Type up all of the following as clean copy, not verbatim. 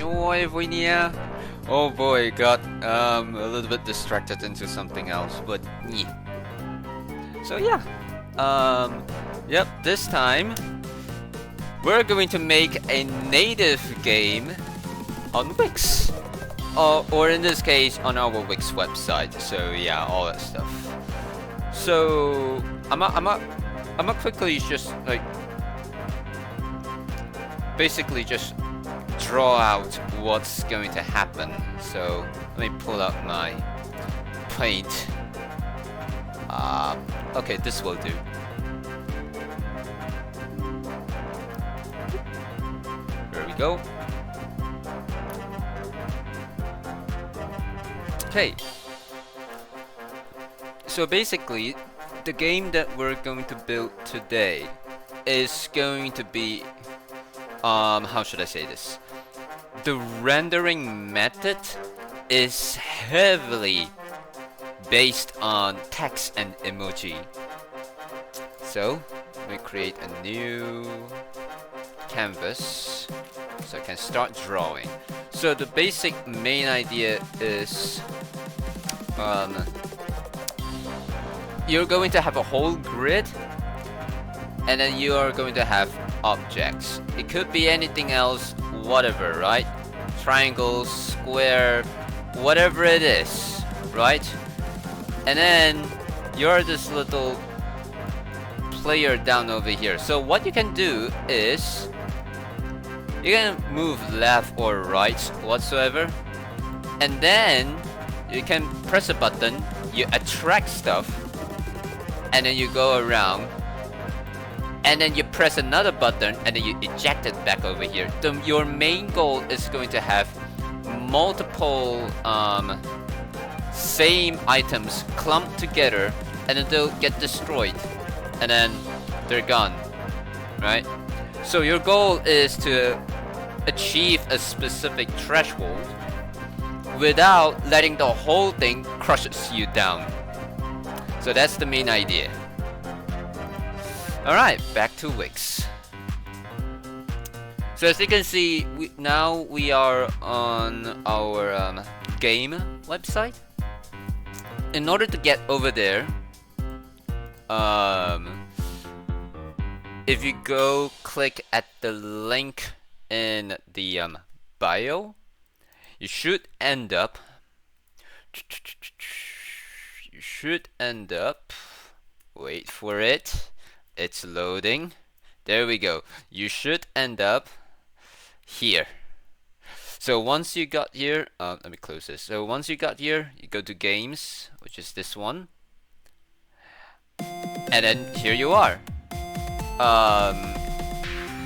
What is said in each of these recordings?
Oi, Vinia. Oh boy, got a little bit distracted into something else, but yeah. So yeah, yep. This time we're going to make a native game on Wix, or in this case, on our Wix website. So yeah, all that stuff. So I'm quickly just like basically just draw out what's going to happen. So let me pull up my paint. Okay, this will do. There we go. Okay. So basically, the game that we're going to build today is going to be, how should I say this? The rendering method is heavily based on text and emoji. So, let me create a new canvas so I can start drawing. So the basic main idea is you're going to have a whole grid, and then you are going to have objects. It could be anything else, whatever, right? Triangle, square, whatever it is, right? And then you're this little player down over here. So what you can do is you can move left or right whatsoever, and then you can press a button, you attract stuff, and then you go around, and then you press another button, and then you eject it back over here. Your main goal is going to have multiple same items clumped together, and then they'll get destroyed, and then they're gone, right? So your goal is to achieve a specific threshold without letting the whole thing crushes you down. So that's the main idea. Alright, back to Wix. So as you can see, now we are on our game website. In order to get over there, if you go click at the link in the bio, you should end up wait for it, it's loading. There we go. You should end up here. So once you got here, let me close this. So once you got here, you go to games, which is this one, and then here you are.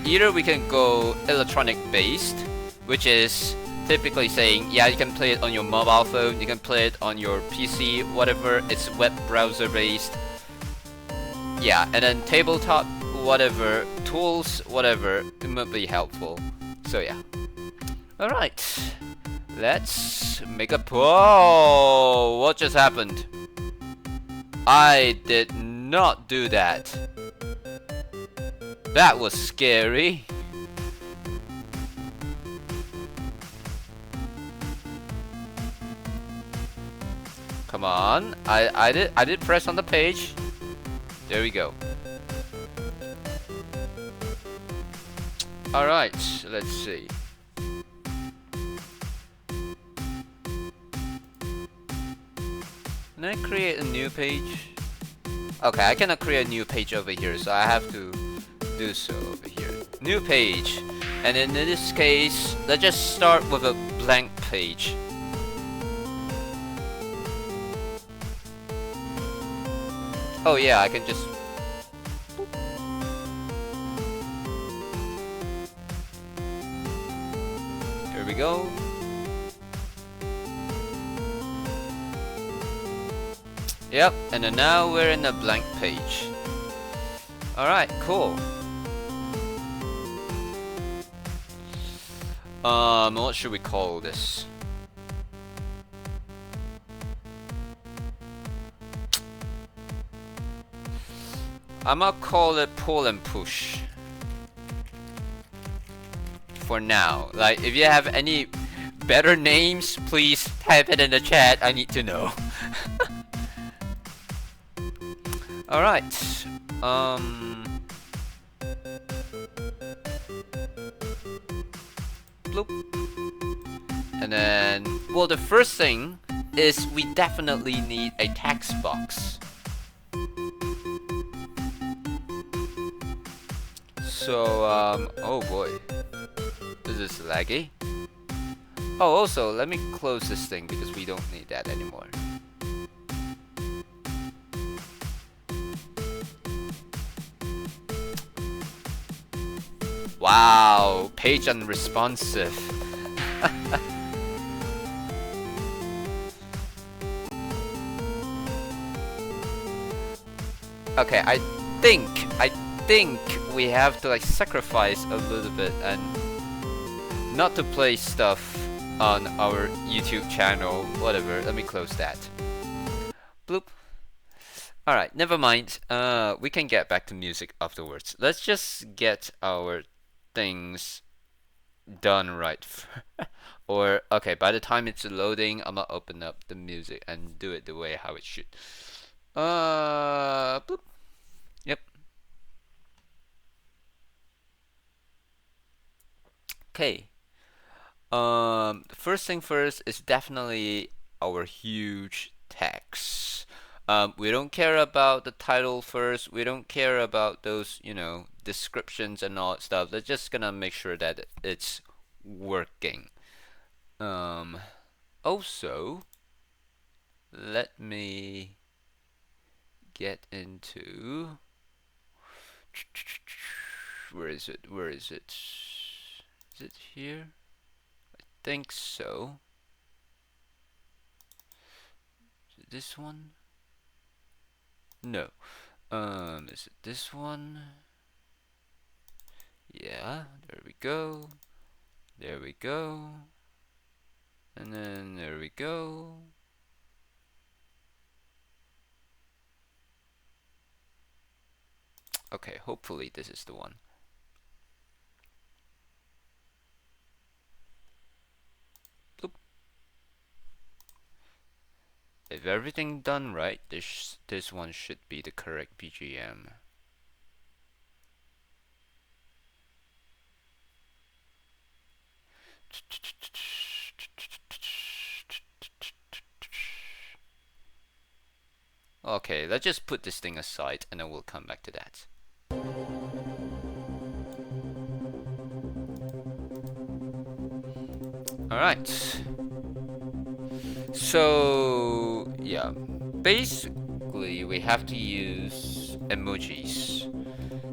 Either we can go electronic based, which is typically saying, yeah, you can play it on your mobile phone, you can play it on your PC, whatever, it's web browser based. Yeah, and then tabletop, whatever, tools, whatever, it might be helpful. So yeah. Alright, let's make a whoa! What just happened? I did not do that. That was scary. Come on, I did press on the page. There we go. Alright, let's see. Can I create a new page? Okay, I cannot create a new page over here, so I have to do so over here. New page. And in this case, let's just start with a blank page. Oh yeah, I can just... Here we go. Yep, and then now we're in a blank page. Alright, cool. What should we call this? I'ma call it pull and push. for now. Like, if you have any better names, please type it in the chat. I need to know. Alright. Bloop. And then, well, the first thing is we definitely need a text box. So, oh boy, this is laggy. Oh, also, let me close this thing because we don't need that anymore. Wow, page unresponsive. Okay, I think we have to like sacrifice a little bit and not to play stuff on our YouTube channel. Whatever, let me close that. Bloop. Alright, never mind. We can get back to music afterwards. Let's just get our things done right. Or, okay, by the time it's loading, I'm gonna open up the music and do it the way how it should. Bloop. Yep. Okay. First thing first is definitely our huge text. We don't care about the title first. We don't care about those, you know, descriptions and all that stuff. They're just gonna make sure that it's working. Also, let me get into, where is it? Where is it? Is it here? I think so. Is it this one? No. Is it this one? Yeah, there we go. There we go. And then there we go. Okay, hopefully this is the one. Bloop. If everything done right, this one should be the correct BGM. Okay, let's just put this thing aside and then we'll come back to that. Alright. So, yeah. Basically, we have to use emojis.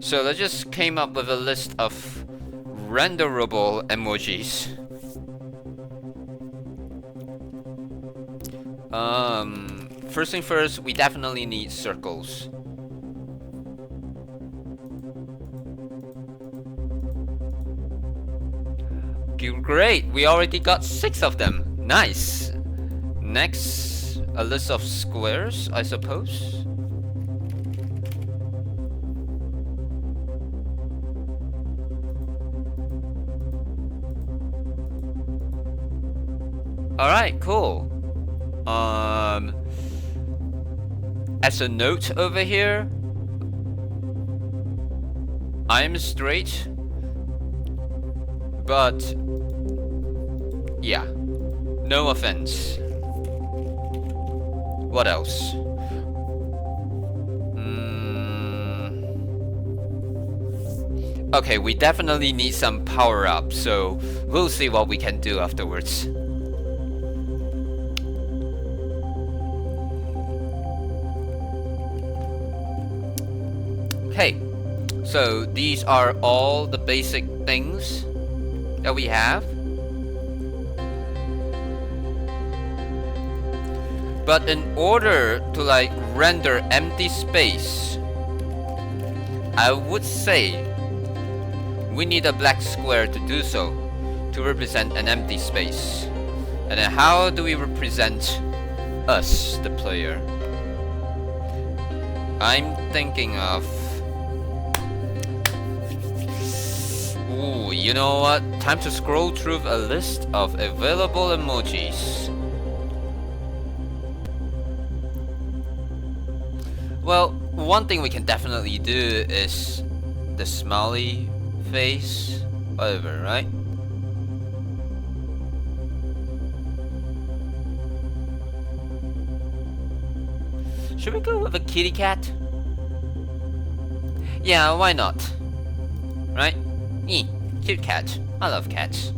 So let's just came up with a list of renderable emojis. First thing first, we definitely need circles. Great, we already got 6 of them. Nice. Next, a list of squares, I suppose. Alright, cool. As a note over here, I'm straight, but yeah, no offense. What else? Okay, we definitely need some power up, so we'll see what we can do afterwards. Okay, so these are all the basic things that we have. But in order to like render empty space, I would say we need a black square to do so, to represent an empty space. And then how do we represent us, the player? I'm thinking of Ooh, you know what? Time to scroll through a list of available emojis. Well, one thing we can definitely do is the smiley face, whatever, right? Should we go with a kitty cat? Yeah, why not? Right? Cute cat. I love cats.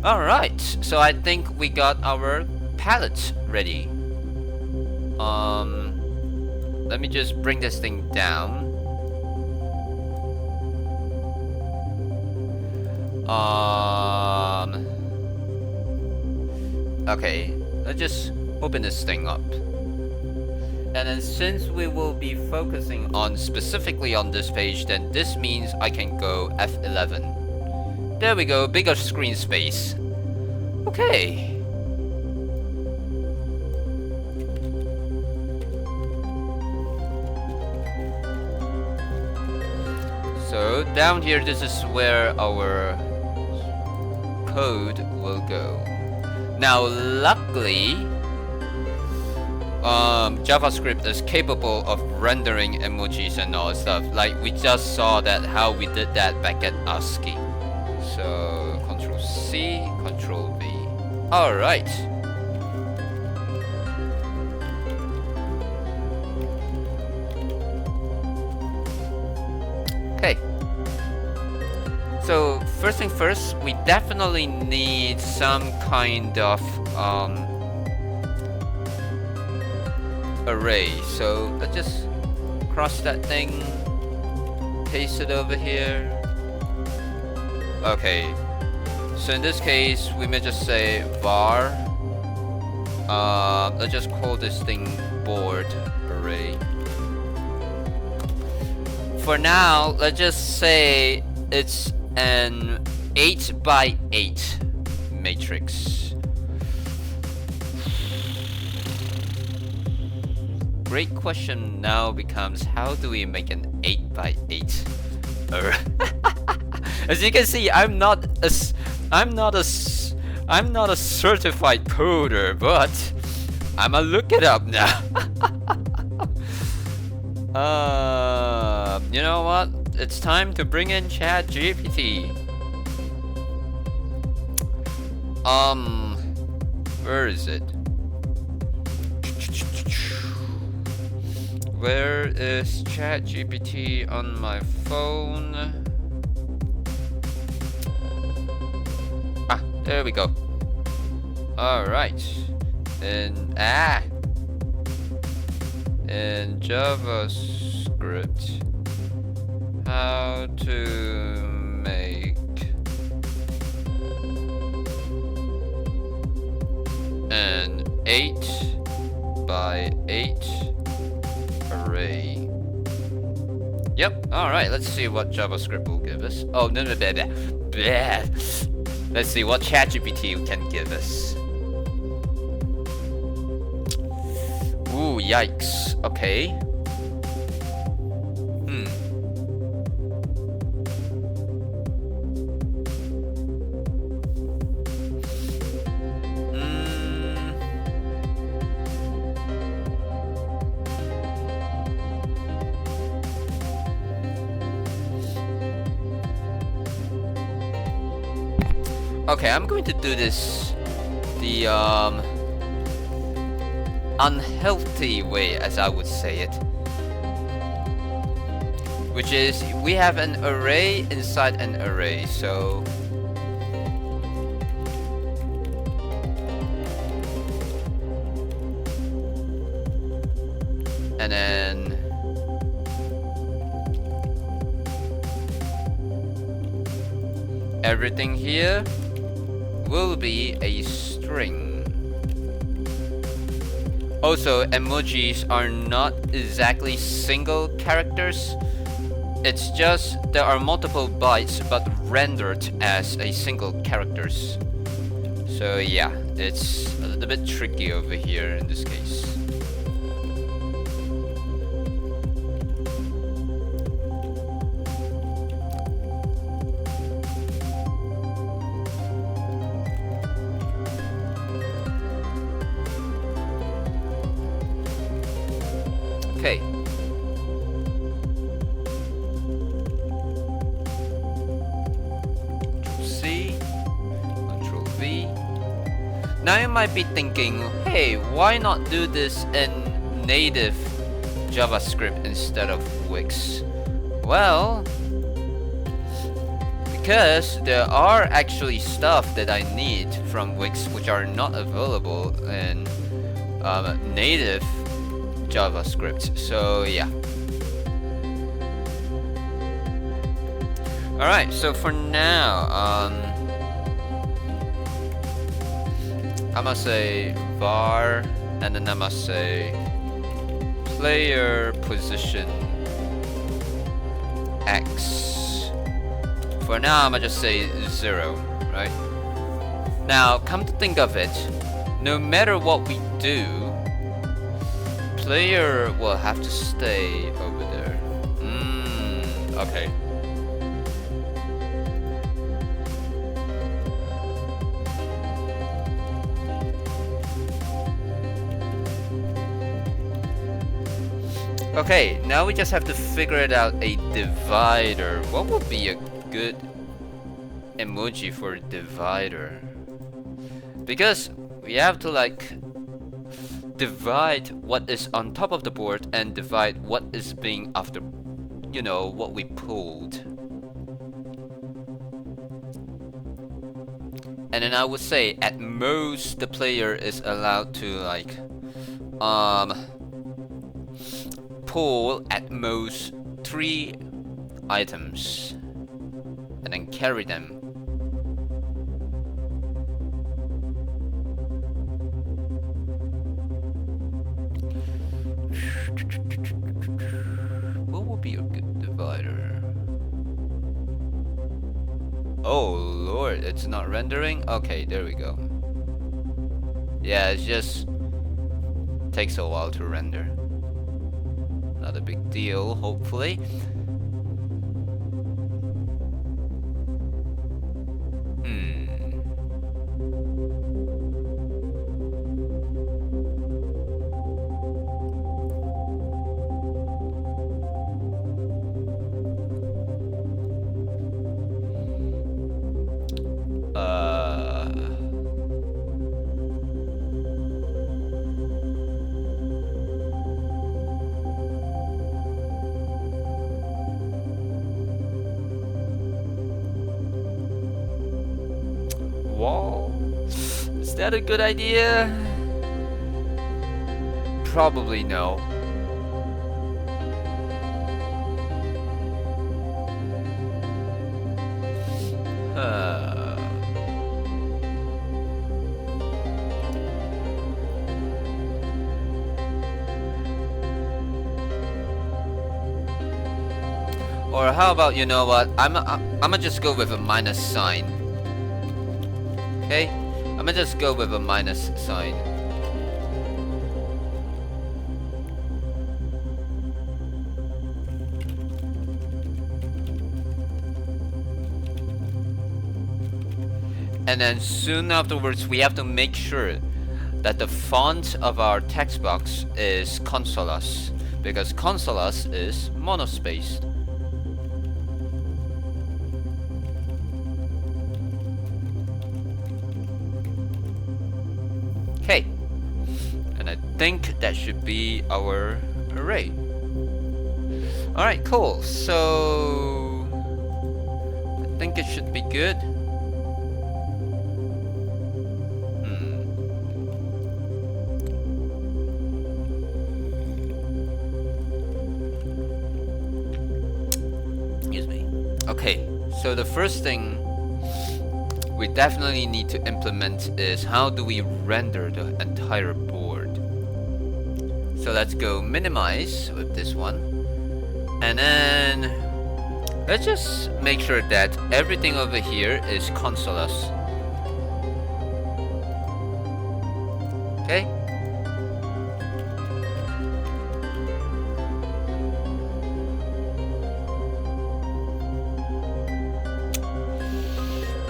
Alright, so I think we got our palette ready. Let me just bring this thing down. Okay, let's just open this thing up. And then since we will be focusing on specifically on this page, then this means I can go F11. There we go, bigger screen space. Okay. So down here, this is where our code will go. Now, luckily, JavaScript is capable of rendering emojis and all that stuff. Like we just saw that how we did that back at ASCII. So Control C, Control V. All right. Okay. So first thing first, we definitely need some kind of array. So let's just cross that thing, paste it over here. Okay, so in this case we may just say var, let's just call this thing board array. For now, let's just say it's an 8x8 matrix. Great question now becomes, how do we make an 8x8 array? As you can see, I'm not a certified coder, but I'ma look it up now. You know what? It's time to bring in ChatGPT. Where is it? Where is ChatGPT on my phone? Ah, there we go. Alright. In JavaScript, how to make an 8x8 array. Yep. All right. Let's see what JavaScript will give us. Oh no. Let's see what ChatGPT can give us. Ooh, yikes. Okay. Okay, I'm going to do this the unhealthy way, as I would say it, which is we have an array inside an array. So and then everything here will be a string. Also, emojis are not exactly single characters. It's just there are multiple bytes but rendered as a single characters. So yeah, it's a little bit tricky over here in this case. Now you might be thinking, hey, why not do this in native JavaScript instead of Wix? Well, because there are actually stuff that I need from Wix which are not available in native JavaScript. So yeah. Alright, so for now, I must say var, and then I must say player position X. For now, I'm gonna just say 0, right? Now, come to think of it, no matter what we do, player will have to stay over there. Okay. Okay, now we just have to figure it out a divider. What would be a good emoji for divider? Because we have to like divide what is on top of the board and divide what is being after, you know, what we pulled. And then I would say at most the player is allowed to like pull at most 3 items and then carry them. What would be a good divider? Oh lord, it's not rendering? Okay, there we go. Yeah, it just takes a while to render. Not a big deal, hopefully. Wall? Is that a good idea? Probably no. Or how about, you know what? I'ma just go with a minus sign. Okay? I'ma just go with a minus sign. And then soon afterwards, we have to make sure that the font of our text box is Consolas, because Consolas is monospaced. Okay, and I think that should be our array. Alright, cool. So I think it should be good. Excuse me. Okay, so the first thing we definitely need to implement is how do we render the entire board. So let's go minimize with this one, and then let's just make sure that everything over here is Consolas. Okay.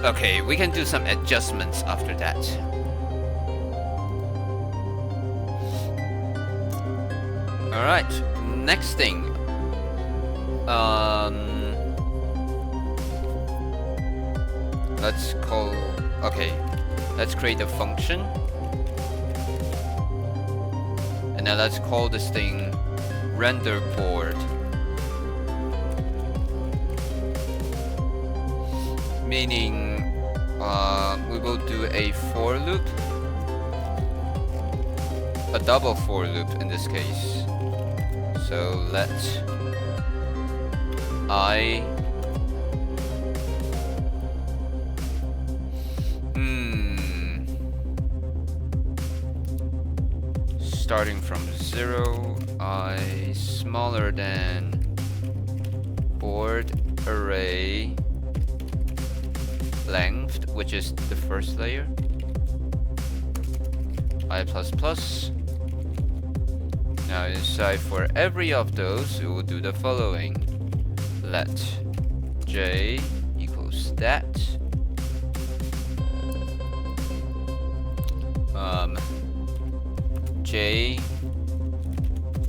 Okay, we can do some adjustments after that. Alright, next thing. Let's call... Okay, let's create a function. Now let's call this thing render board. Meaning we will do a for loop, a double for loop in this case. So let I starting from 0, I smaller than board array length, which is the first layer, I++. Now inside for every of those, we will do the following. Let j equals that. J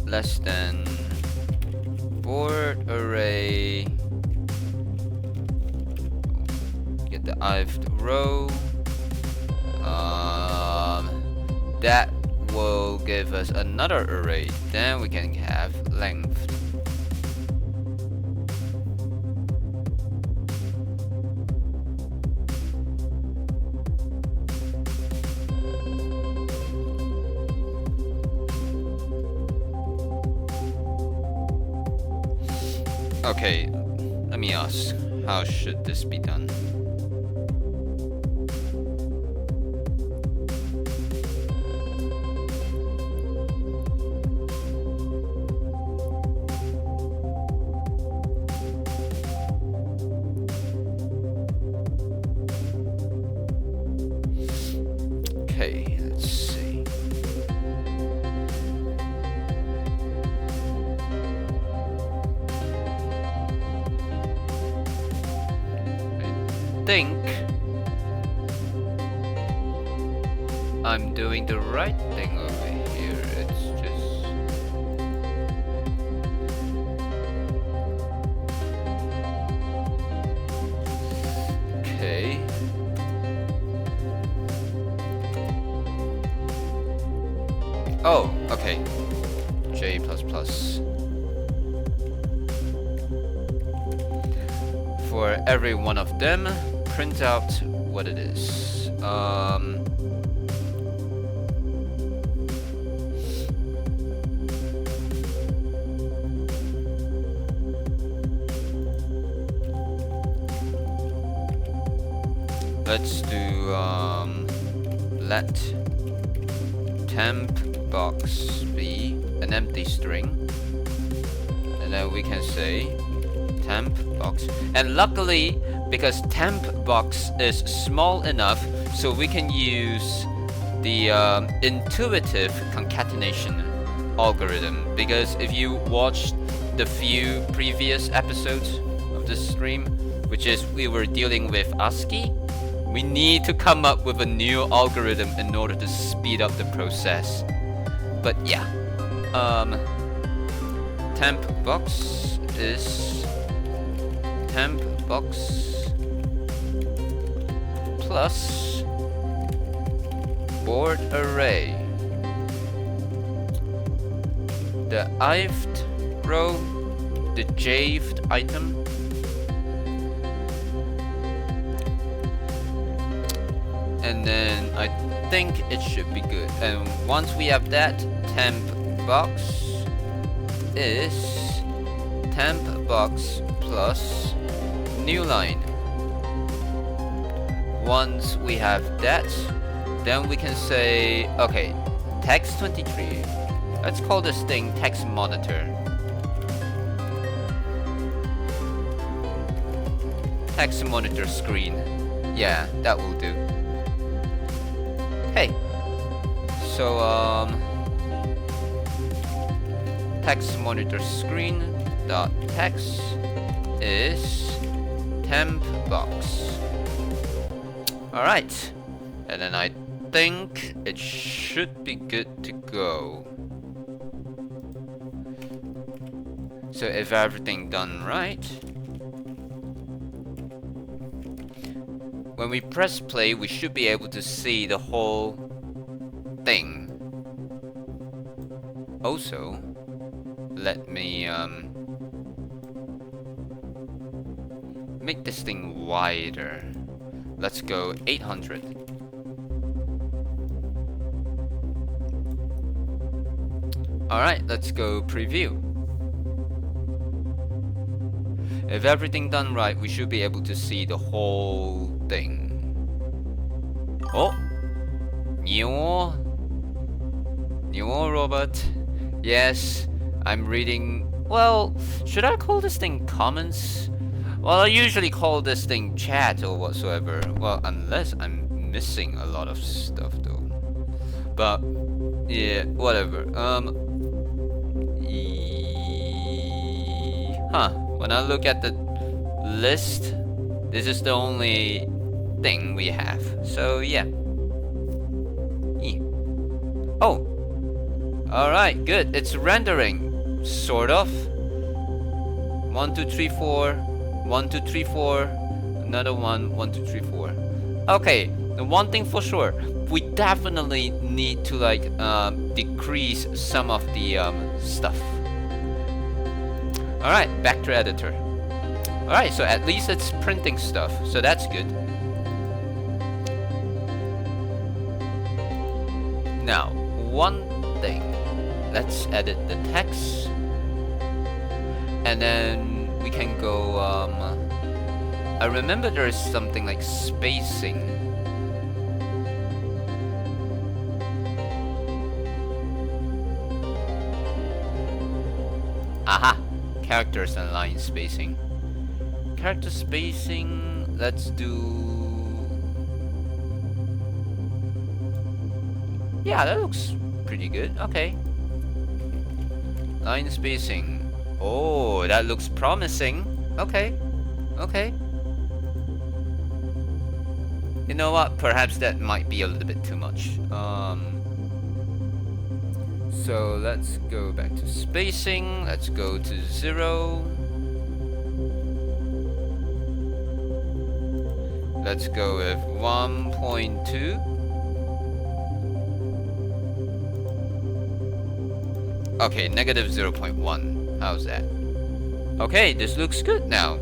less than board array, get the ith row. That will give us another array. Then we can have length. Okay, let me ask, how should this be done? Okay, let's see. I think I'm doing the right thing over here. It's just okay. Oh, okay. J++. For every one of them, print out what it is. Let's do let temp box be an empty string, and then we can say temp box. And luckily, because temp box is small enough, so we can use the intuitive concatenation algorithm. Because if you watched the few previous episodes of this stream, which is we were dealing with ASCII, we need to come up with a new algorithm in order to speed up the process. But yeah, temp box is temp box plus board array. The ith row, the jth item, and then I think it should be good. And once we have that, temp box is temp box plus new line. Once we have that, then we can say, okay, text 23. Let's call this thing text monitor. Text monitor screen. Yeah, that will do. Hey, so text monitor screen dot text is temp box. All right, and then I think it should be good to go. So if everything done right, when we press play, we should be able to see the whole thing. Also, let me make this thing wider. Let's go 800. Alright, let's go preview. If everything done right, we should be able to see the whole thing. Oh! New robot. Yes, I'm reading. Well, should I call this thing comments? Well, I usually call this thing chat or whatsoever. Well, unless I'm missing a lot of stuff though. But yeah, whatever. When I look at the list, this is the only thing we have. So yeah. Oh. Alright, good. It's rendering. Sort of. 1, 2, 3, 4. 1, 2, 3, 4. Another one. 1, 2, 3, 4. Okay. The one thing for sure, we definitely need to like decrease some of the stuff. Alright, back to editor. Alright, so at least it's printing stuff, so that's good. Now, one thing. Let's edit the text. And then we can go, I remember there is something like spacing. Aha! Characters and line spacing. Character spacing, let's do... Yeah, that looks pretty good. Okay. Line spacing. Oh, that looks promising. Okay. Okay. You know what? Perhaps that might be a little bit too much. So let's go back to spacing. Let's go to 0. Let's go with 1.2. Okay, negative 0.1. How's that? Okay, this looks good now.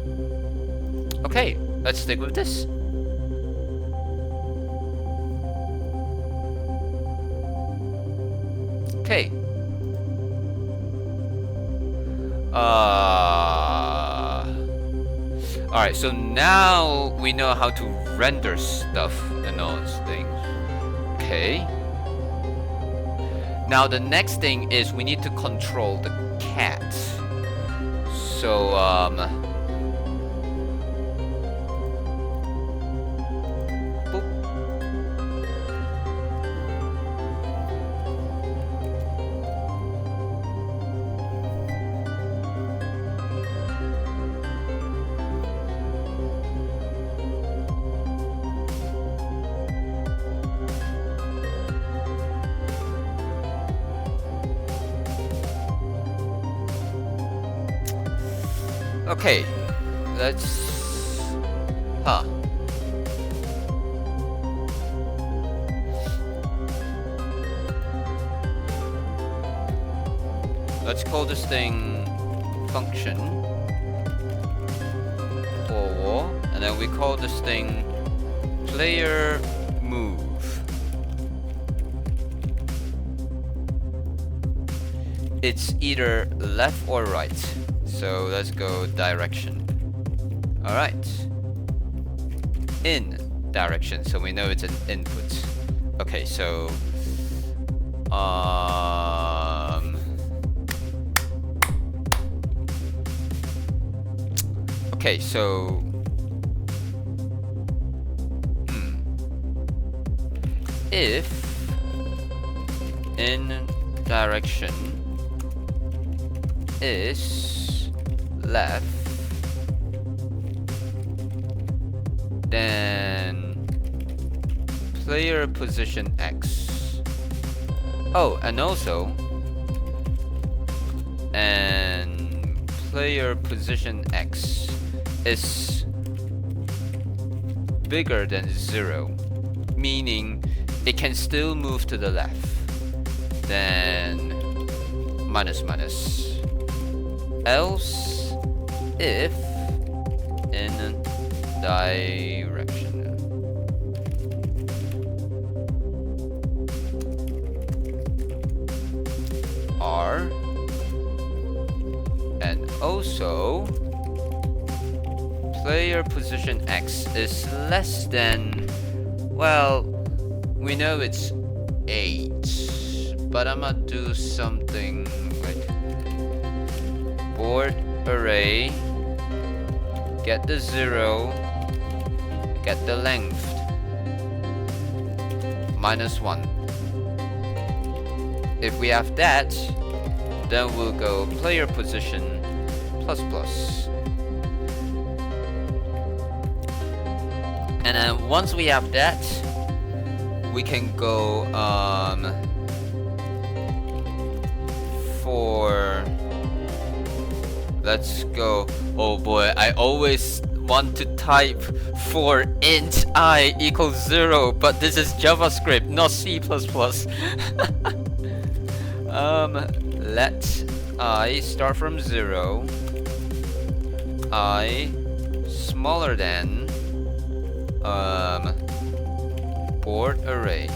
Okay, let's stick with this. Okay. Alright, so now we know how to render stuff and all those things. Okay. Now the next thing is we need to control the cat. So boop. Okay, let's... Let's call this thing function for, and then we call this thing player move. It's either left or right. So let's go direction. Alright. In direction, so we know it's an input. Okay, so okay, so if in direction is left, then player position X. Oh, and also and player position X is bigger than 0, meaning it can still move to the left. Then minus minus. Else if in direction. R, and also player position X is less than, well, we know it's 8, but I'm gonna do something like board array, get the 0, get the length, -1. If we have that, then we'll go player position plus plus. And then once we have that, we can go for, let's go, oh boy, I always want to type for int I equals 0, but this is JavaScript, not C++. Let I start from 0, I smaller than board array,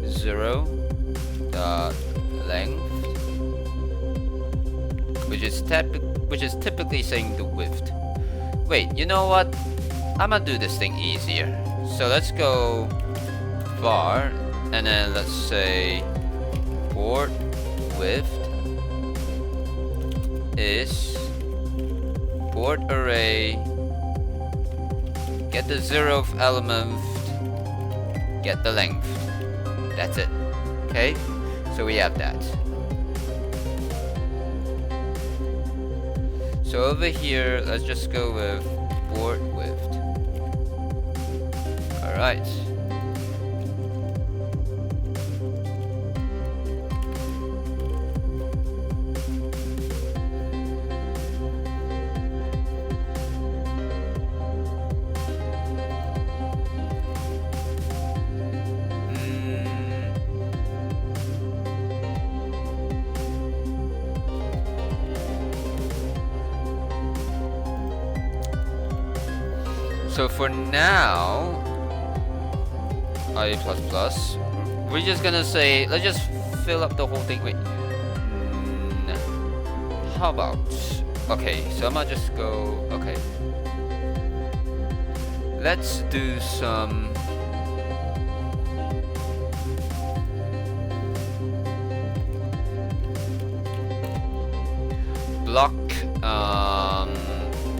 0 dot length, which is typically saying the width. Wait, you know what? I'm gonna do this thing easier. So let's go var, and then let's say board width is board array, get the 0th element, get the length. That's it. Okay, so we have that. So over here, let's just go with board width. Alright. So for now, I++, we're just gonna say, let's just fill up the whole thing. Wait, how about, okay, so I'm gonna just go, okay, let's do some block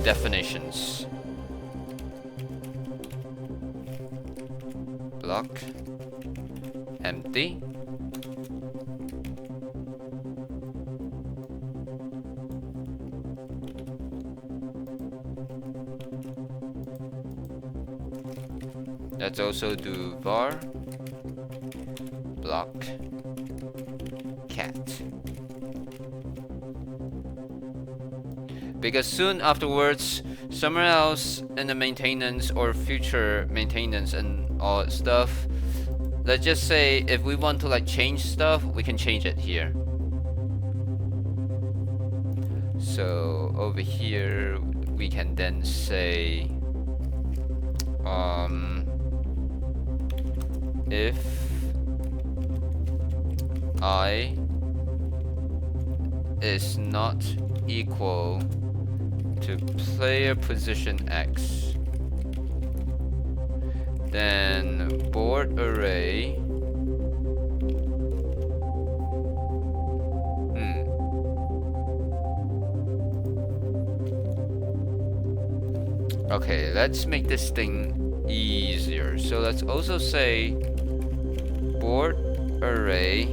definitions. Block empty. Let's also do var block cat, because soon afterwards, somewhere else in the maintenance or future maintenance and all that stuff, let's just say if we want to like change stuff, we can change it here. So over here we can then say if I is not equal to player position X, then board array okay, let's make this thing easier. So let's also say board array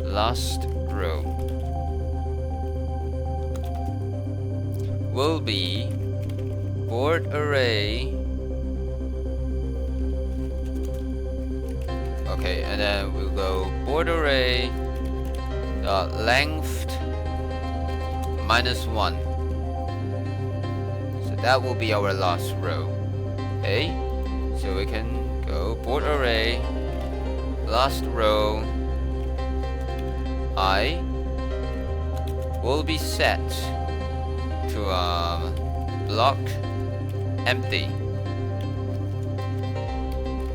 last row will be board array, okay, and then we'll go board array length -1. So that will be our last row. Okay, so we can go board array, last row, I will be set to block empty,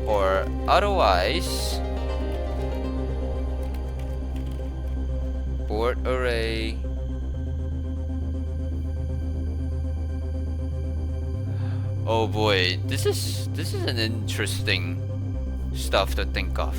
or otherwise board array oh boy, this is an interesting stuff to think of.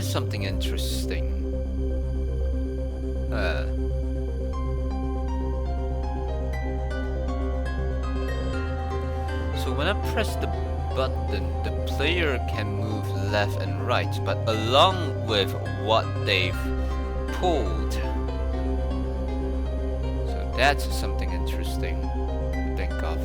Something interesting. So when I press the button, the player can move left and right, but along with what they've pulled. So that's something interesting to think of.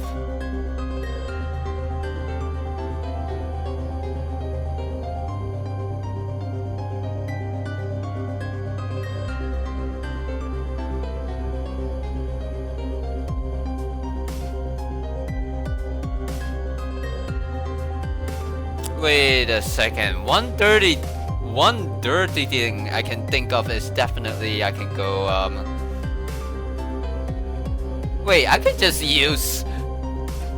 Wait a second. One dirty thing I can think of is definitely I can go wait, I can just use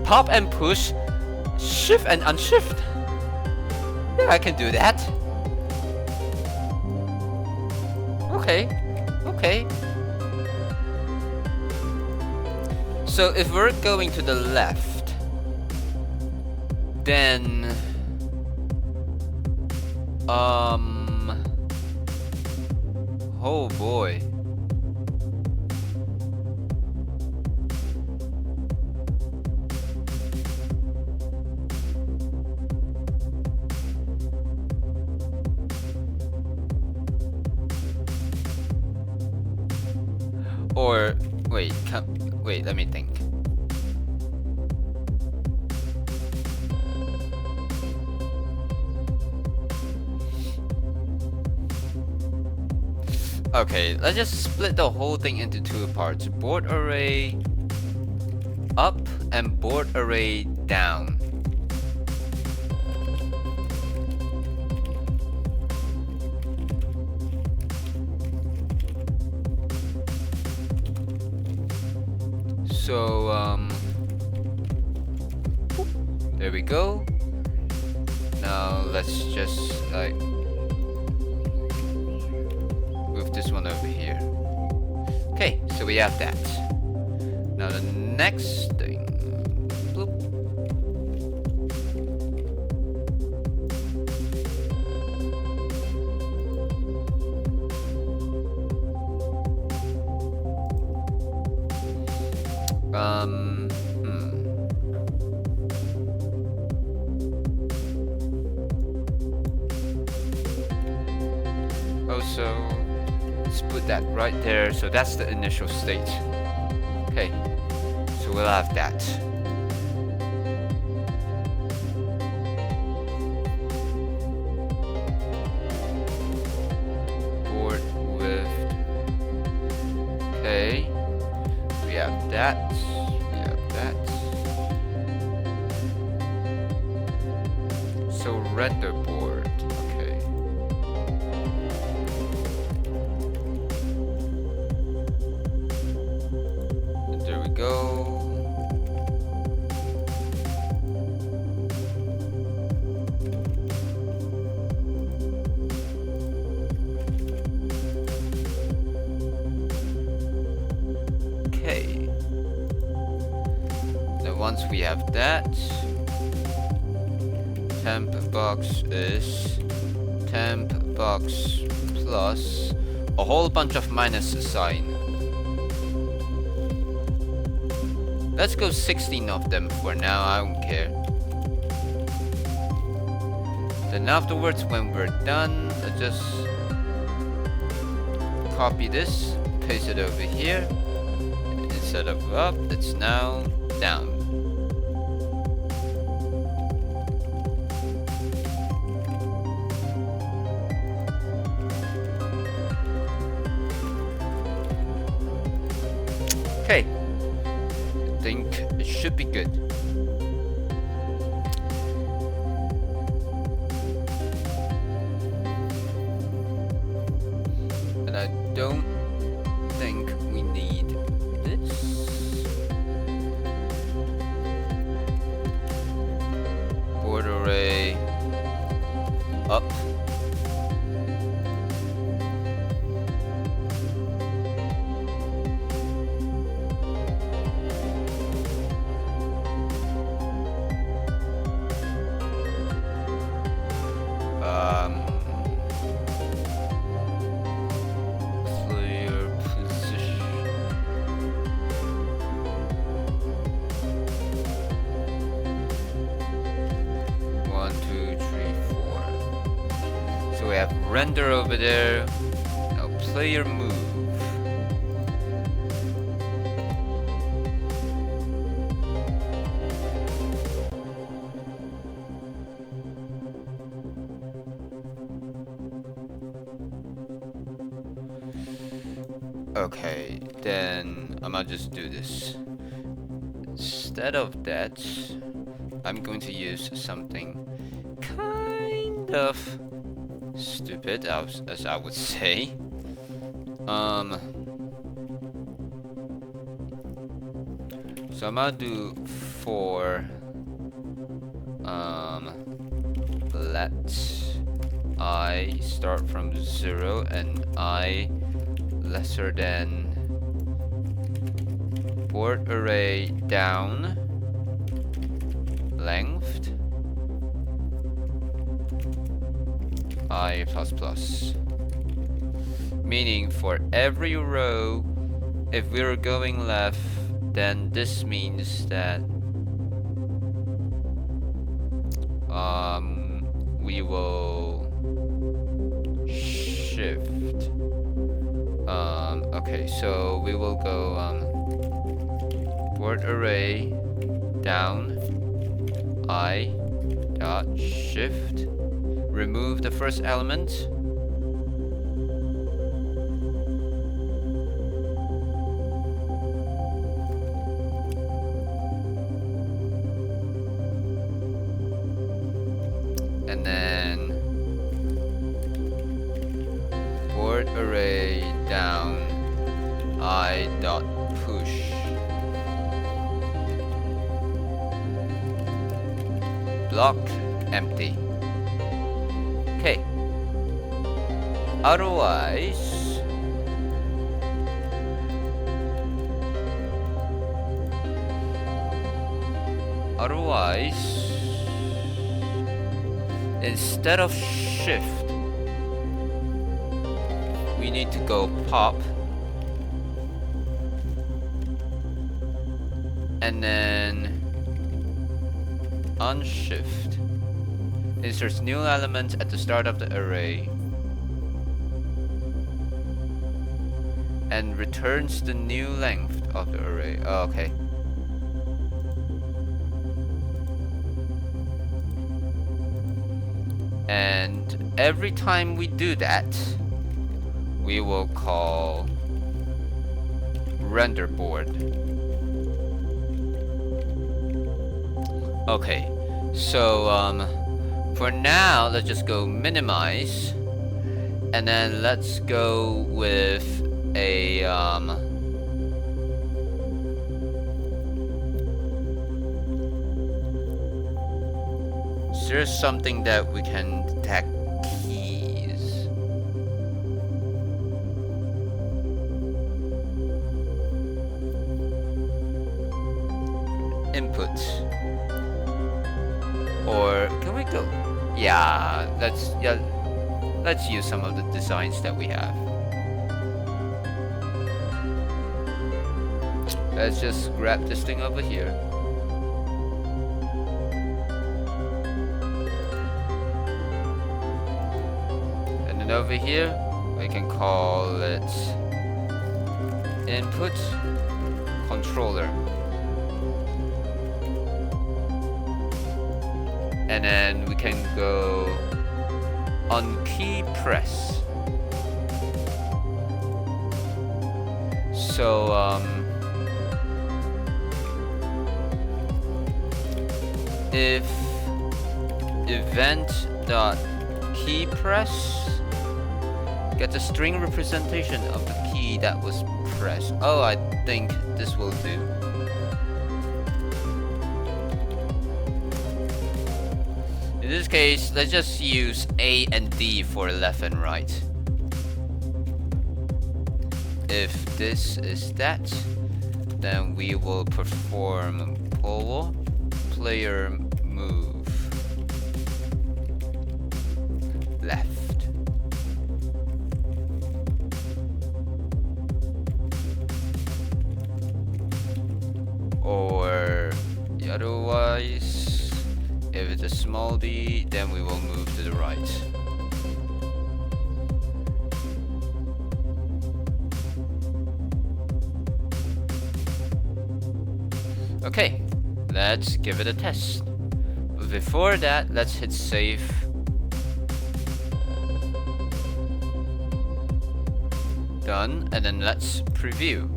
pop and push, shift and unshift. Yeah, I can do that. Okay. So if we're going to the left, then oh boy. Or wait, let me think. Okay, let's just split the whole thing into two parts. Board array up and board array down. So there we go. Now let's just like move this one over here. Okay, so we have that. Now the next thing. Bloop. Also, let's put that right there. So that's the initial state. Okay, so we'll have that. Board width. Okay, we have that. We have that. So render board. Okay. And there we go. Okay. Now once we have that, temp box is temp box plus a whole bunch of minus sign. Let's go 16 of them for now, I don't care. Then afterwards, when we're done, I just copy this, paste it over here. Instead of up, it's now down. Okay, I think it should be good. And I don't think we need this. Board array up. Clear position. 1, 2, 3, 4. So we have render over there. Now player move. Okay, then I might just do this. Instead of that, I'm going to use something kind of stupid, as I would say. So I'm gonna do for let I start from 0 and I lesser than board array down length I plus plus, meaning for every row, if we're going left, then this means that we will shift. Okay, so we will go board array down I dot shift, remove the first element, and then board array down I dot push. Block empty. Okay. Otherwise, instead of shift, we need to go pop and then unshift. Inserts new element at the start of the array and returns the new length of the array. Oh, okay. And every time we do that, we will call render board. Okay, so for now, let's just go minimize, and then let's go with a is there something that we can detect keys? Input Or can we go? Yeah, let's use some of the designs that we have. Let's just grab this thing over here. And then over here, we can call it input controller. And then we can go on key press. So if event.key press gets a string representation of the key that was pressed. Oh, I think this will do. In this case, let's just use A and D for left and right. If this is that, then we will perform pull player move left. Or otherwise, if it's a small d, then we will move to the right. Okay, let's give it a test. But before that, let's hit save. Done, and then let's preview.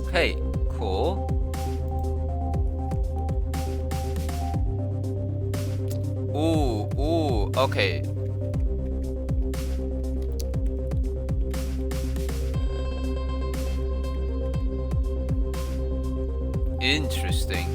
Okay, cool. Ooh, okay. Interesting.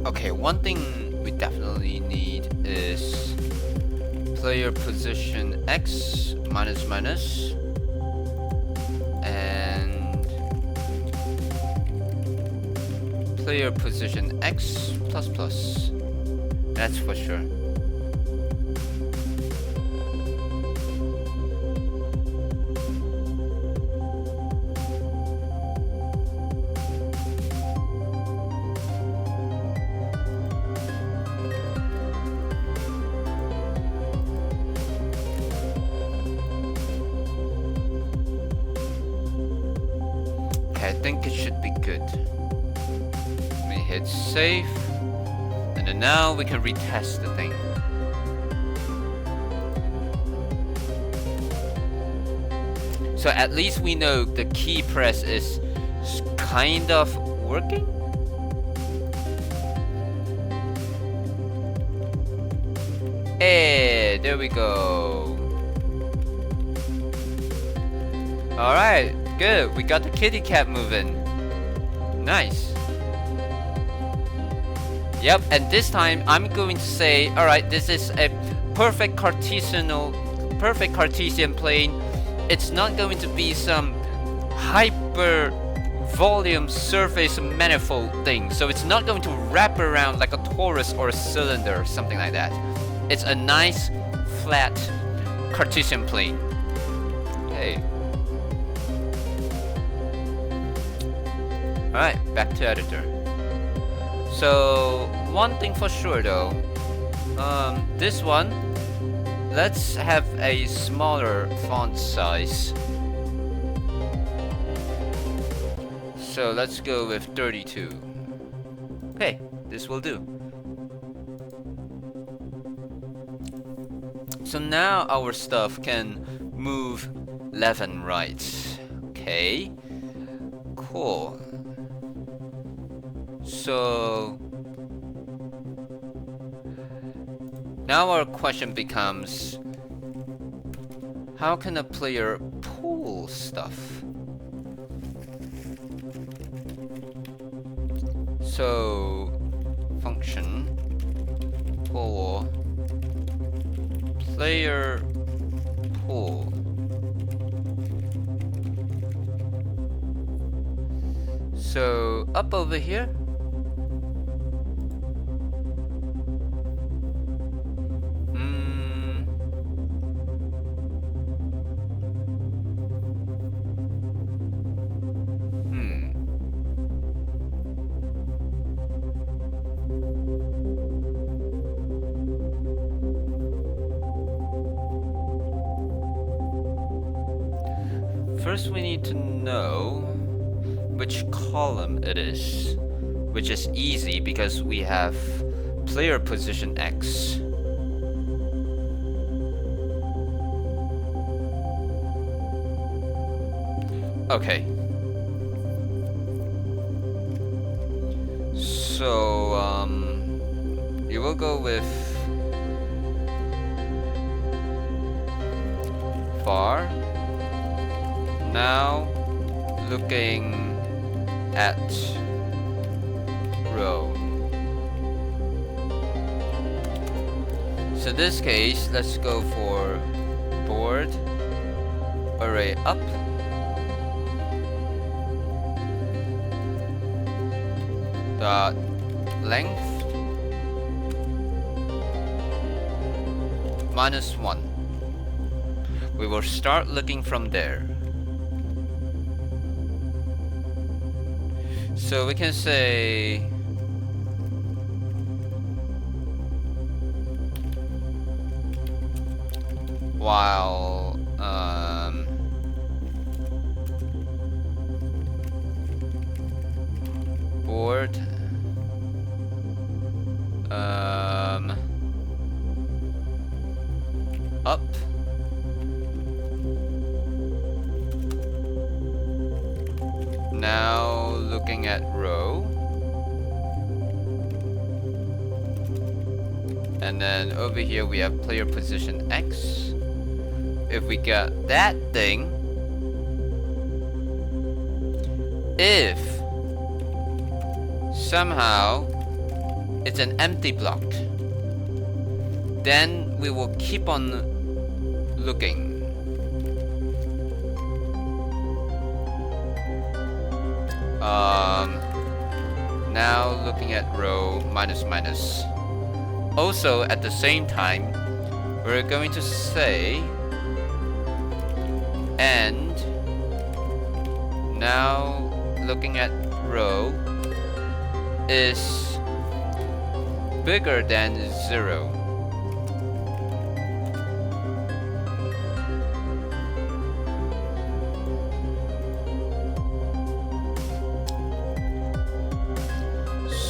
Okay, one thing we definitely need is player position X minus minus and player position X plus plus. That's for sure. I think it should be good. Let me hit save, and then now we can retest the thing. So at least we know the key press is kind of working. Hey, there we go. All right. Good, we got the kitty cat moving. Nice. Yep, and this time I'm going to say, alright, this is a perfect Cartesian plane. It's not going to be some hyper volume surface manifold thing. So it's not going to wrap around like a torus or a cylinder or something like that. It's a nice flat Cartesian plane. Okay. Alright, back to editor. So one thing for sure though, this one, let's have a smaller font size. So let's go with 32. Okay, this will do. So now our stuff can move left and right. Okay, cool. So now our question becomes, how can a player pull stuff? So function pull player pull. So up over here. First we need to know which column it is, which is easy because we have player position X. Okay. So you will go with var. Now looking at row. So in this case, let's go for board array up. Dot length -1. We will start looking from there. So we can say while board up now looking at row, and then over here we have player position X. If we got that thing, if somehow it's an empty block, then we will keep on looking. Now looking at row minus. Also at the same time, we're going to say and now looking at row is bigger than 0.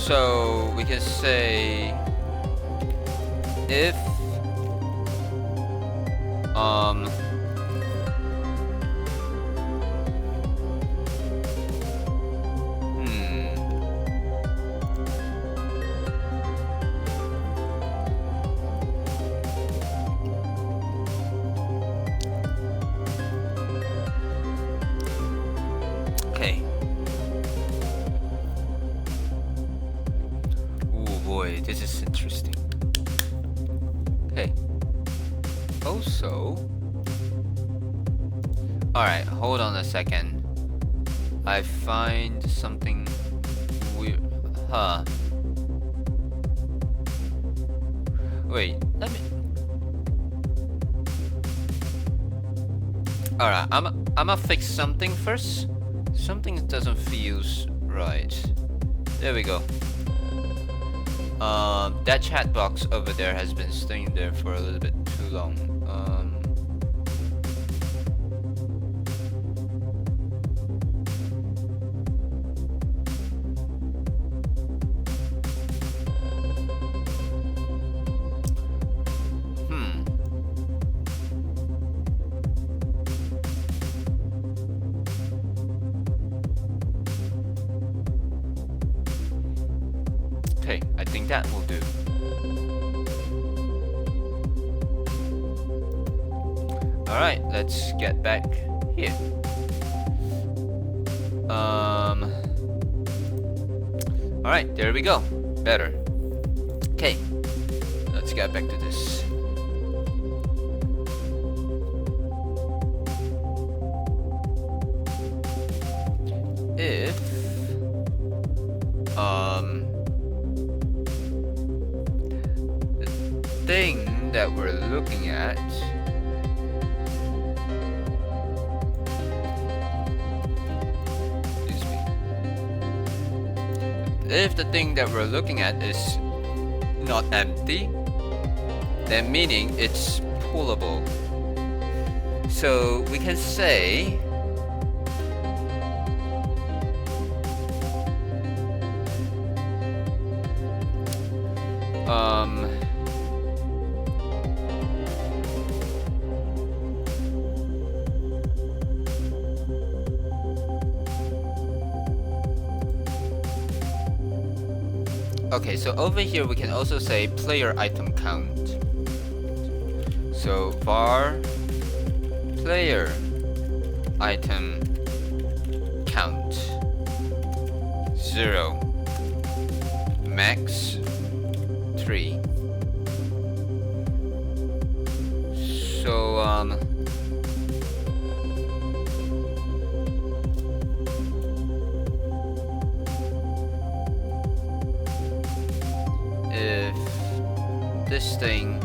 So we can say if okay. Oh boy, this is interesting. Okay. Also, alright, hold on a second. I find something weird. Wait, let me. Alright, I'ma fix something first. Something doesn't feel Right. There we go. That chat box over there has been staying there for a little bit too long. Okay, I think that will do. Alright, let's get back here. Alright, there we go. Better. Okay, let's get back to this. If the thing that we're looking at if the thing that we're looking at is not empty, then meaning it's pullable. So we can say okay, so over here we can also say player item count. So var player item count 0 max 3. So if this thing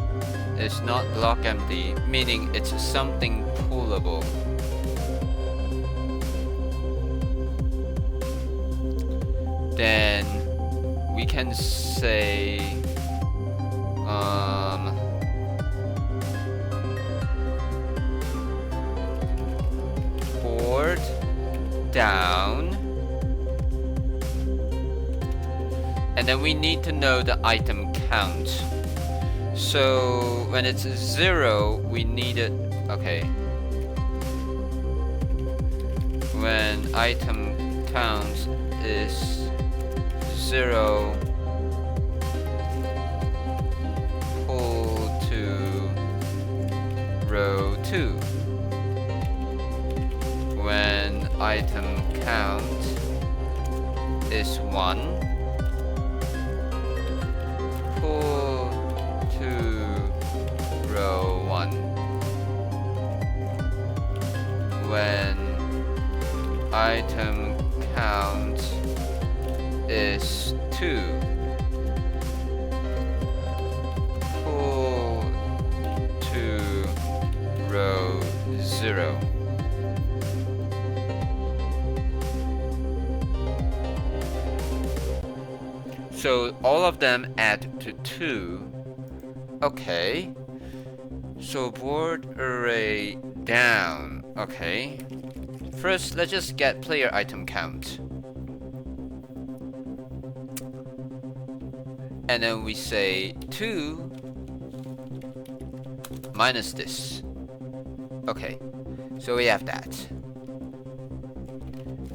is not block empty, meaning it's something pullable, then we can say board down, and then we need to know the item count. So when it's 0, we need it. Okay. When item count is 0, pull to row 2. When item count is 1, pull to row 1. When item count is 2, pull to row 0. So all of them add to 2. Okay. So board array down. Okay. First, let's just get player item count. And then we say 2 minus this. Okay. So we have that.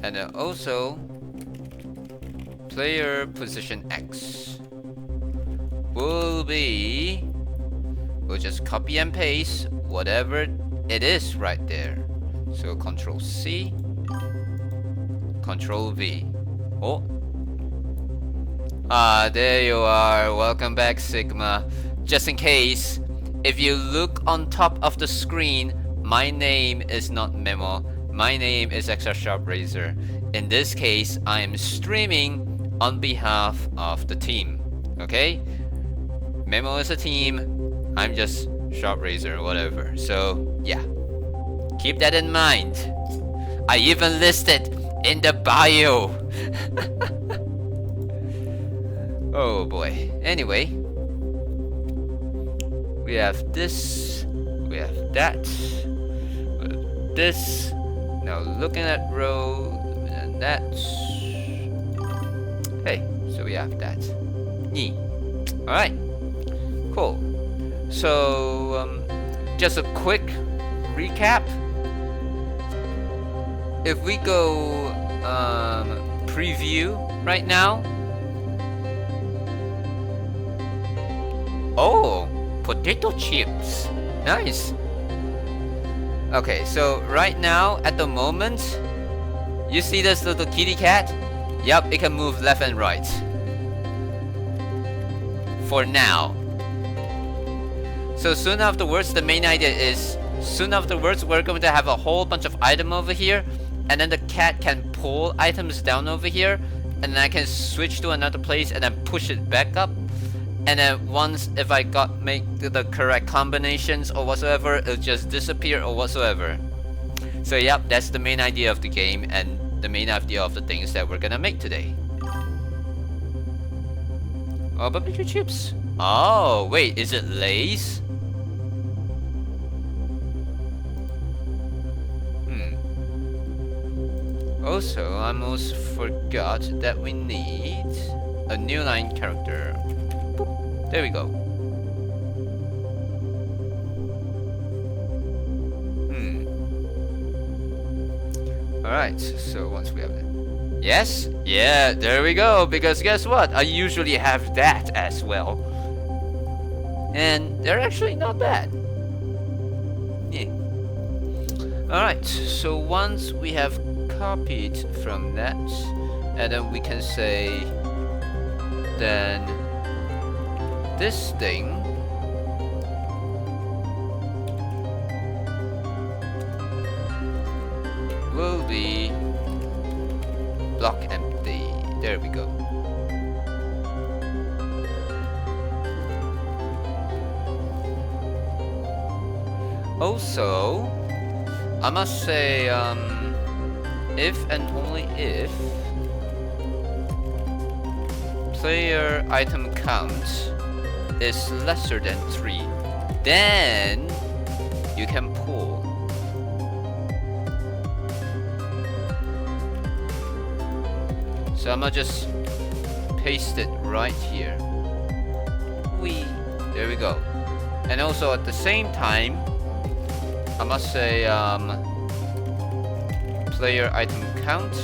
And then also player position X will be, we'll just copy and paste whatever it is right there. So Control C, Control V. Oh, there you are. Welcome back, Sigma. Just in case, if you look on top of the screen, my name is not Memo. My name is Extra Sharp Razor. In this case, I am streaming on behalf of the team. Okay? Memo is a team. I'm just Sharp Razor, whatever. So yeah, keep that in mind. I even listed in the bio Oh boy. Anyway, we have this, we have that, we have this. Now looking at row and that. Hey, so we have that. Yee. Alright. Cool. So, just a quick recap. If we go preview right now. Oh, potato chips. Nice. Okay, so right now, at the moment, you see this little kitty cat? Yup, it can move left and right. For now. So soon afterwards, the main idea is, soon afterwards, we're going to have a whole bunch of items over here, and then the cat can pull items down over here, and then I can switch to another place and then push it back up. And then once, if I make the correct combinations or whatsoever, it'll just disappear or whatsoever. So yep, that's the main idea of the game and the main idea of the things that we're gonna make today. Oh, barbecue chips. Oh, wait, is it Lay's? Also, I almost forgot that we need a new line character. Boop. There we go. Alright, so once we have that. Yes? Yeah, there we go. Because guess what? I usually have that as well. And they're actually not bad. Yeah. Alright, so once we have copied from that, and then we can say, then this thing will be block empty. There we go. Also, I must say, if and only if player item count is lesser than 3, then you can pull. So I'm gonna just paste it right here. There we go. And also at the same time, I must say, player item count.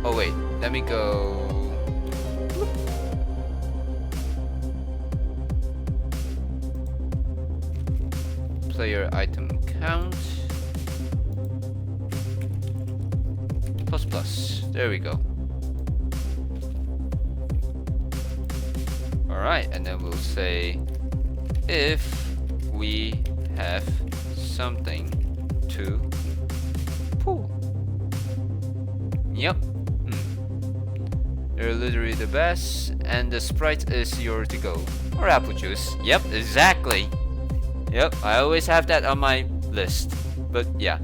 Oh wait, let me go. Player item count plus. There we go. Alright, and then we'll say if we have something to pull. Yep. They're literally the best, and the sprite is yours to go. Or apple juice. Yep, exactly. Yep, I always have that on my list. But yeah.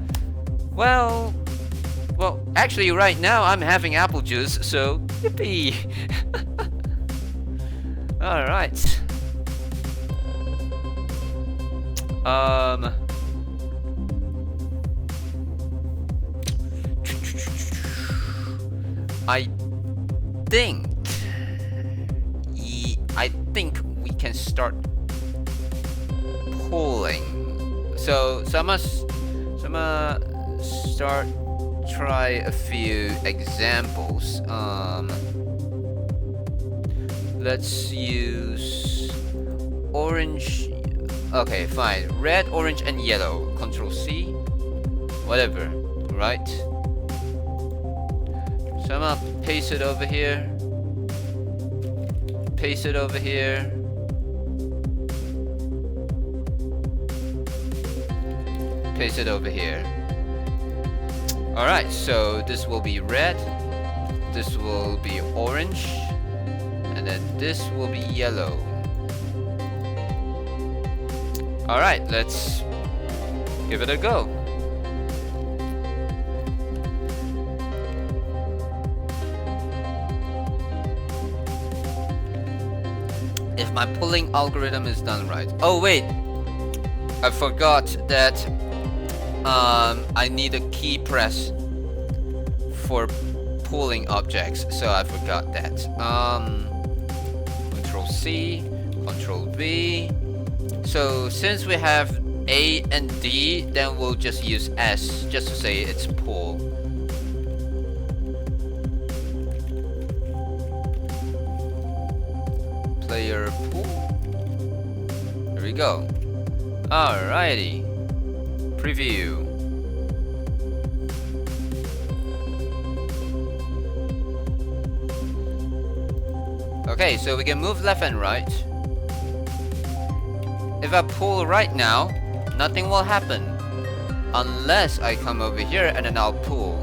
Well, actually right now I'm having apple juice, so yippee. Alright. I think we can start pulling. So I'm gonna try a few examples. Let's use orange. Okay, fine. Red, orange, and yellow. Control C. Whatever. Right. So I'm gonna paste it over here. Paste it over here. Paste it over here. Alright, so this will be red. This will be orange. And then this will be yellow. Alright, let's give it a go. My pulling algorithm is done right. Oh wait, I forgot that I need a key press for pulling objects, so I forgot that. Control C, Control V. So since we have A and D, then we'll just use S just to say it's pull. Player pull. Here we go. Alrighty. Preview. Okay, so we can move left and right. If I pull right now, nothing will happen. Unless I come over here and then I'll pull.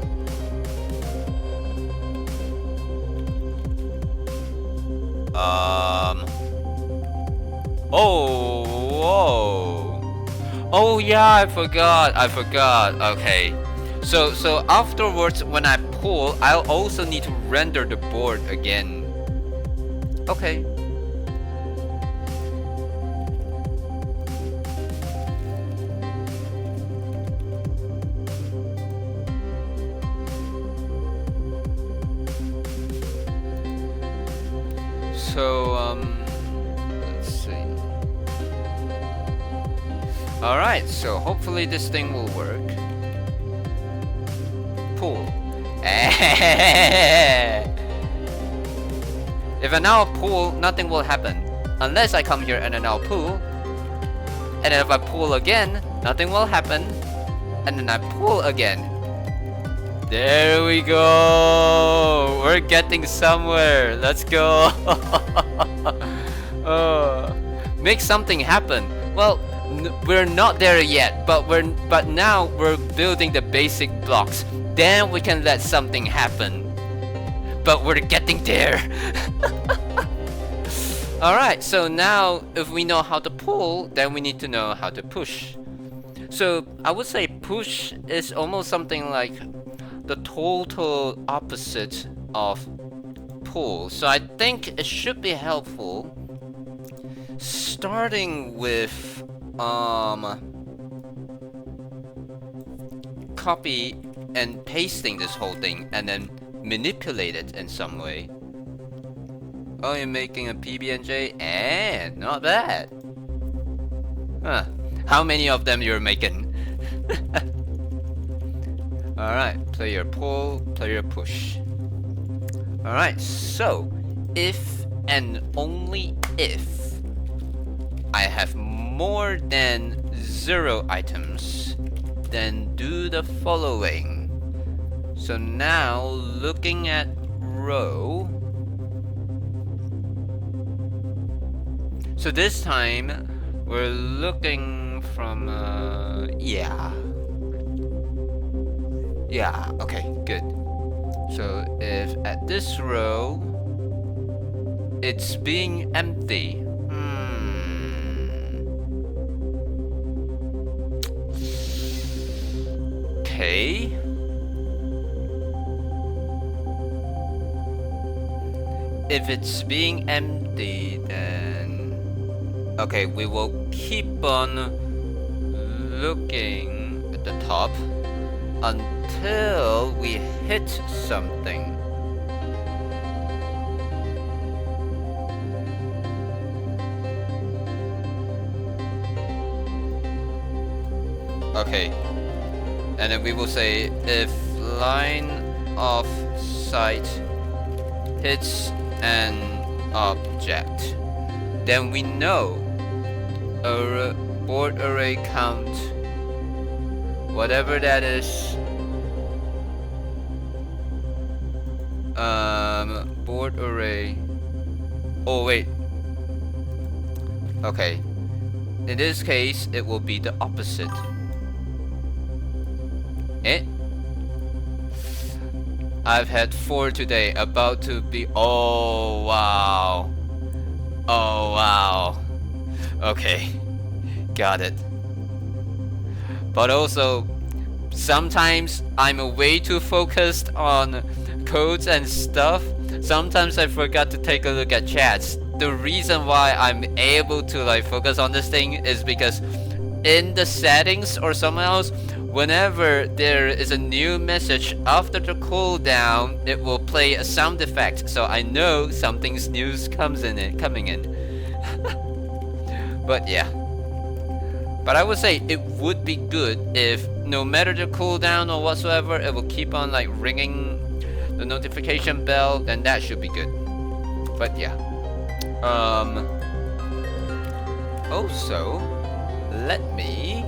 Oh, whoa. Oh yeah, I forgot. Okay. So afterwards, when I pull, I'll also need to render the board again. Okay. So, let's see. Alright, so hopefully this thing will work. Pull. If I now pull, nothing will happen. Unless I come here and then I'll pull. And then if I pull again, nothing will happen. And then I pull again. There we go. We're getting somewhere. Let's go. Make something happen. Well, we're not there yet, but now we're building the basic blocks. Then we can let something happen. But we're getting there. Alright, so now if we know how to pull, then we need to know how to push. So I would say push is almost something like the total opposite of pull. So I think it should be helpful starting with copy and pasting this whole thing and then manipulate it in some way. Oh, you're making a PB&J? And not bad. Huh. How many of them you're making? Alright, player pull, player push. Alright, so if and only if I have more than 0 items, then do the following. So now looking at row. So this time we're looking from yeah, okay, good. So if at this row it's being empty, okay. If it's being empty, then okay, we will keep on looking at the top until we hit something. Okay, and then we will say if line of sight hits an object, then we know a board array count, whatever that is, board array, oh wait, okay, in this case it will be the opposite. I've had 4 today, about to be, oh wow, okay, got it. But also, sometimes I'm way too focused on codes and stuff. Sometimes I forgot to take a look at chats. the reason why I'm able to like focus on this thing is because in the settings or somewhere else, whenever there is a new message after the cooldown, it will play a sound effect, so I know something's new coming in. But yeah. But I would say it would be good if no matter the cooldown or whatsoever, it will keep on like ringing the notification bell, then that should be good. But yeah. Also, let me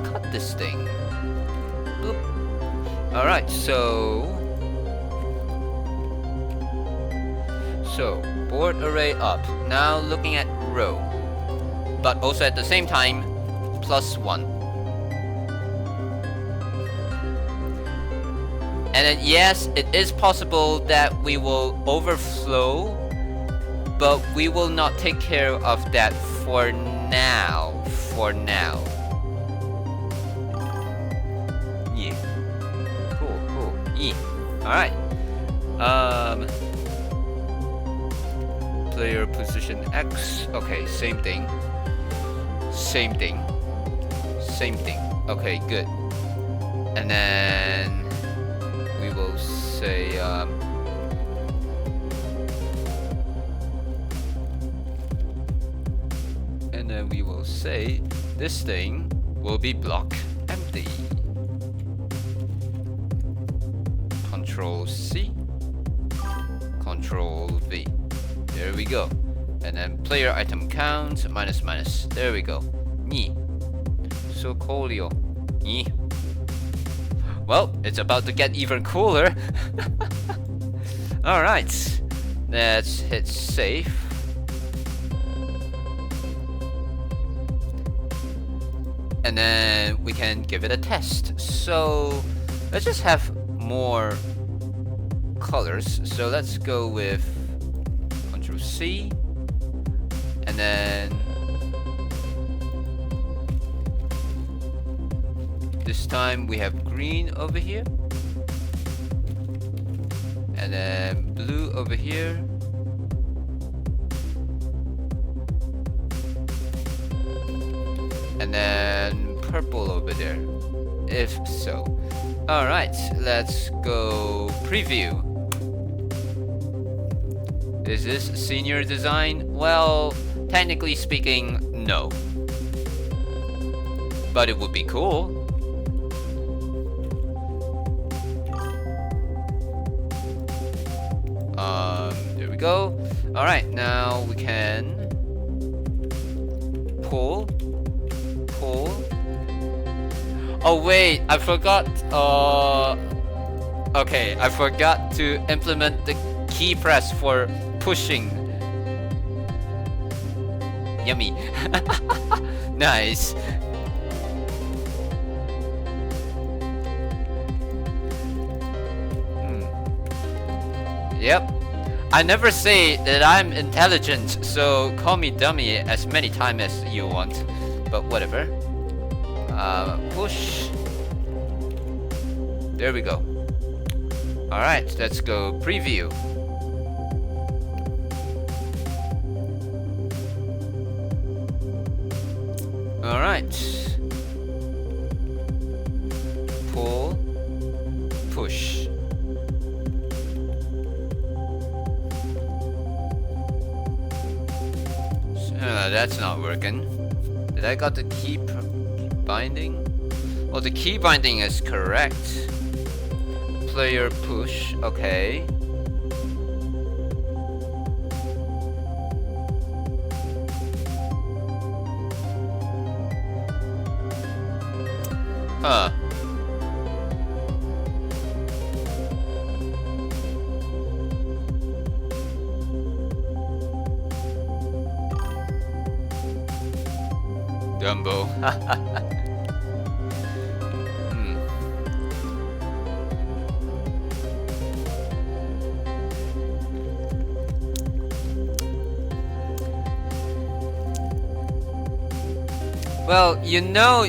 cut this thing. Boop. Alright, so board array up. Now looking at row, but also at the same time +1. And then yes, it is possible that we will overflow, but we will not take care of that for now. Yeah. Cool. Yeah. Alright. Player position X. Okay, same thing. Okay, good. And then we will say this thing will be block empty. Control C, Control V. There we go. And then player item count -. There we go. Ni. So coolio. Ni. Well, it's about to get even cooler. Alright. Let's hit save. And then we can give it a test. So let's just have more colors. So let's go with Control C, and then this time we have green over here, and then blue over here, and then purple over there, if so. Alright, let's go preview. Is this senior design? Well, technically speaking, no. But it would be cool. There we go. Alright, now we can pull. Oh wait, I forgot. Okay, I forgot to implement the key press for pushing. Yummy. Nice. Yep. I never say that I'm intelligent, so call me dummy as many times as you want. But whatever. Push. There we go. Alright, let's go preview. Alright. Pull. Push. That's not working. Did I got the key binding? Well, the key binding is correct. Player push, okay. Huh. Dumbo. Well, you know,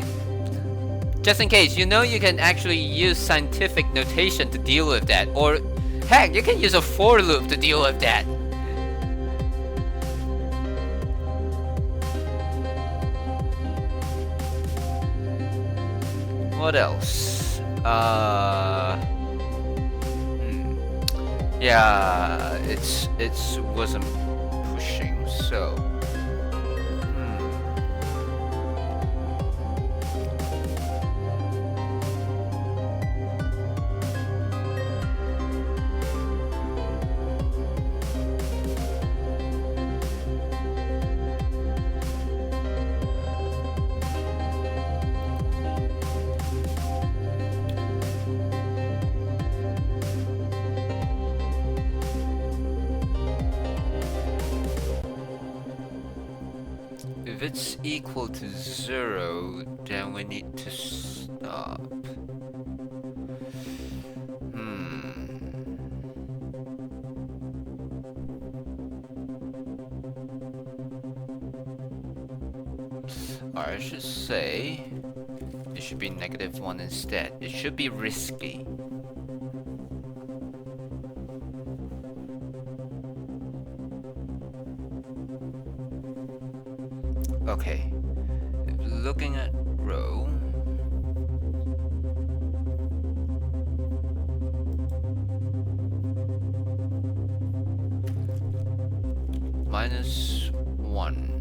just in case, you know you can actually use scientific notation to deal with that, or Heck, you can use a for loop to deal with that. What else? Yeah, it wasn't pushing, so. If it's equal to 0, then we need to stop. Or I should say, it should be -1 instead. It should be risky. Okay, looking at row, -1.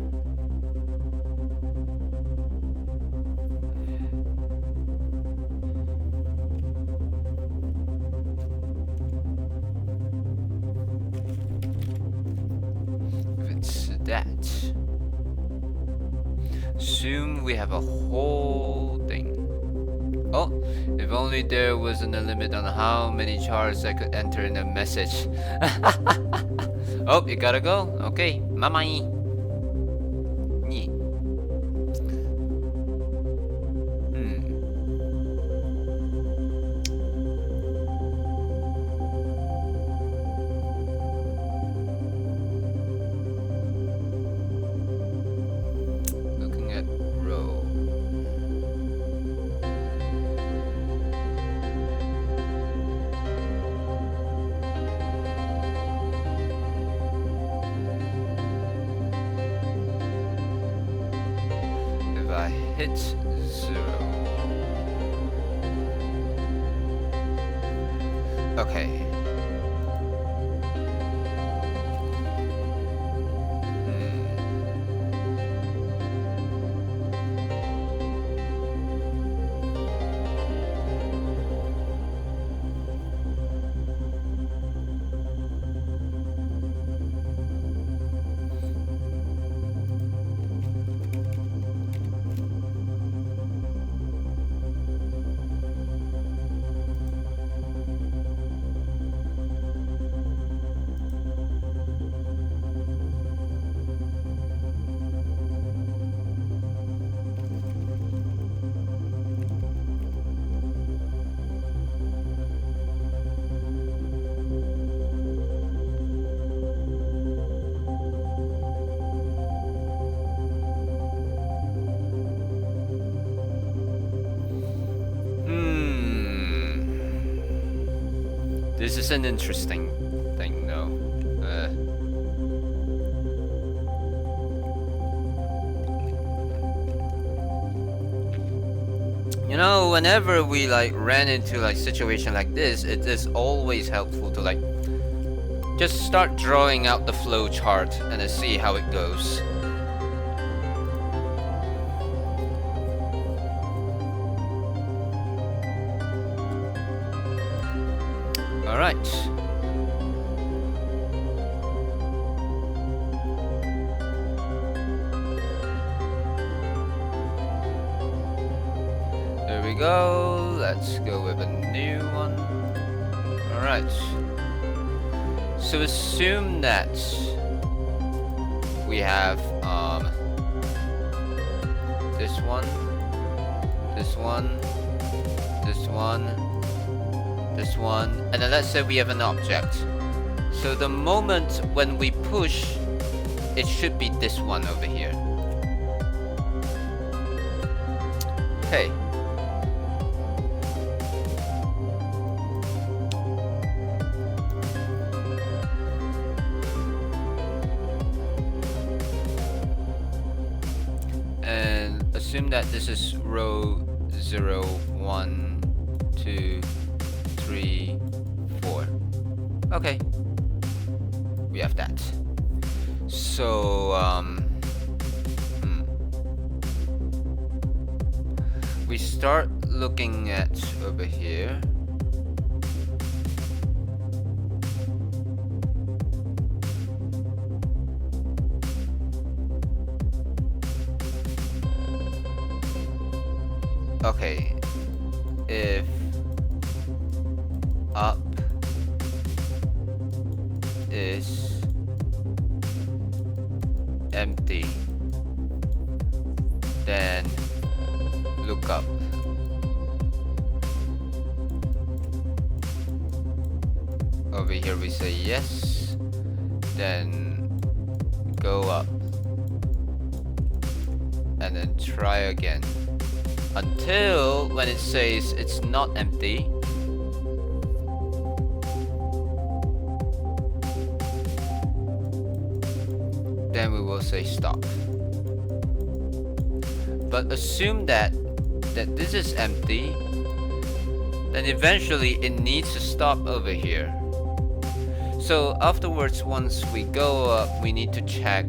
If it's that. Assume we have a whole thing. Oh, if only there wasn't a limit on how many charts I could enter in a message. Oh, you gotta go? Okay, mamai. Ni. Hit 0. Okay. This is an interesting thing, though. You know, whenever we like ran into like situation like this, it is always helpful to like just start drawing out the flow chart and then see how it goes. All right. There we go. Let's go with a new one. All right. So assume that we have this one, this one, this one, this one, and then let's say we have an object. So the moment when we push, it should be this one over here. Okay. assume that this is row 0, 1, 2, 3, 4. Okay, we have that. So we start looking at over here. Okay, if up is empty, then look up. Over here we say yes, then go up, and then try again until when it says it's not empty. Then we will say stop. But assume that this is empty, then eventually it needs to stop over here. So afterwards, once we go up, we need to check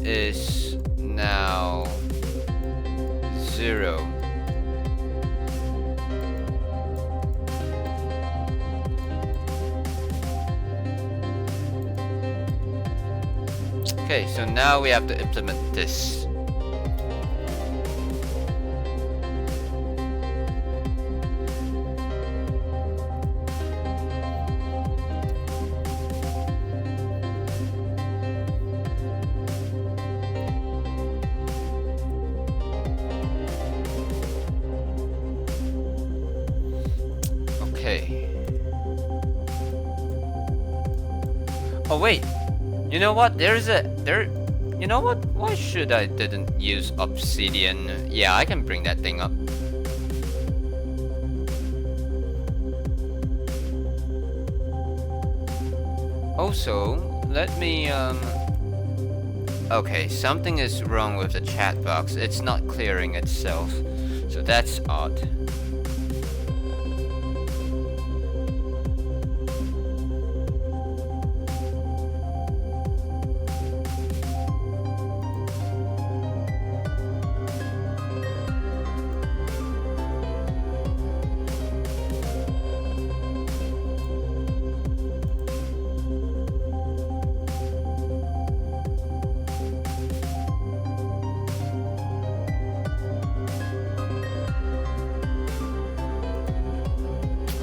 is now 0. Okay, so now we have to implement this. Okay. Oh wait. You know what? You know what? Why should I didn't use obsidian? Yeah, I can bring that thing up. Also, let me okay, something is wrong with the chat box. It's not clearing itself. So that's odd.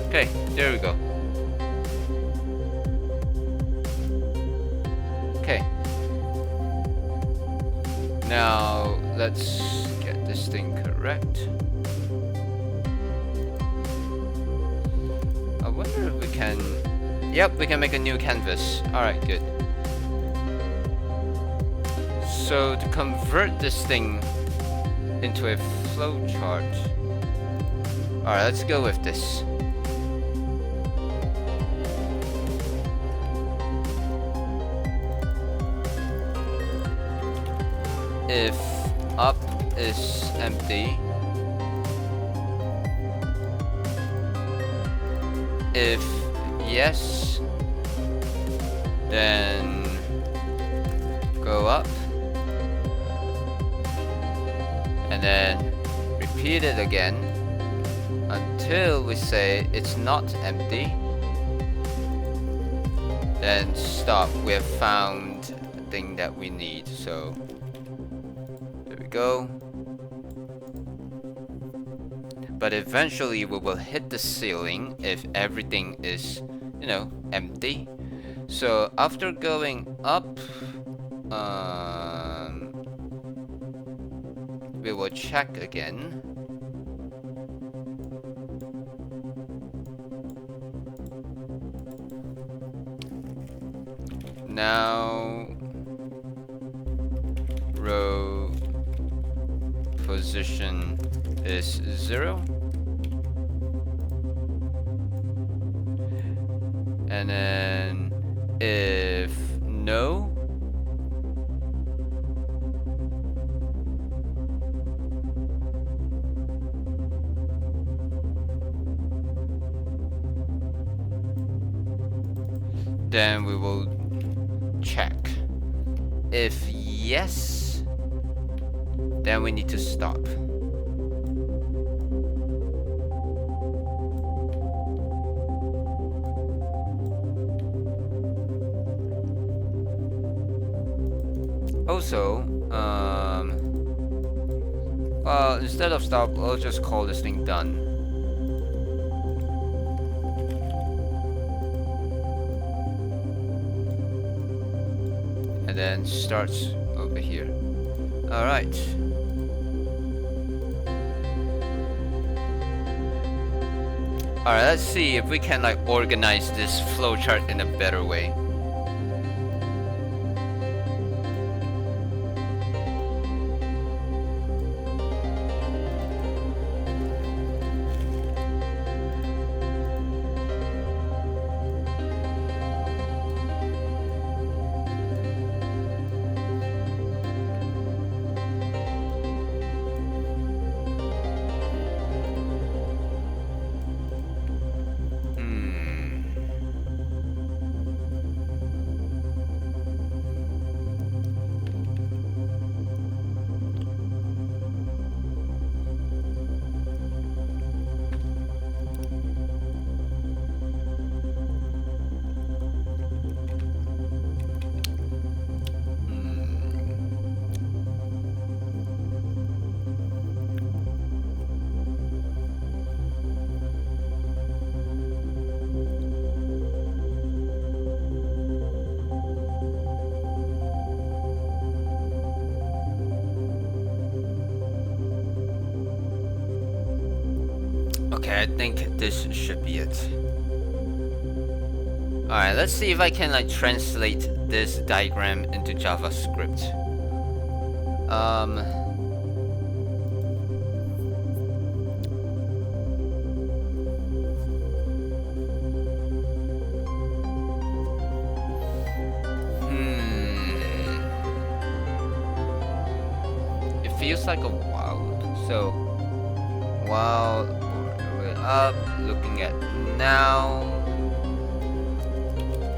Okay, there we go. Okay. Now let's get this thing correct. I wonder if we can... Yep, we can make a new canvas. Alright, good. So to convert this thing into a flowchart. Alright, let's go with this. If up is empty, if yes, then go up, and then repeat it again until we say it's not empty, then stop. We have found the thing that we need. So go. But eventually we will hit the ceiling if everything is, you know, empty. So after going up, we will check again. Now row position is 0, and then if no, then we will check. If yes, then we need to stop. Also, well, instead of stop, I'll just call this thing done. And then starts over here. Alright. Alright, let's see if we can like organize this flowchart in a better way. Okay, I think this should be it. Alright, let's see if I can like translate this diagram into JavaScript. It feels like a while. So while we're up, looking at now,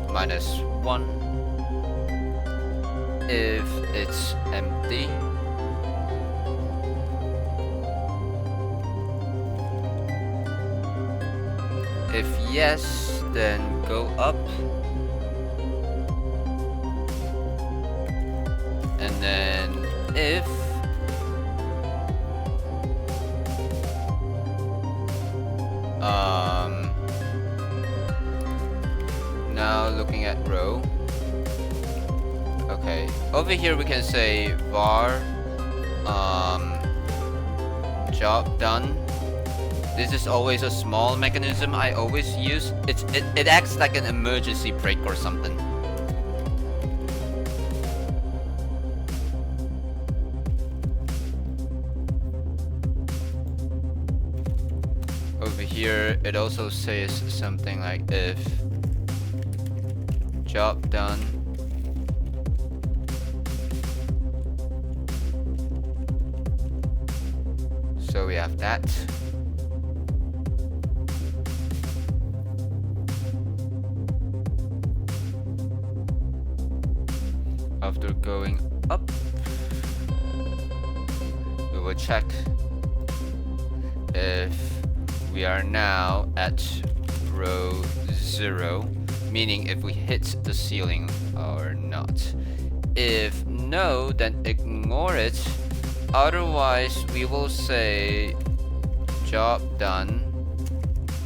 -1 if it's empty. If yes, then go up, and then if now looking at row. Okay, over here we can say var job done. This is always a small mechanism I always use. It acts like an emergency brake or something. Over here it also says something like if job done so we have that. After going up, we will check if we are now at row 0, meaning if we hit the ceiling or not. If no, then ignore it. Otherwise, we will say job done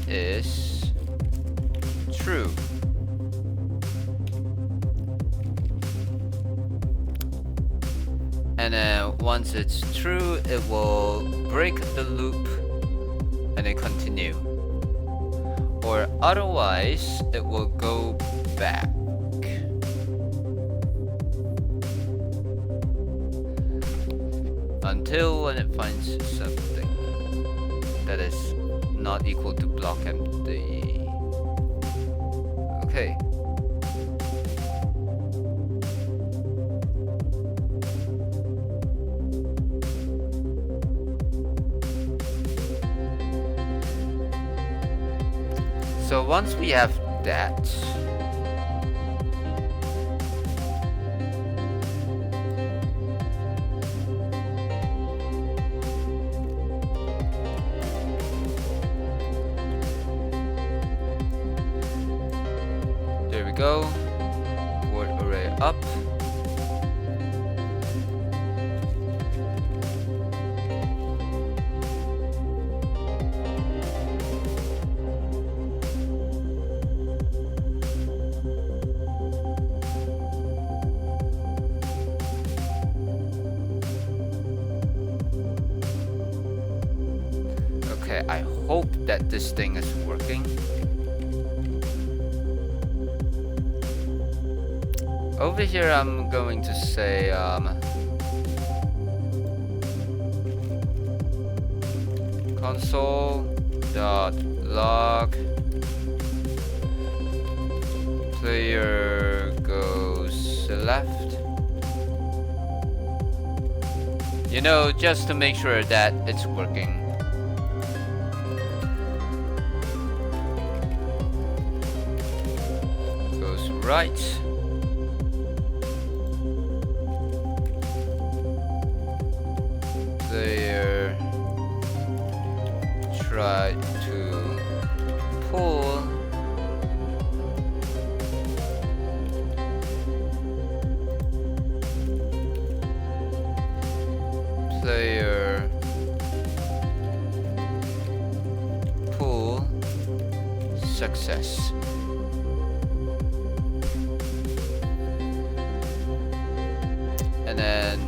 is true. And then once it's true, it will break the loop and then continue. Or otherwise, it will go back. Until when it finds something that is not equal to block empty. Okay. So once we have that, go. Word array up. Okay, I hope that this thing is working. Over here I'm going to say console.log player goes left. You know, just to make sure that it's working. Goes right. Player try to pull player pull success. And then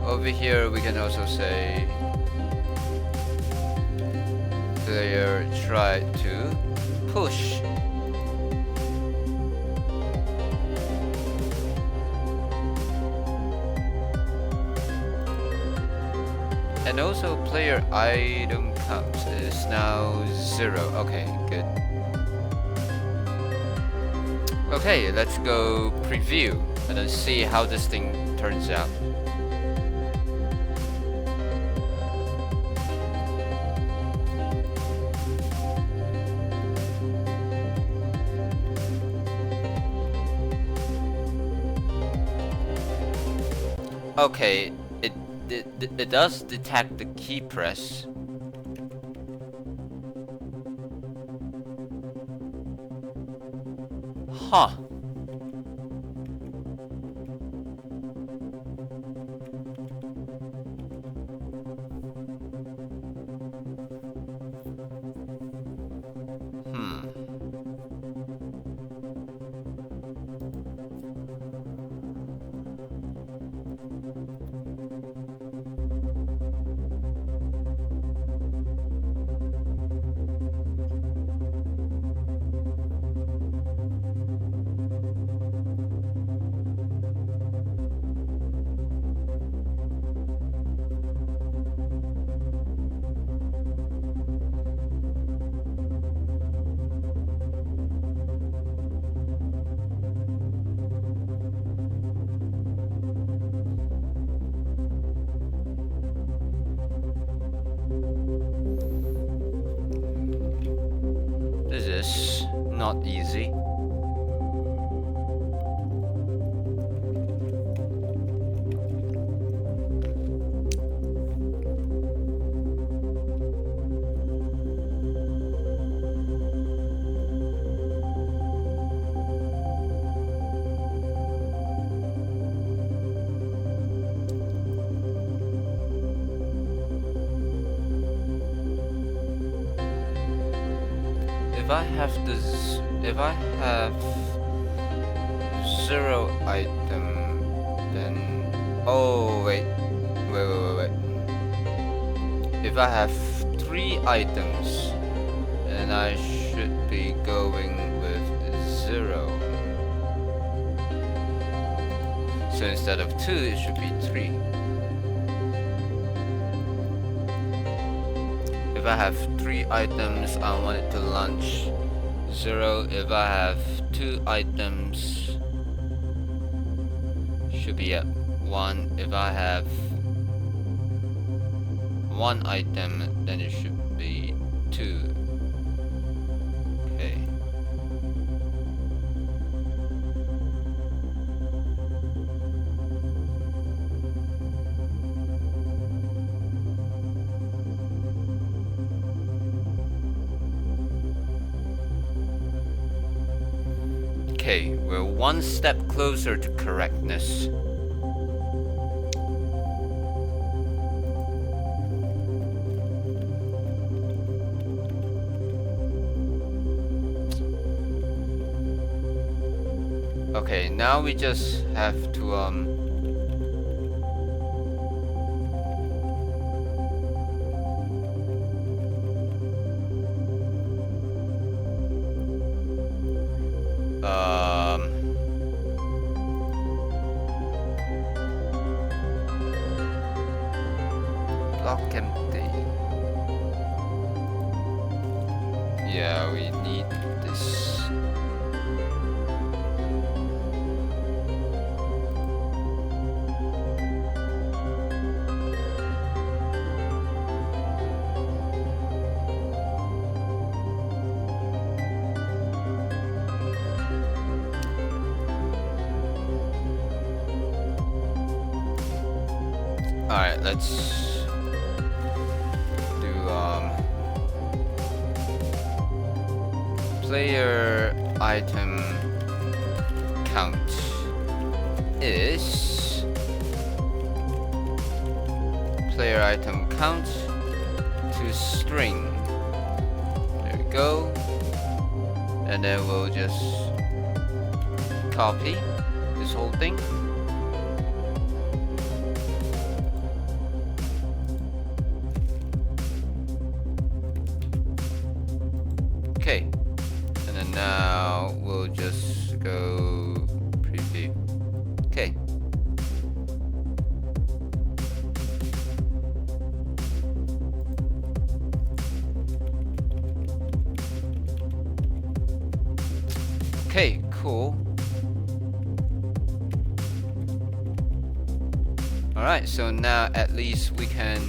over here we can also say player try to push. And also player item count is now 0. Okay, good. Okay, let's go preview and then see how this thing turns out. Okay, it does detect the key press. Huh. This is not easy. If I have 0 item, then oh wait. If I have 3 items, then I should be going with 0. So instead of 2, it should be 3. If I have 3 items, I want it to launch 0. If I have 2 items, should be at 1. If I have 1 item, then it should be 2. Okay. Okay, we're one step closer to correctness. Okay, now we just have to block empty. Yeah, we need this. Alright, let's do player item count is player item count to string. There we go. And then we'll just copy this whole thing. Okay, and then now we'll just go preview. Okay. Okay, cool. Alright, so now at least we can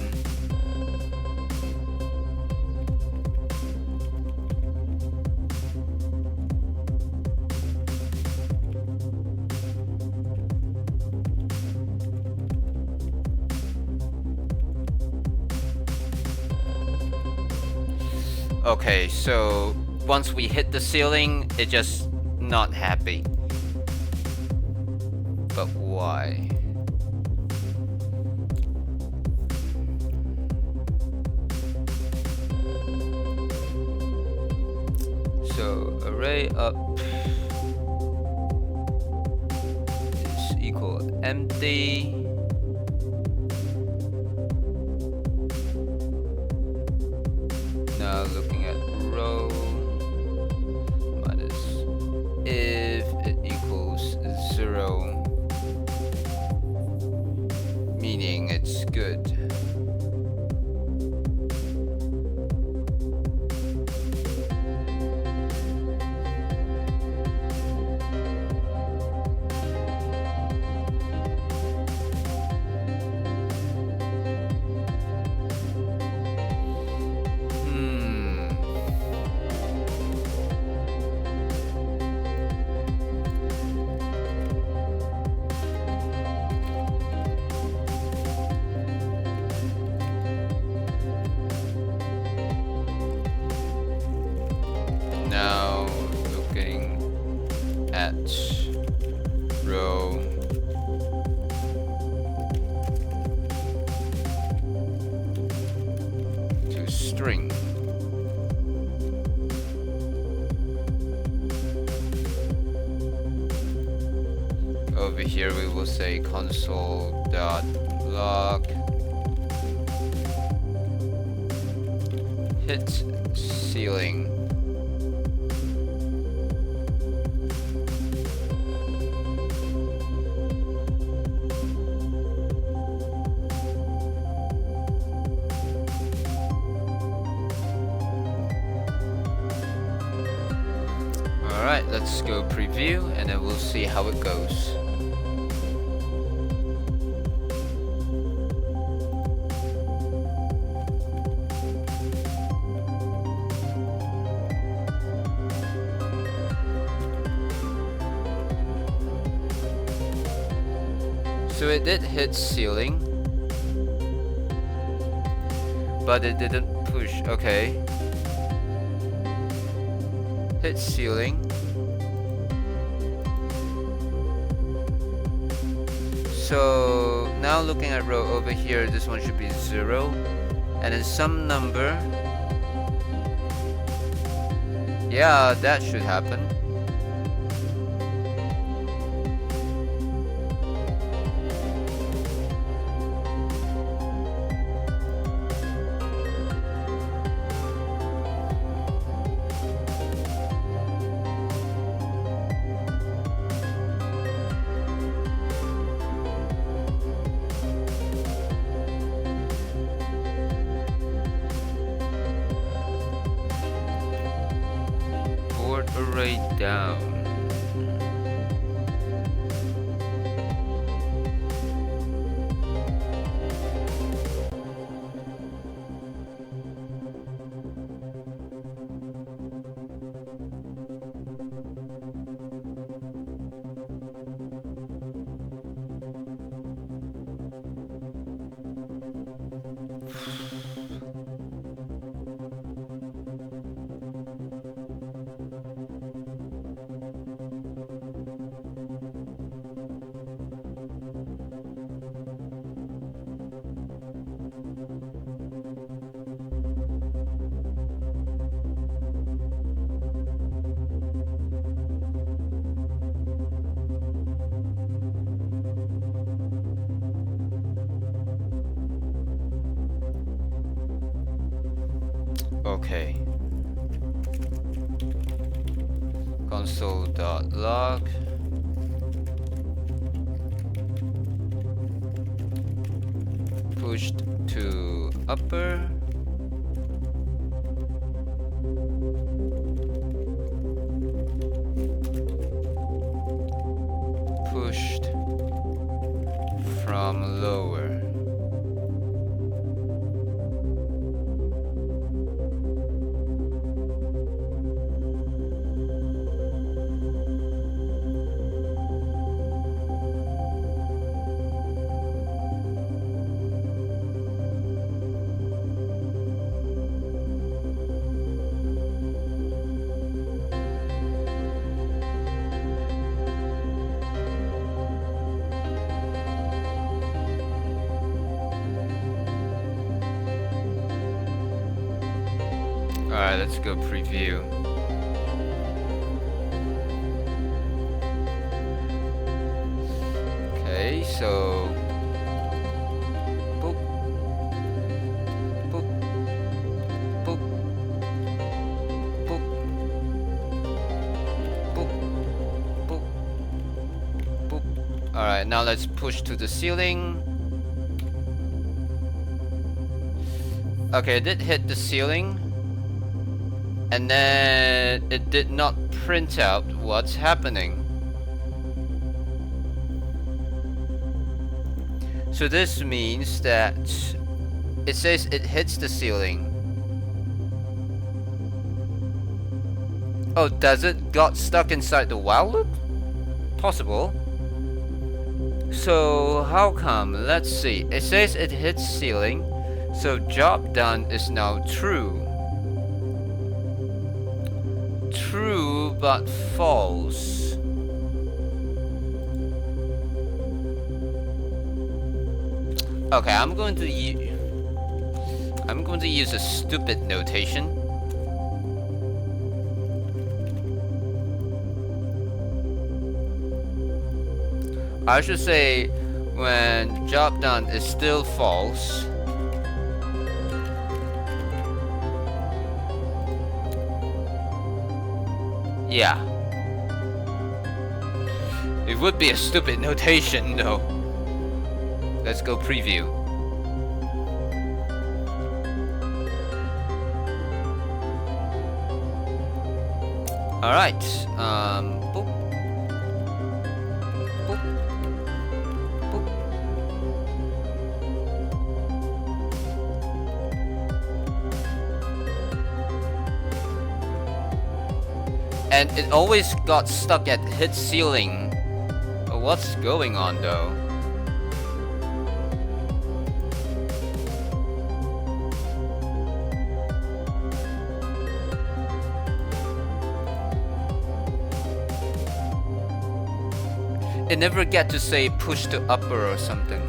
okay, so once we hit the ceiling, it just not happy. But why? So array up is equal empty. Now looking at row minus if it equals 0, meaning it's good. Now looking at row to string. Over here we will say console.log hit ceiling. Alright, let's go preview and then we'll see how it goes. So it did hit ceiling, but it didn't push. Okay. Hit ceiling. So now looking at row over here, this one should be 0, and then some number. Yeah, that should happen. Array down. Okay. Console.log. Pushed to upper. Pushed from lower. Alright, let's go preview. Okay, so boop, boop, boop, boop, boop, boop, boop. Alright, now let's push to the ceiling. Okay, it did hit the ceiling. And then it did not print out what's happening. So this means that it says it hits the ceiling. Oh, does it got stuck inside the while loop? Possible. So how come? Let's see. It says it hits ceiling, so job done is now true. True, but false. Okay, I'm going to use a stupid notation. I should say when job done is still false. Yeah. It would be a stupid notation though. Let's go preview. Alright. Boop. Boop. Boop. And it always got stuck at hit ceiling. What's going on though? It never get to say push to upper or something.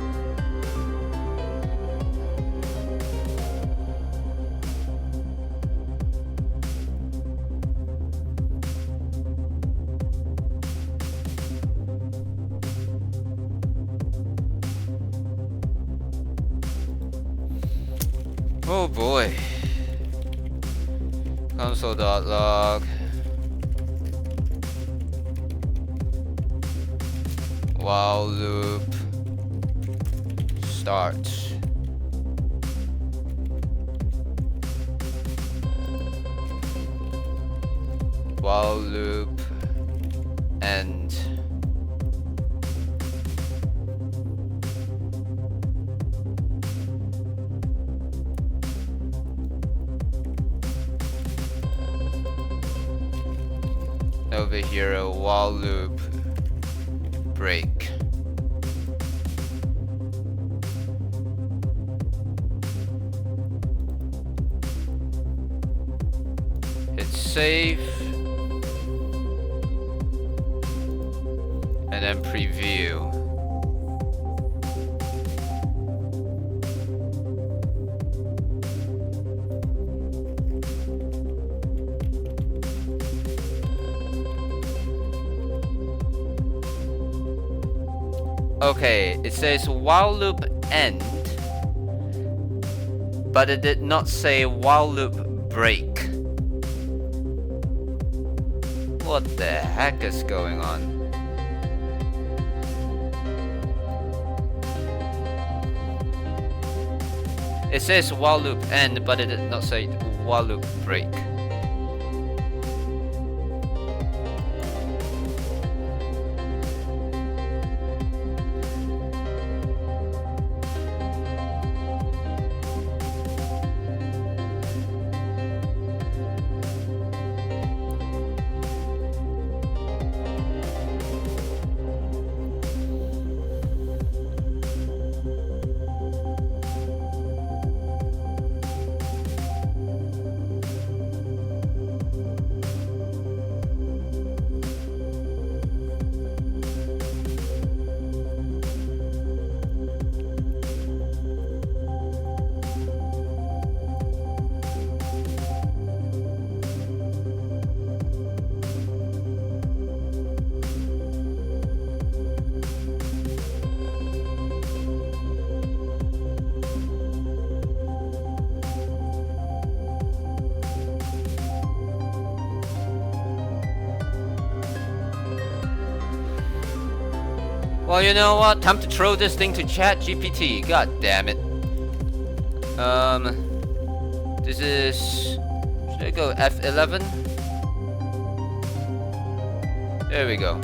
Oh boy. Console.log. While loop. Start. While loop. End. Over here, a while loop break. Hit save and then preview. Okay, it says while loop end, but it did not say while loop break. What the heck is going on? It says while loop end, but it did not say while loop break. Well, you know what? Time to throw this thing to ChatGPT. God damn it. This is... should I go F11? There we go.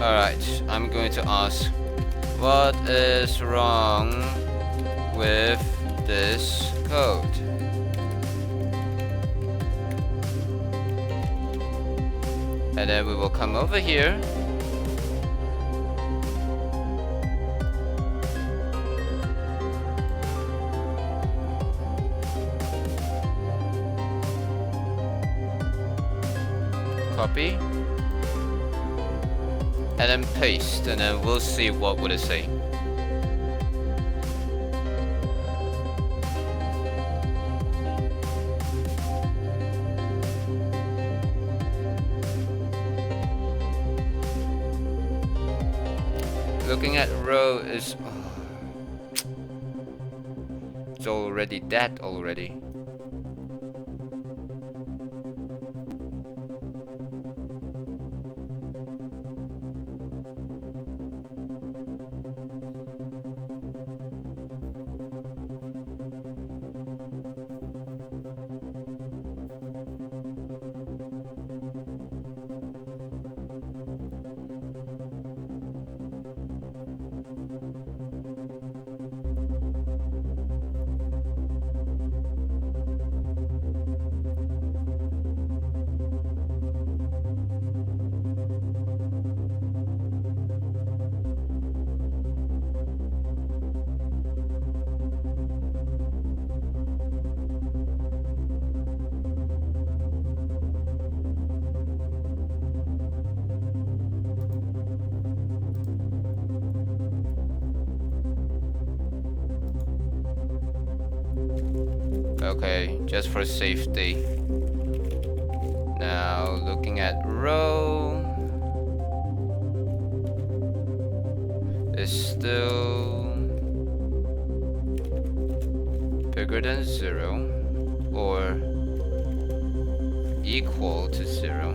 Alright, I'm going to ask, what is wrong with this code? And then we will come over here. Copy. And then paste, and then we'll see what would it say. Looking at row is... it's already dead already. Okay, just for safety. Now looking at row is still bigger than 0 or equal to 0.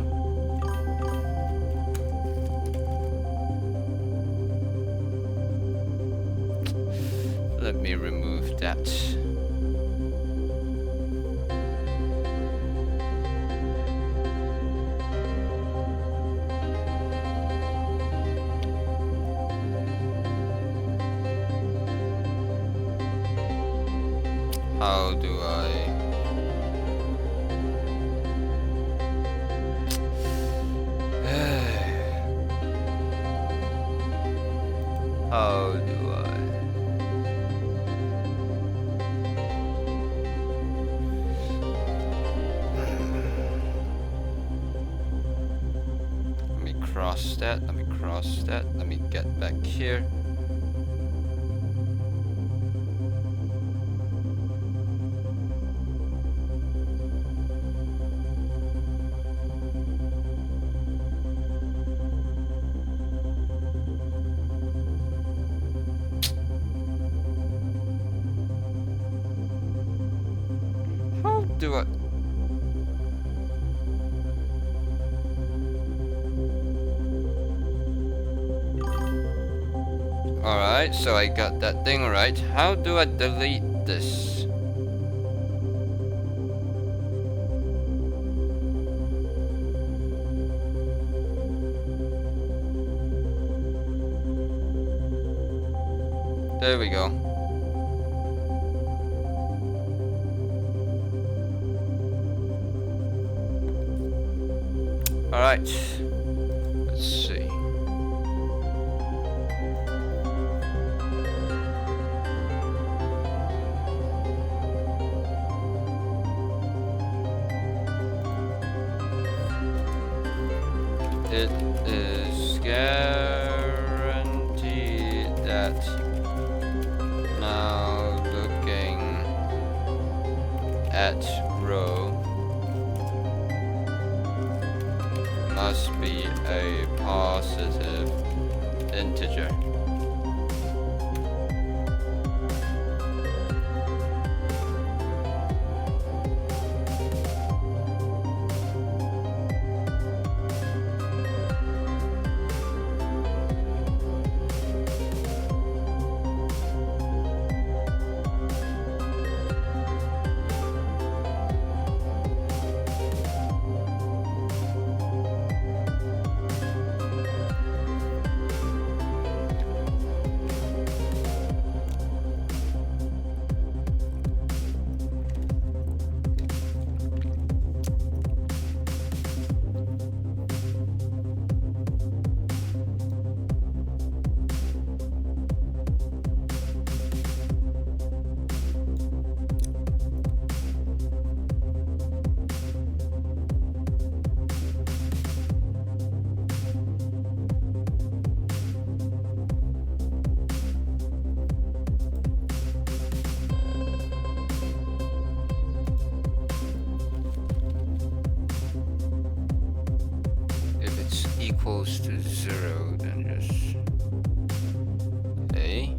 Let me remove that. How do I... How do I... Let me cross that, let me cross that, let me get back here. Do it. Alright, so I got that thing right. How do I delete this? There we go. Alright, let's see. It is guaranteed that now looking at row must be a positive integer. Equals to 0, then just A.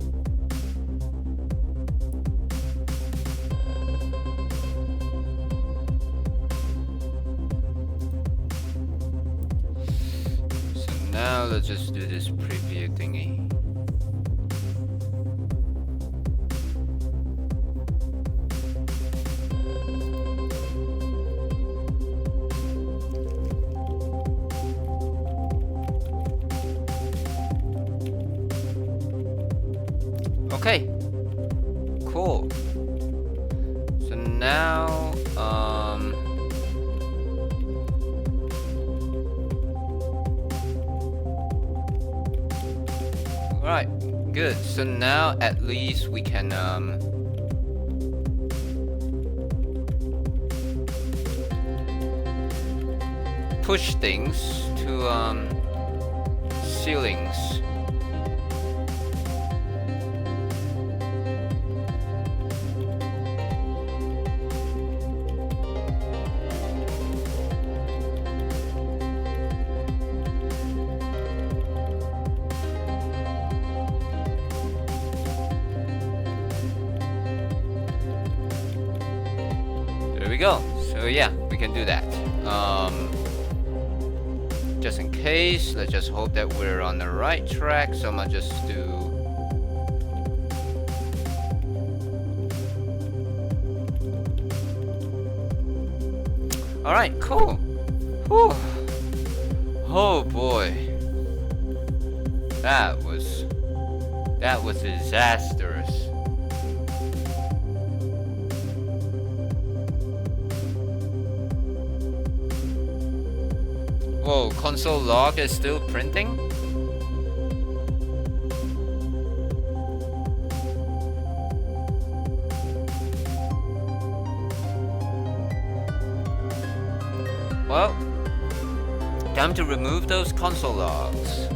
So now let's just do this preview thingy. Okay, cool. So now, alright, good. So now at least we can, push things to, ceilings. we go. So yeah, we can do that. Just in case, let's just hope that we're on the right track. So I'm gonna just do. All right, cool. Whew. Oh boy, that was disastrous. Whoa, console log is still printing? Well, time to remove those console logs.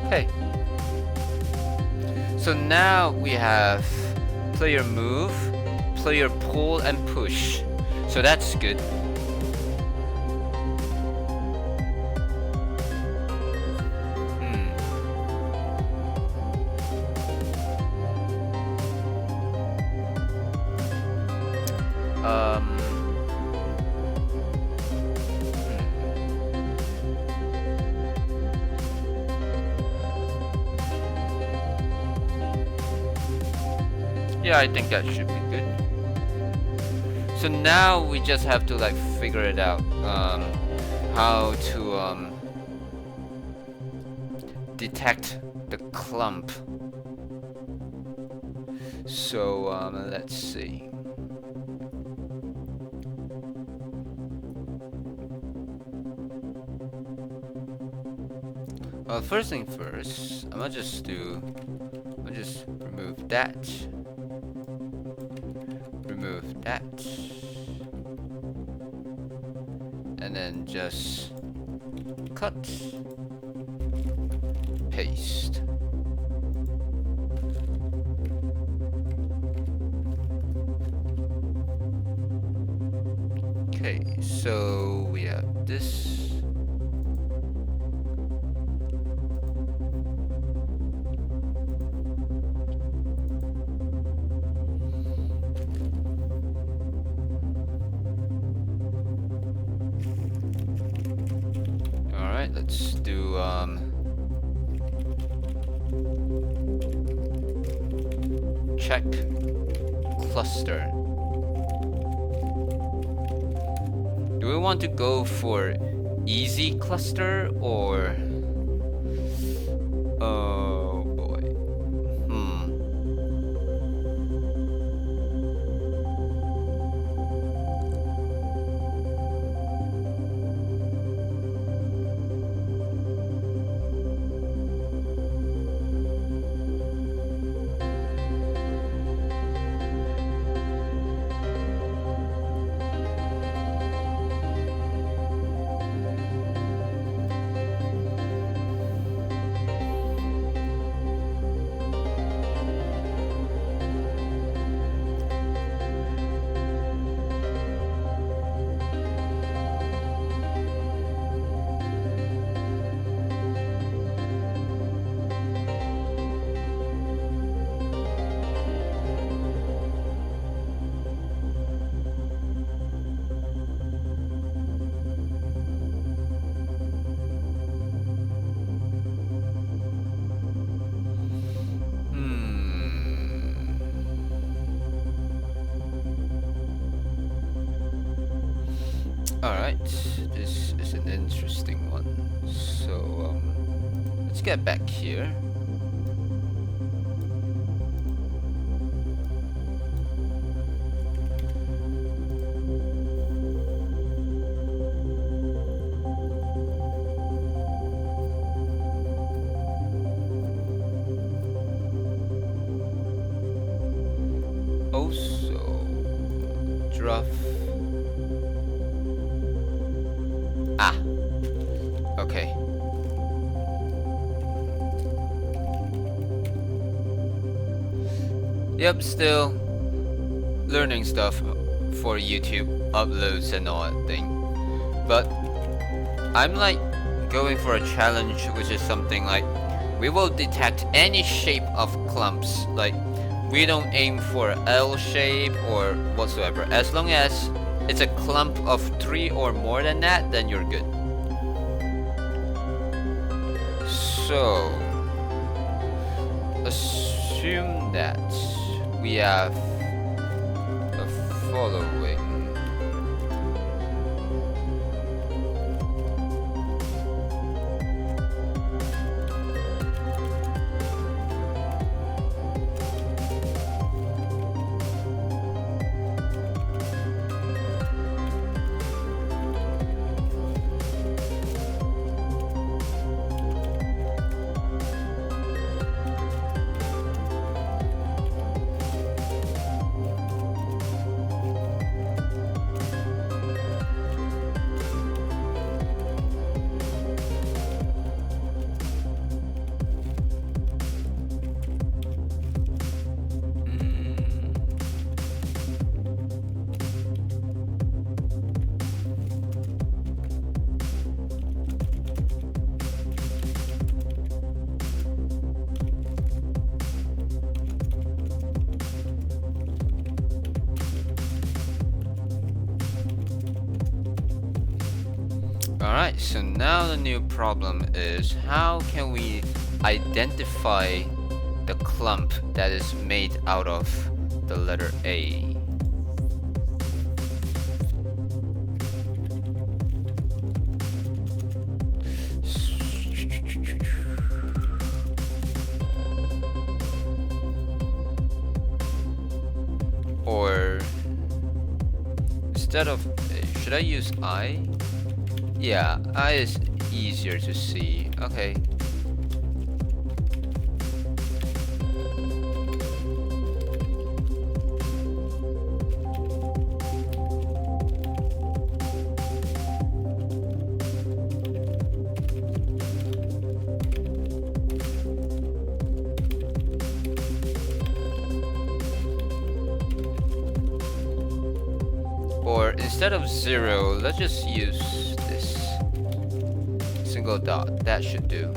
Okay. So now we have player move, player pull and push. So that's good. Yeah, I think that should be good. So now we just have to like figure it out, how to detect the clump. So let's see. Well, first thing first, I'm gonna just remove that. Remove that. And then just cut. Paste. Okay, so we have this. Let's do check cluster. Do we want to go for easy cluster or oh boy. Alright, this is an interesting one. So, let's get back here. also draft. Ah, okay. Yep, still learning stuff for YouTube uploads and all that thing. But I'm like going for a challenge, which is something like we will detect any shape of clumps. Like we don't aim for L shape or whatsoever. As long as it's a clump of 3 or more than that, then you're good. So assume that we have the following. Alright, so now the new problem is how can we identify the clump that is made out of the letter A? Or instead of, should I use I? Yeah, I is easier to see. Okay. Or instead of 0, let's just use this single dot. That should do.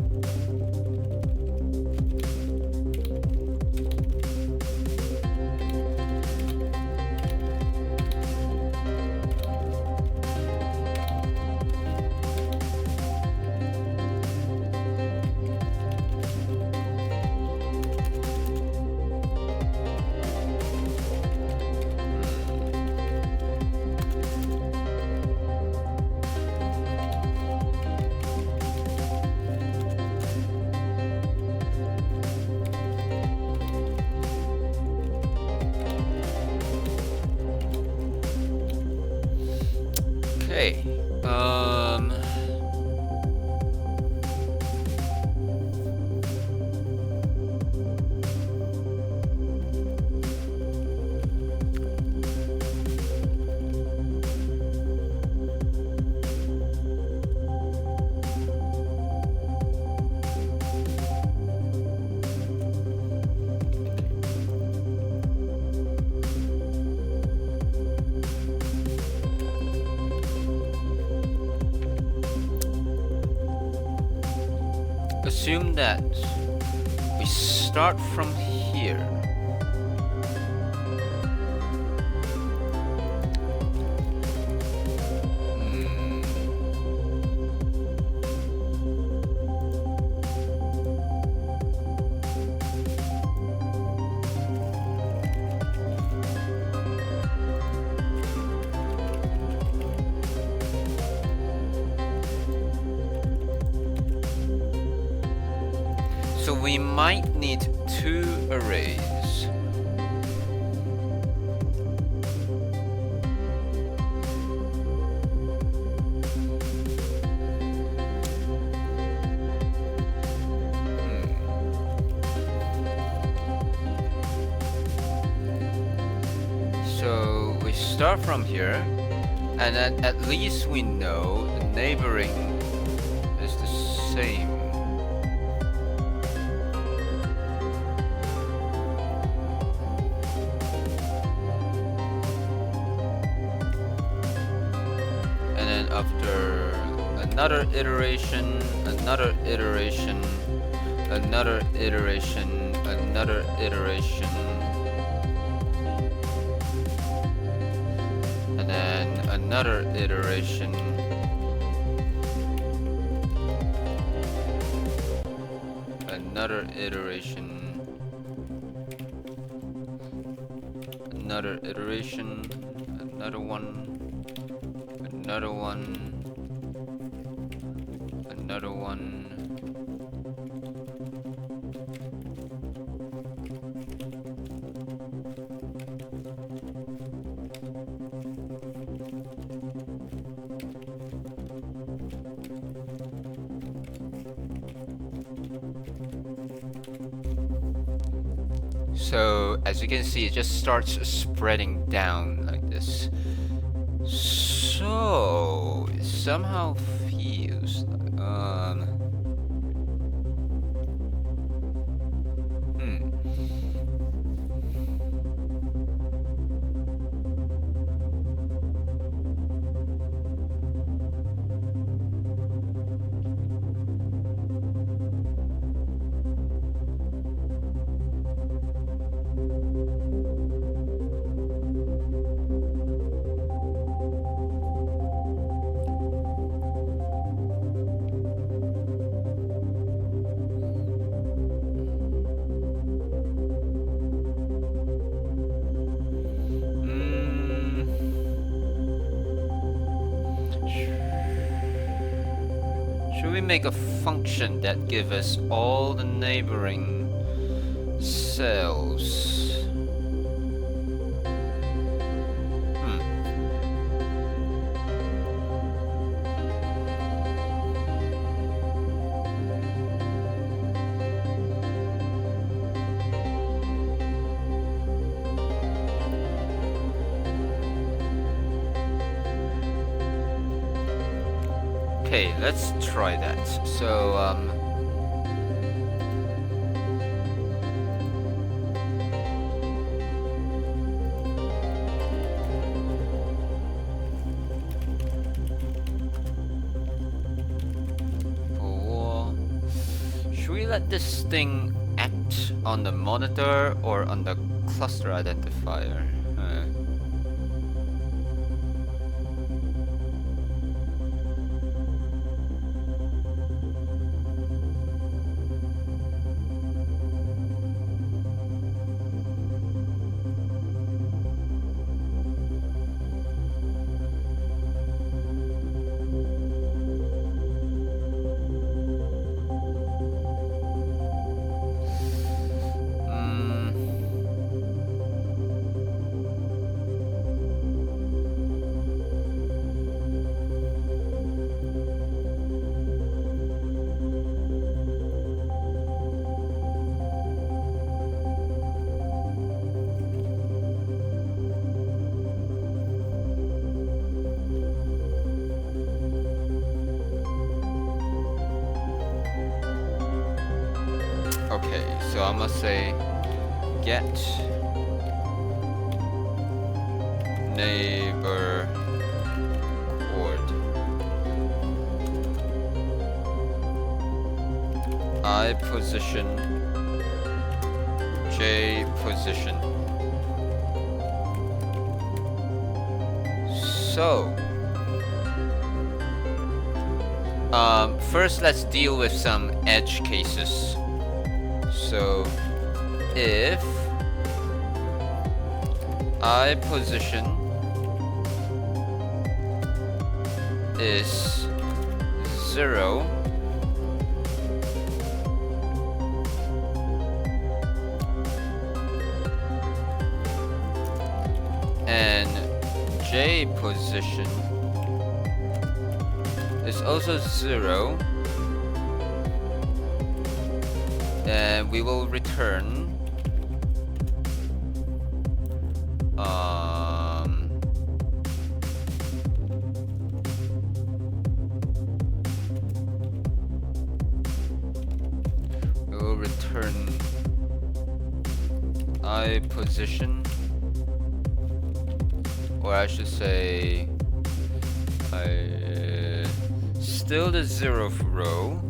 Okay. Assume that we start from here. So we might need 2 arrays. start from here, and then at least we know the neighboring is the same. And then after another iteration, another iteration, another iteration, another iteration, and then another iteration, another iteration, another iteration, another one, another one, another one. So as you can see, it just starts spreading down like this. So it somehow feels like, should we make a function that gives us all the neighboring cells? Okay, let's try that. So, should we let this thing act on the monitor or on the cluster identifier? Okay, so I'm gonna say get neighbor board. I position, J position. So, first let's deal with some edge cases. So, if I position is 0, and J position is also 0, and we will return position, or I should say still the 0th row,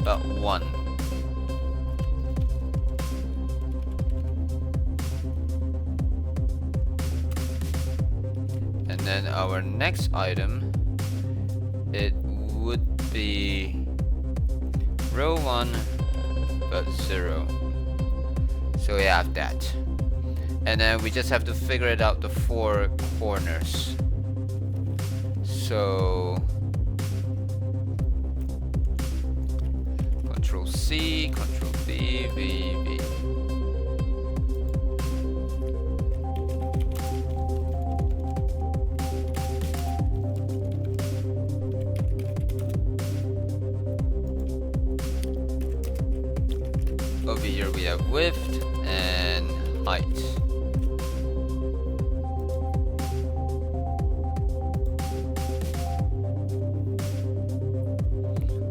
but 1. And then our next item, it would be row 1 but 0. So we have that. And then we just have to figure it out, the 4 corners. So Control C, Control V, V, V. Over here we have width and height.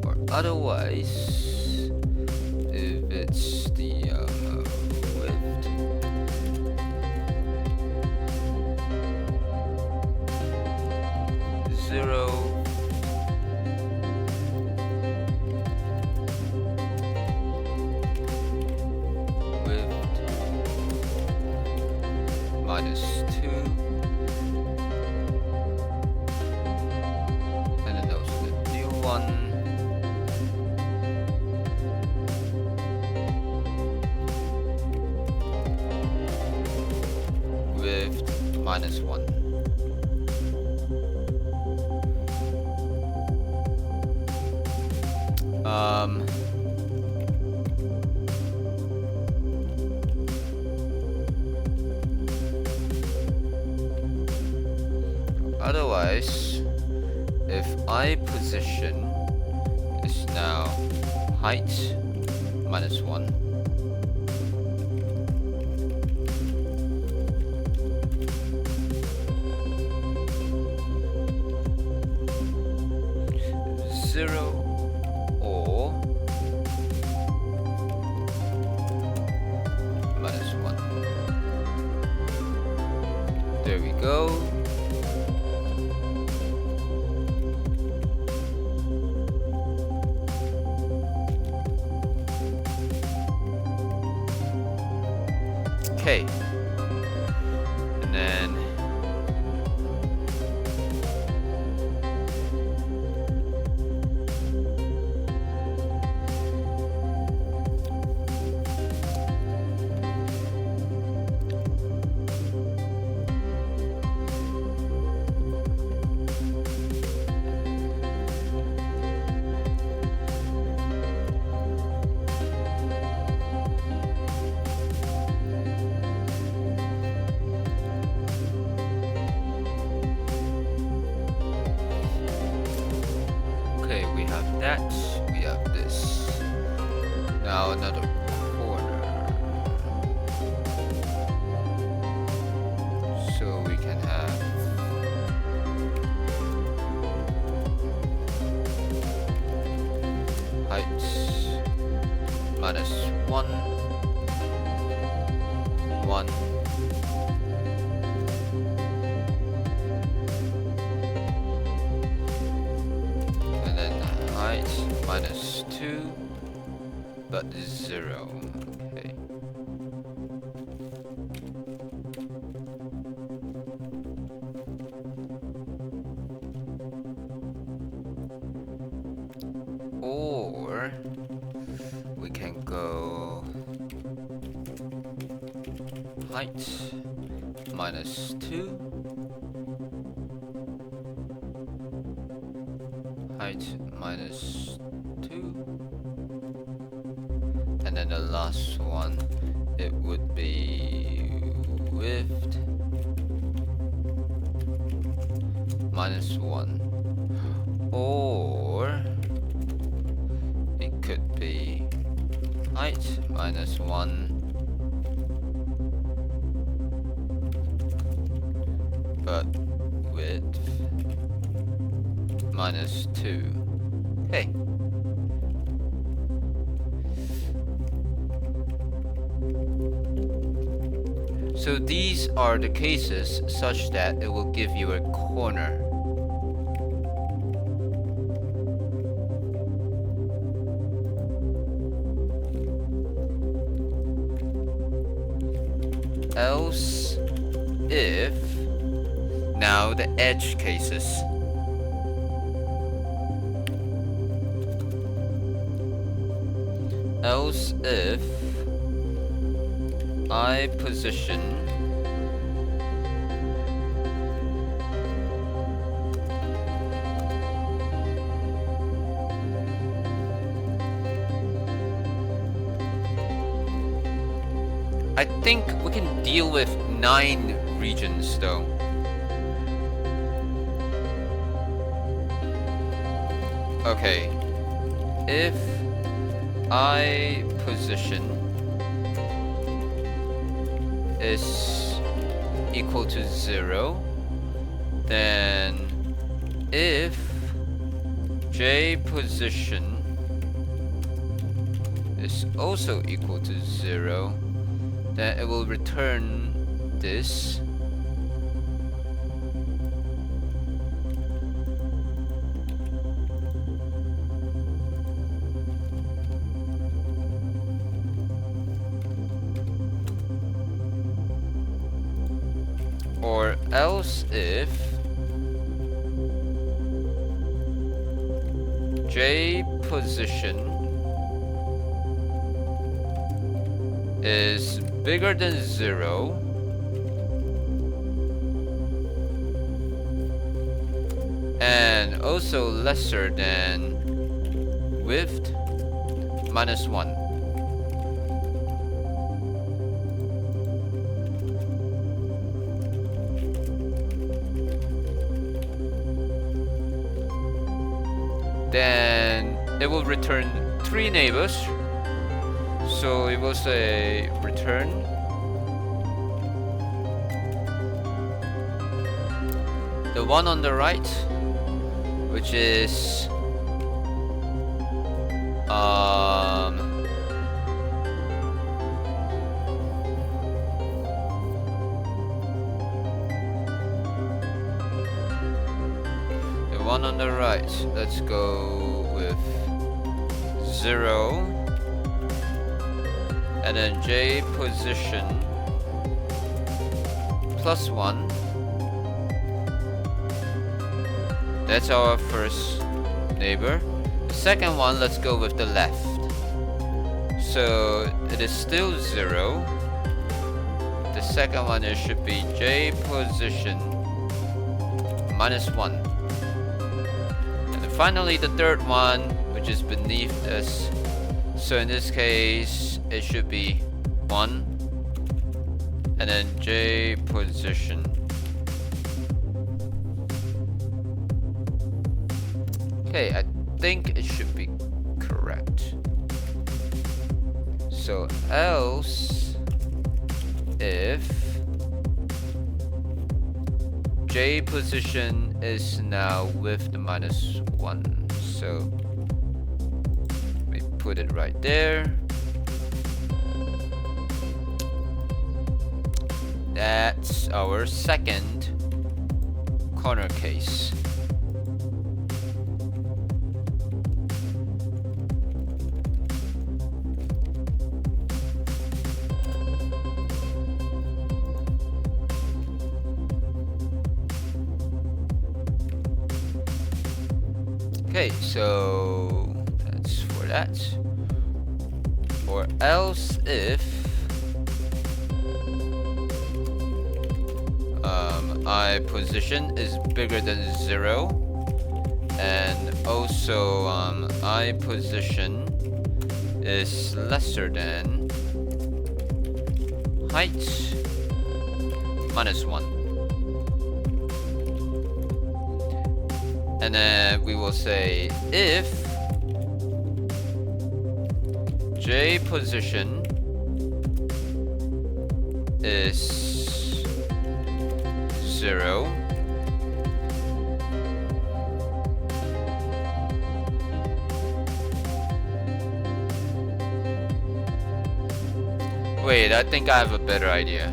Or otherwise, if it's the width, zero, minus 2, and then those are the new one. With minus 1. Otherwise, if I position is now height minus 1, zero, or minus 1. There we go. Okay, and then we have that, we have this. Now another corner. So we can have height minus 1, 1. Minus 2, but 0. Okay. Or we can go height minus 2, height minus 2, and then the last one, it would be width minus 1, or it could be height minus 1, but width minus 2. Okay. So these are the cases such that it will give you a corner. Else if, now the edge cases. Else if I position I think we can deal with 9 regions though. Okay, if I position is equal to 0, then if J position is also equal to 0, then it will return this. Or else if J position is bigger than 0, and also lesser than width minus 1. Then it will return 3 neighbors. So it will say return the one on the right, which is the one on the right. Let's go with 0. And then J position plus 1. That's our first neighbor. The second one, let's go with the left. So it is still 0. The second one, it should be J position minus 1. And then finally the third one, which is beneath us. So in this case, it should be 1, and then J position. Okay, I think it should be correct. So else if J position is now with the minus 1. So we put it right there. That's our second corner case. Okay, so that's for that. Or else if I position is bigger than 0, and also I position is lesser than height minus 1. And then we will say if J position is 0, wait, I think I have a better idea.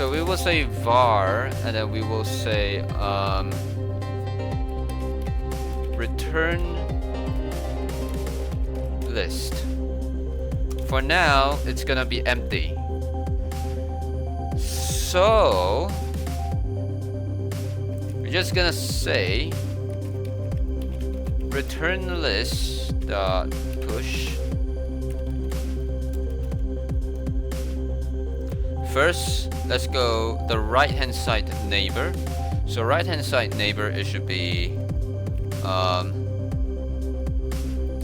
So we will say var, and then we will say return list. For now, it's gonna be empty. So we're just gonna say return list dot push. First, let's go the right hand side neighbor. So right hand side neighbor, it should be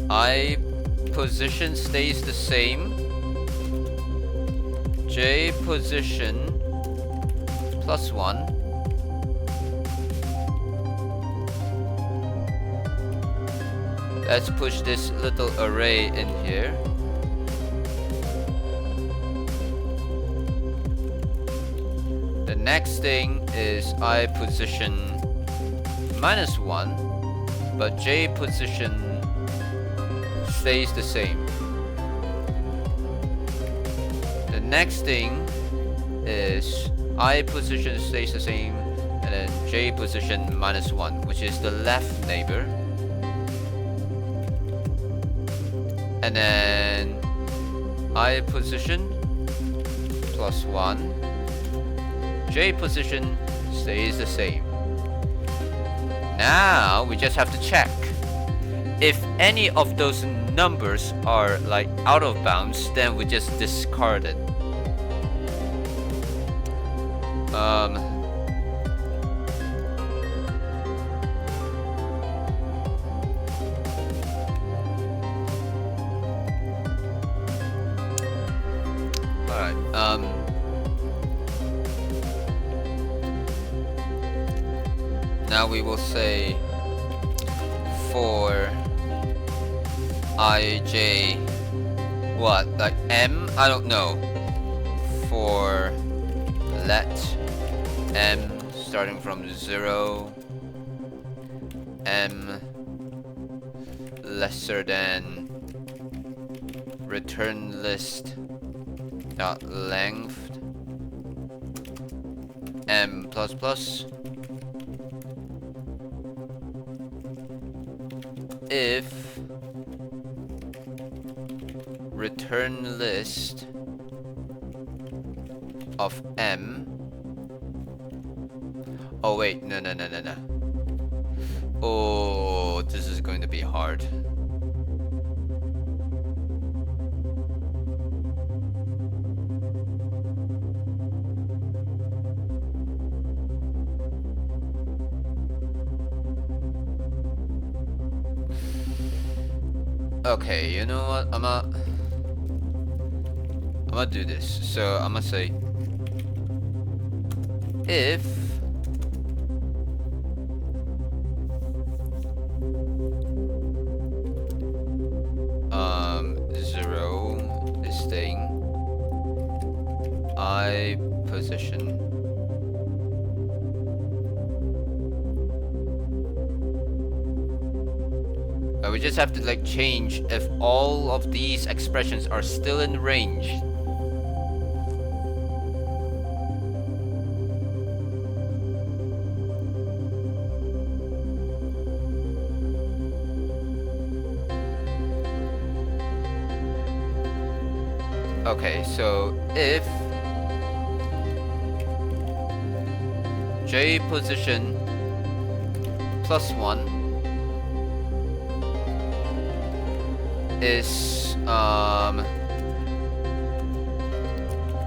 I position stays the same, J position +1, let's push this little array in here. The next thing is I position -1, but J position stays the same. The next thing is I position stays the same, and then J position -1, which is the left neighbor. And then I position +1, J position stays the same. Now we just have to check if any of those numbers are like out of bounds, then we just discard it. Alright, now we will say for ij what, like m, I don't know, for let m starting from 0, m lesser than return list dot length m plus plus if return list of m. Oh wait, no. Oh, this is going to be hard. Okay, you know what? I'm gonna do this. So I'm gonna say if zero is staying, I position we just have to like change if all of these expressions are still in range. Okay, so if J position +1 is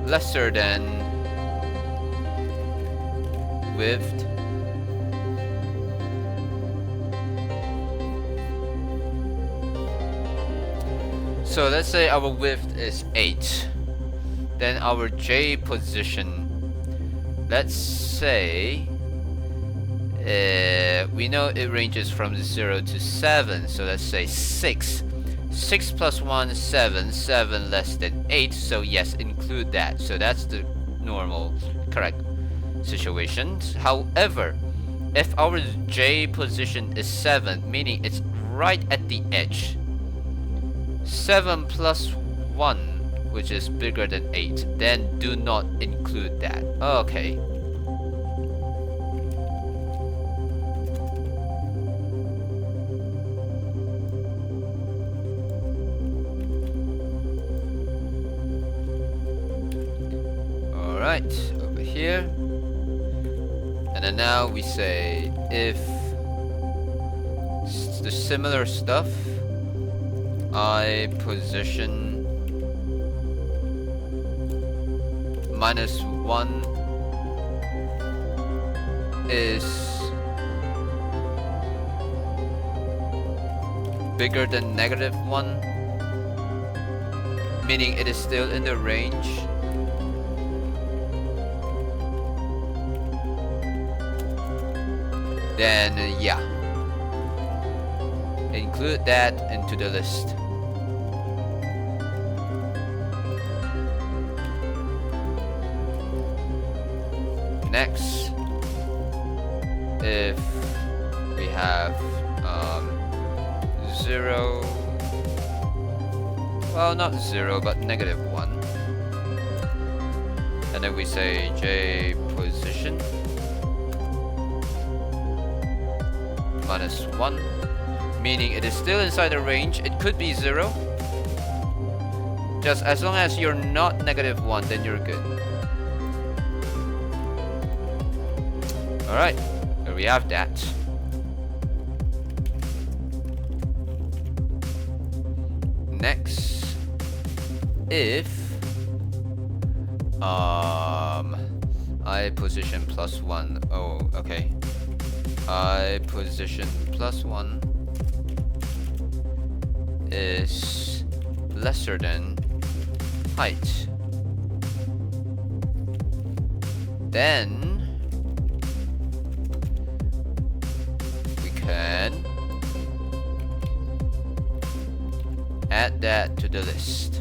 lesser than width so let's say our width is 8, then our J position, let's say we know it ranges from 0 to 7, so let's say 6. 6 plus 1, 7. 7 less than 8, so yes, include that. So that's the normal, correct situation. However, if our J position is 7, meaning it's right at the edge, 7 plus 1 which is bigger than 8, then do not include that. Okay. Alright, over here. And then now we say if the similar stuff, I position -1 is bigger than -1, meaning it is still in the range. Then yeah, include that into the list. Next, if we have 0, well, not 0 but -1, and then we say J position -1, meaning it is still inside the range. It could be 0. Just as long as you're not -1, then you're good. Alright, here we have that. Next, if I position +1, oh, okay. I position +1 is lesser than height, then we can add that to the list.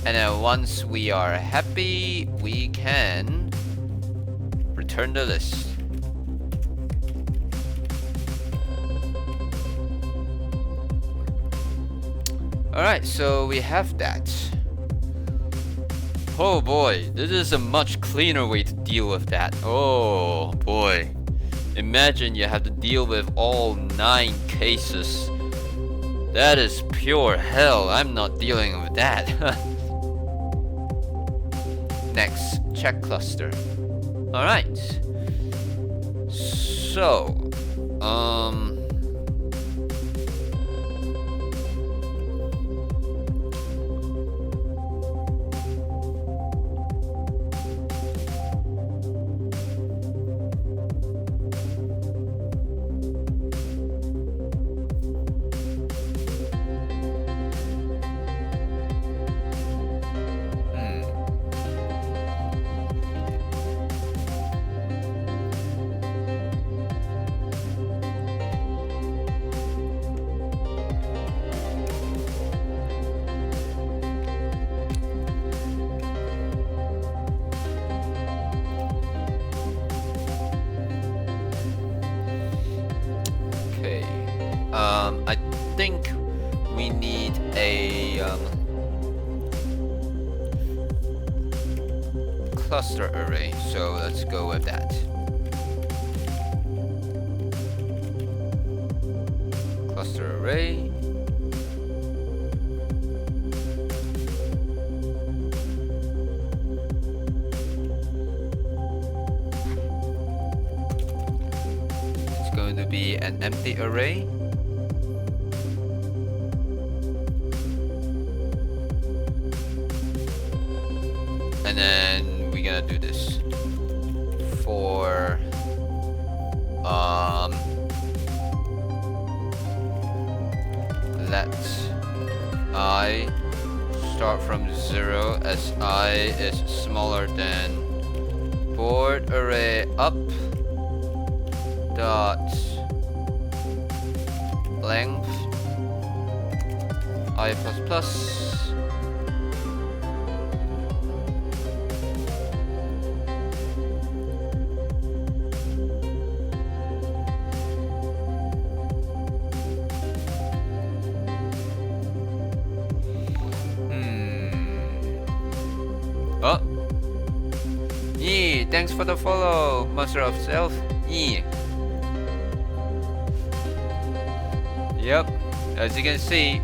And then once we are happy, we can return the list. Alright, so we have that. Oh boy, this is a much cleaner way to deal with that. Oh boy. Imagine you have to deal with all 9 cases. That is pure hell. I'm not dealing with that. Next, check cluster. Alright. So, I think we need a cluster array, so let's go with that. Cluster array. It's going to be an empty array. And then we're gonna do this for let I start from 0 as I is smaller than board array up dot length I plus plus. thanks for the follow. Master of Self. Yep, as you can see,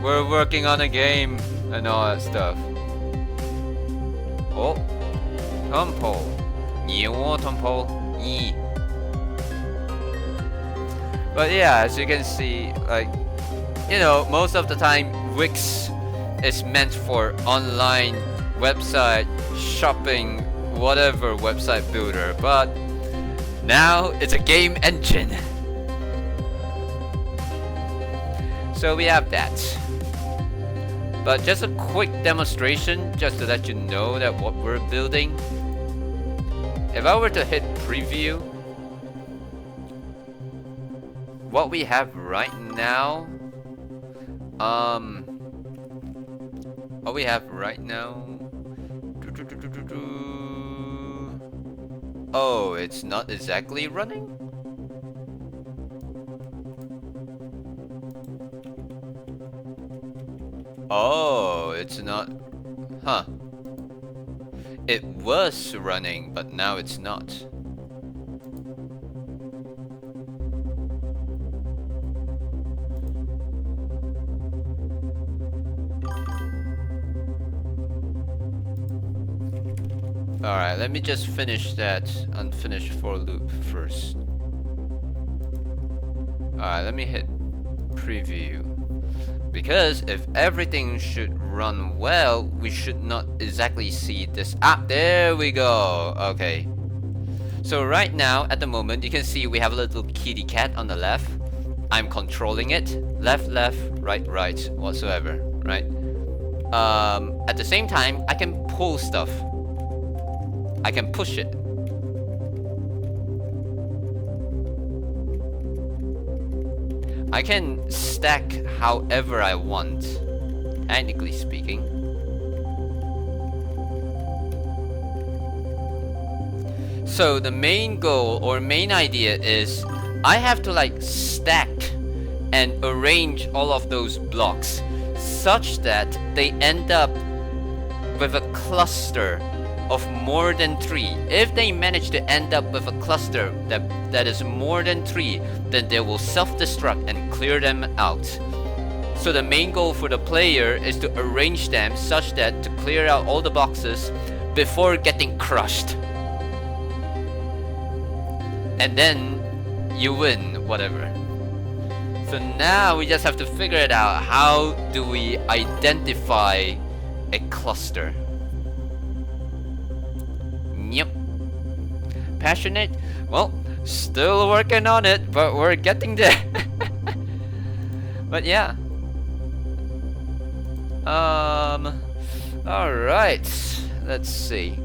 we're working on a game and all that stuff. Oh, temple. temple. But yeah, as you can see, like, you know, most of the time Wix is meant for online website shopping, whatever website builder, but now it's a game engine. So we have that. But just a quick demonstration, just to let you know that what we're building. If I were to hit preview, what we have right now, what we have right now, oh, it's not exactly running? Oh, it's not, huh. It was running, but now it's not. Alright, let me just finish that unfinished for loop first. Alright, let me hit preview. Because if everything should run well, we should not exactly see this. Ah, there we go. Okay. So right now, at the moment, you can see we have a little kitty cat on the left. I'm controlling it. Left, left, right, right, whatsoever. Right? At the same time, I can pull stuff. I can push it. I can stack however I want, technically speaking. So the main goal or main idea is I have to like stack and arrange all of those blocks such that they end up with a cluster of more than 3. If they manage to end up with a cluster that is more than 3, then they will self-destruct and clear them out. So the main goal for the player is to arrange them such that to clear out all the boxes before getting crushed. And then you win, whatever. So now we just have to figure it out. How do we identify a cluster? Yep. Passionate? Well, still working on it, but we're getting there. But yeah. Alright. Let's see.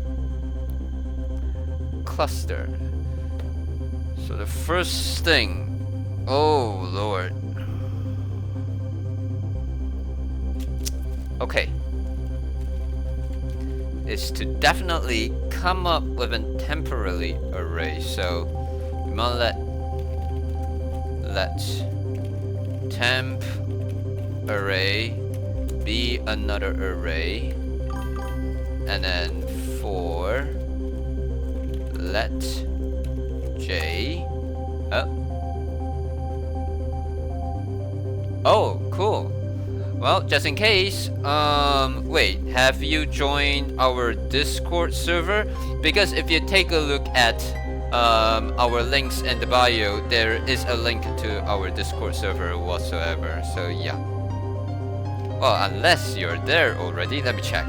Cluster. So the first thing. Oh lord. Okay. Is to definitely come up with a temporary array. So we want let temp array be another array, and then for let j oh cool. Well, just in case, wait, have you joined our Discord server? Because if you take a look at our links in the bio, there is a link to our Discord server whatsoever. So yeah. Well, unless you're there already, let me check.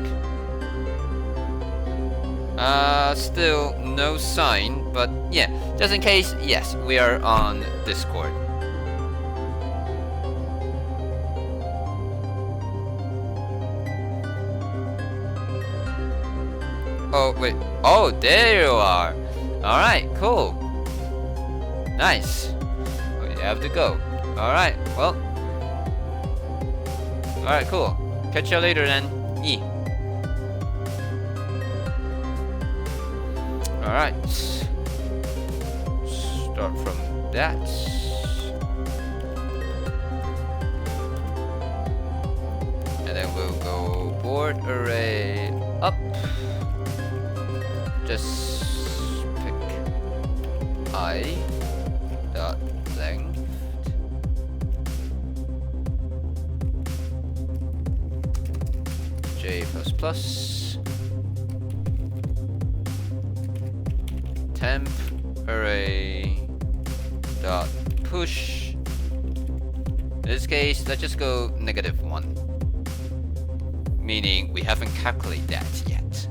Still no sign, but yeah, just in case, yes, we are on Discord. Oh, wait. Oh, there you are. Alright, cool. Nice. Oh, you have to go. Alright, well. Alright, cool. Catch you later then. Alright. Start from that. And then we'll go board array up. just pick I dot length J plus plus temp array dot push. In this case, let's just go -1, meaning we haven't calculated that yet.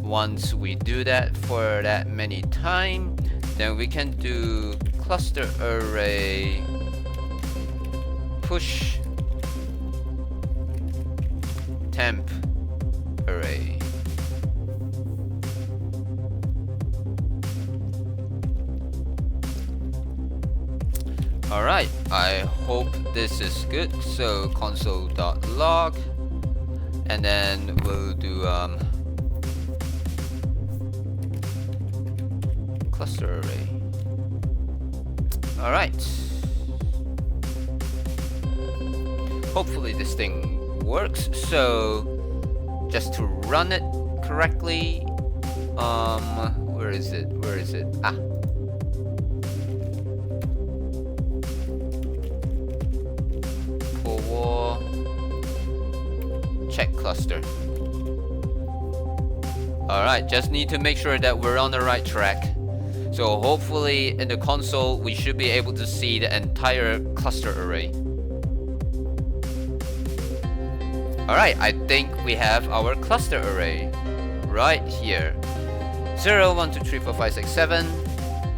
Once we do that for that many time, then we can do cluster array push temp array. Alright, I hope this is good. So console.log, and then we'll do cluster array. Alright. Hopefully this thing works. So just to run it correctly, where is it? Ah. Check cluster. Alright, just need to make sure that we're on the right track. So hopefully in the console we should be able to see the entire cluster array. Alright, I think we have our cluster array right here. 0, 1, 2, 3, 4, 5, 6, 7.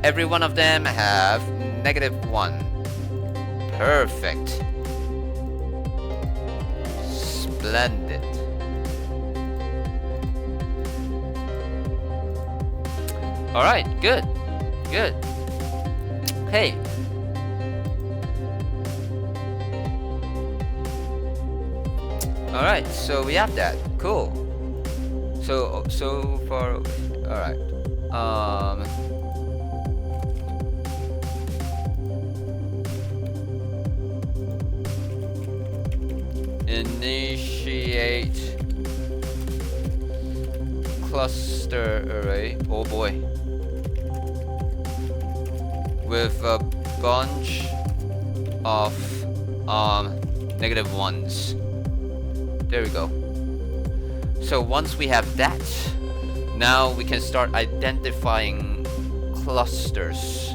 Every one of them have -1. Perfect. Splendid. Alright, good. Good. Hey. Alright, so we have that. Cool. So far away. Alright. Initiate cluster array. Oh boy. With a bunch of -1s. There we go. So once we have that, now we can start identifying clusters.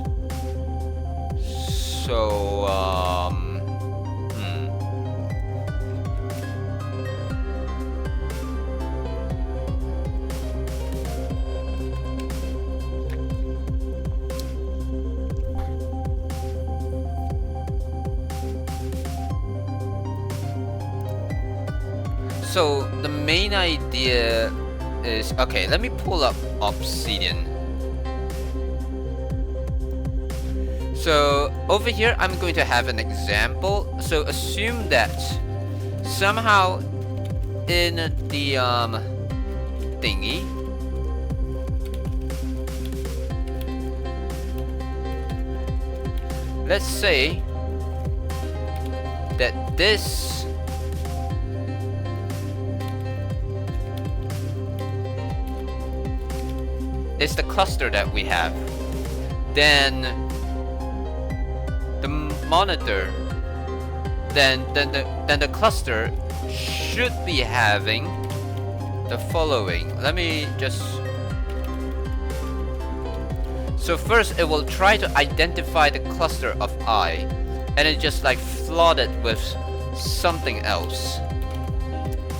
So So the main idea is, okay, let me pull up Obsidian. So over here I'm going to have an example. So assume that somehow in the thingy, let's say that this is the cluster that we have. Then the monitor, then the cluster should be having the following. Let me just. So first it will try to identify the cluster of I, and it just like flood it with something else,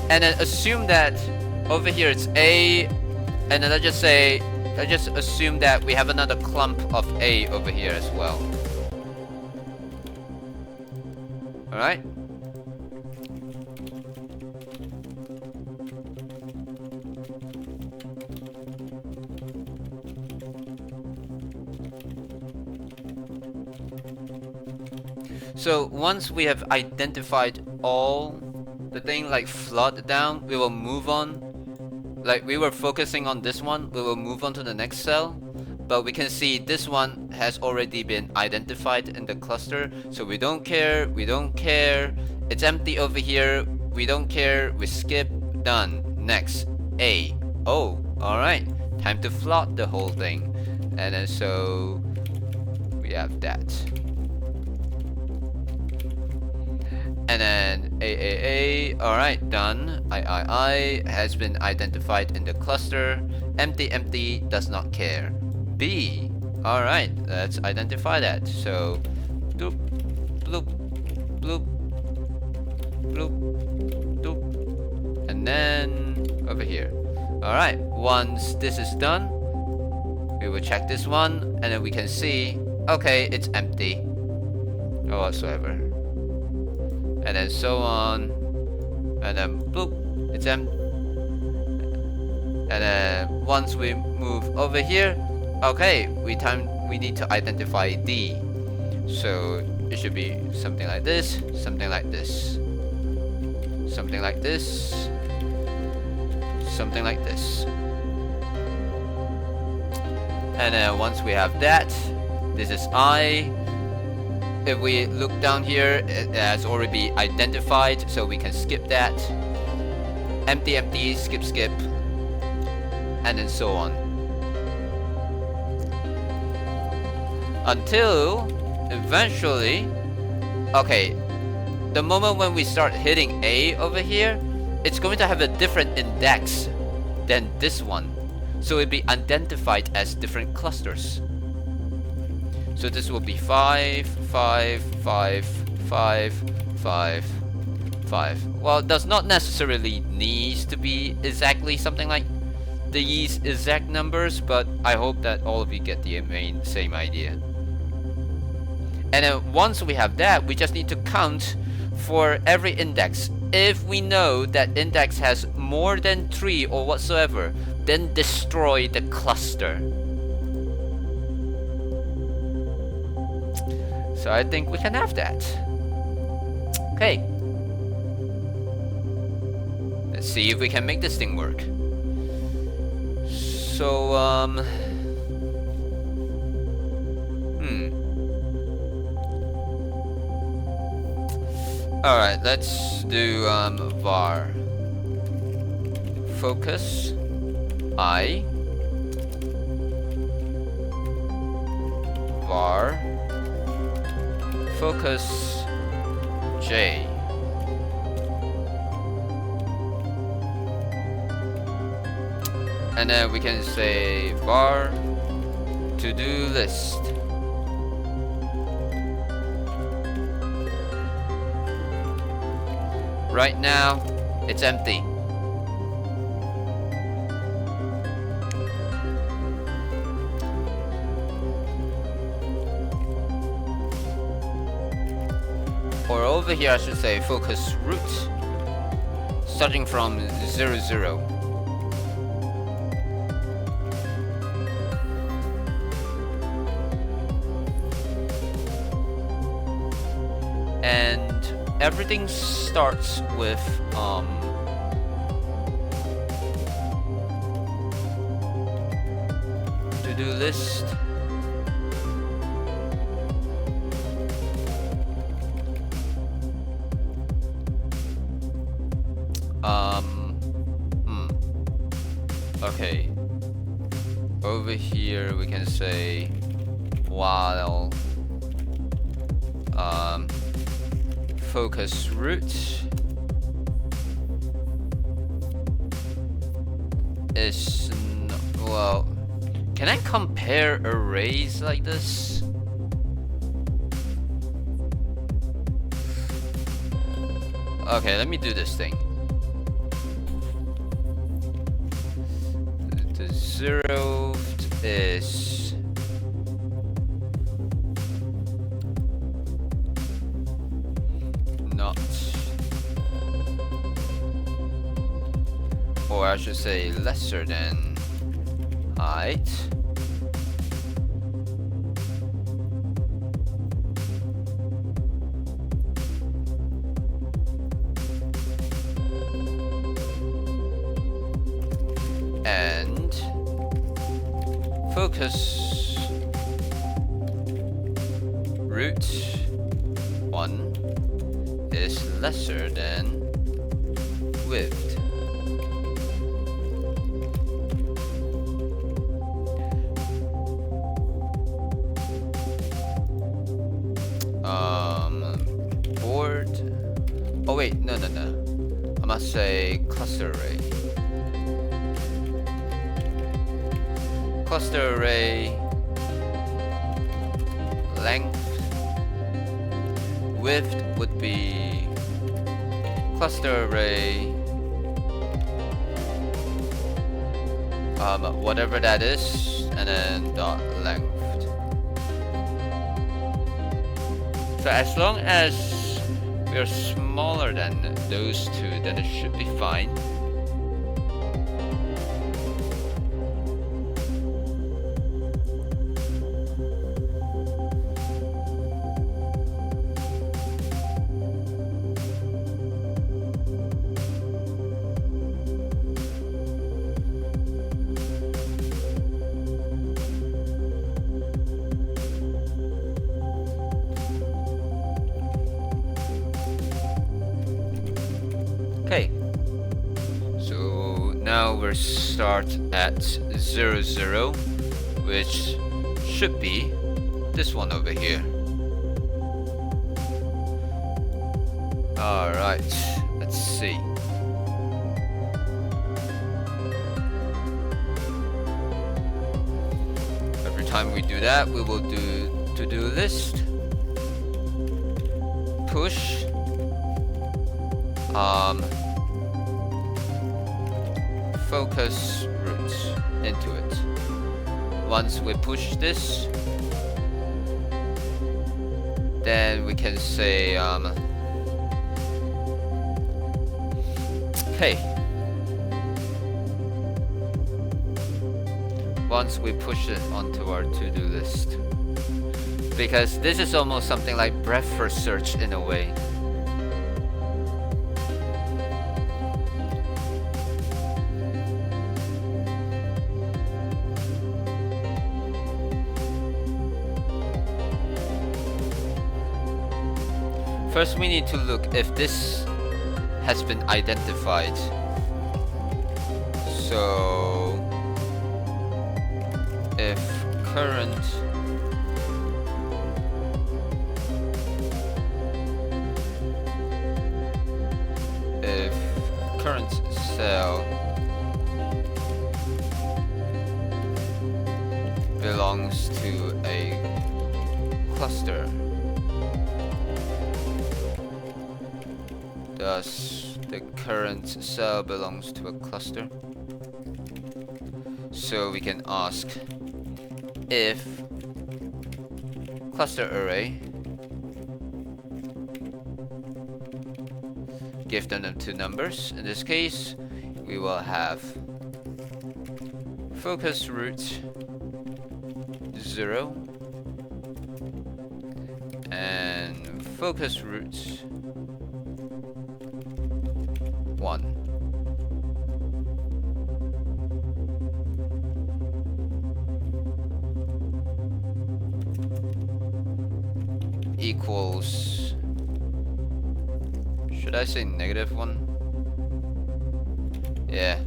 and then assume that over here it's A, and then let's just assume that we have another clump of A over here as well. Alright? So once we have identified all the thing like flood down, we will move on. Like we were focusing on this one, we will move on to the next cell, but we can see this one has already been identified in the cluster, so we don't care, it's empty over here, we don't care, we skip, done. Next, A. Oh, alright, Time to float the whole thing. And then so we have that. And then A, alright, done. I has been identified in the cluster. Empty does not care. B, alright, let's identify that. So, bloop, bloop, bloop, bloop, bloop. And then over here. Alright, once this is done, we will check this one, and then we can see, okay, it's empty. Or whatsoever. And then so on. And then bloop, it's empty. And then once we move over here, okay, we need to identify D. So it should be something like this, something like this, something like this, something like this. And then once we have that, this is I. If we look down here, it has already been identified, so we can skip that. Empty, skip, and then so on. Until eventually, okay, the moment when we start hitting A over here, it's going to have a different index than this one. So it'll be identified as different clusters. So this will be 5, 5, 5, 5, 5, 5. Well, it does not necessarily need to be exactly something like these exact numbers, but I hope that all of you get the same idea. And then once we have that, we just need to count for every index. If we know that index has more than 3 or whatsoever, then destroy the cluster. So I think we can have that. Okay. Let's see if we can make this thing work. So, Alright, let's do var focus I var focus J. And then we can say var to-do list. Right now, it's empty. Or over here, I should say focus root, starting from 0, 0. And everything starts with to-do list. Okay. Over here we can say while focus root is well, can I compare arrays like this? Okay, let me do this thing. The 0th is not, or I should say lesser than height. And focus root 1 is lesser than width. wait, no. I must say cluster array. Cluster array length width would be cluster array whatever that is, and then dot length. So as long as we are smaller than those two, then it should be fine. Okay, so now we're start at 0, 0, which should be this one over here. Alright, let's see. Every time we do that, we will do to-do list, push, focus roots into it. Once we push this, then we can say hey, once we push it onto our to-do list, because this is almost something like breadth first search in a way. First we need to look if this has been identified. So if current cell belongs to a cluster, thus the current cell belongs to a cluster. So we can ask if cluster array, give them two numbers. In this case, we will have focus root 0 and focus root 1. Equals, should I say -1? Yeah.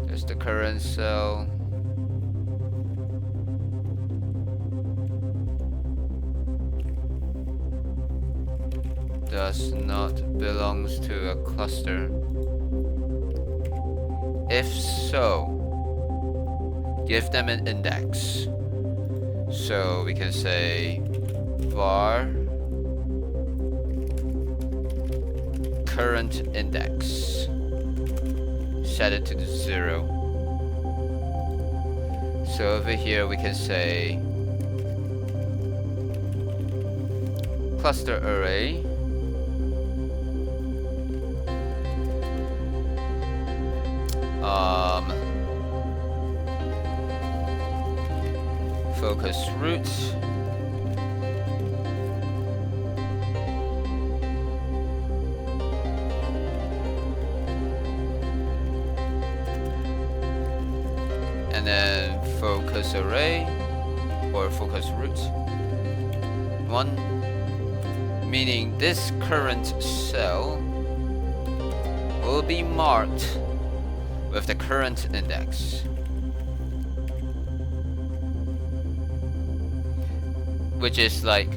There's the current cell. Does not belongs to a cluster. If so, give them an index. So we can say var current index, set it to 0. So over here we can say cluster array focus root and then focus array or focus root 1, meaning this current cell will be marked with the current index, which is like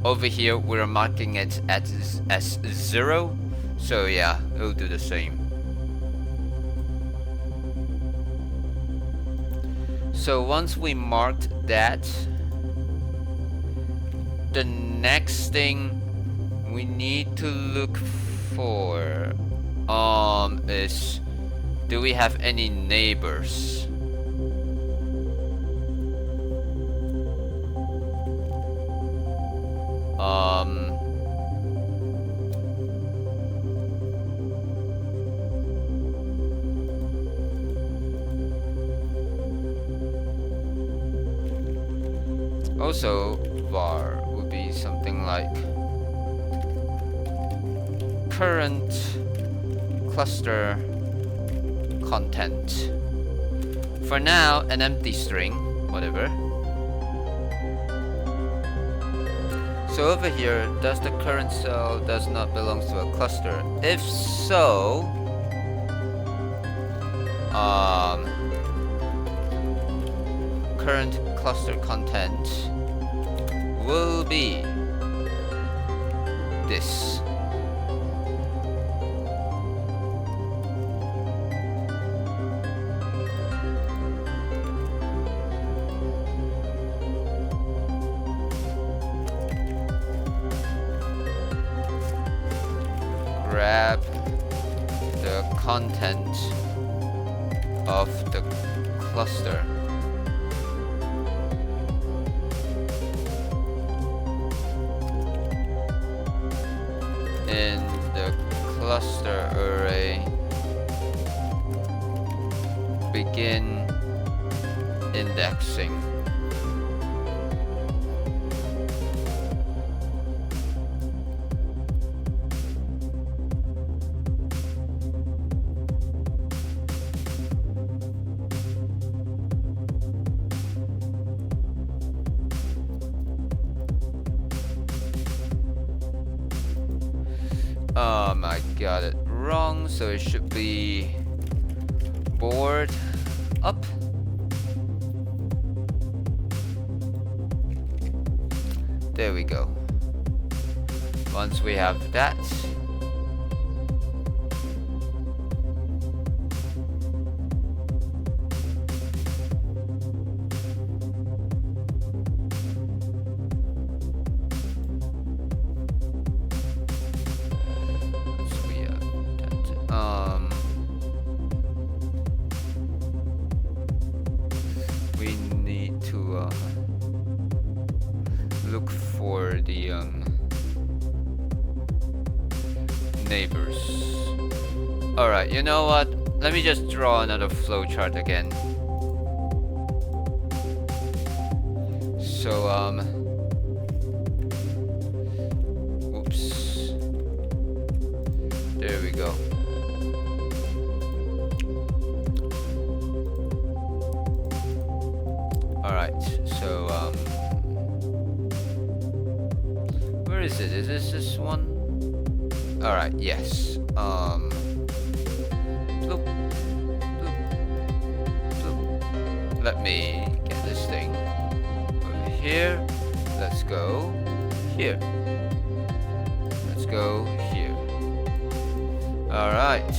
Over here, we're marking it as 0. So yeah, it'll do the same. So once we marked that, the next thing we need to look for is, do we have any neighbors? Also, var would be something like current cluster content. For now, an empty string, whatever. So over here, does the current cell does not belong to a cluster? If so, current cluster content will be this. Grab the content of the cluster. In the cluster array, begin indexing. I got it wrong, so it should be board up. There we go. Once we have that, we need to look for the neighbors. Alright, you know what? Let me just draw another flowchart again. So, oops. There we go. Alright, so, where is it? Is this one? Alright, yes. Bloop, bloop, bloop. Let me get this thing over here. Let's go here. Let's go here. Alright.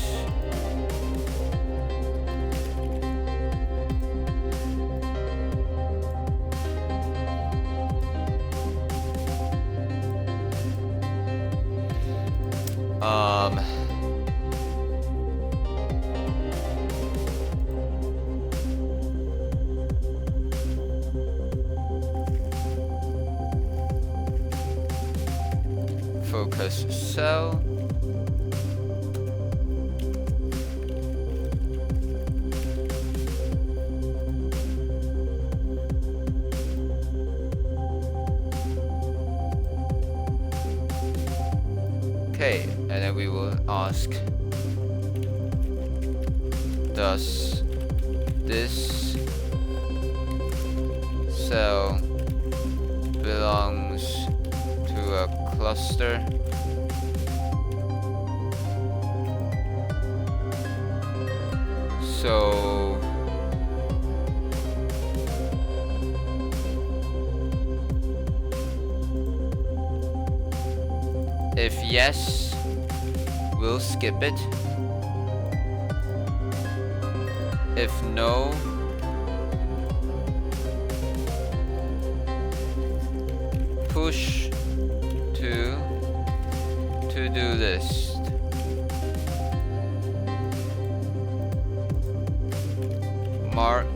Focus cell. Okay, and then we will ask, does this cell belongs to a cluster? So If yes, we'll skip it. If no, push to to-do list. Mark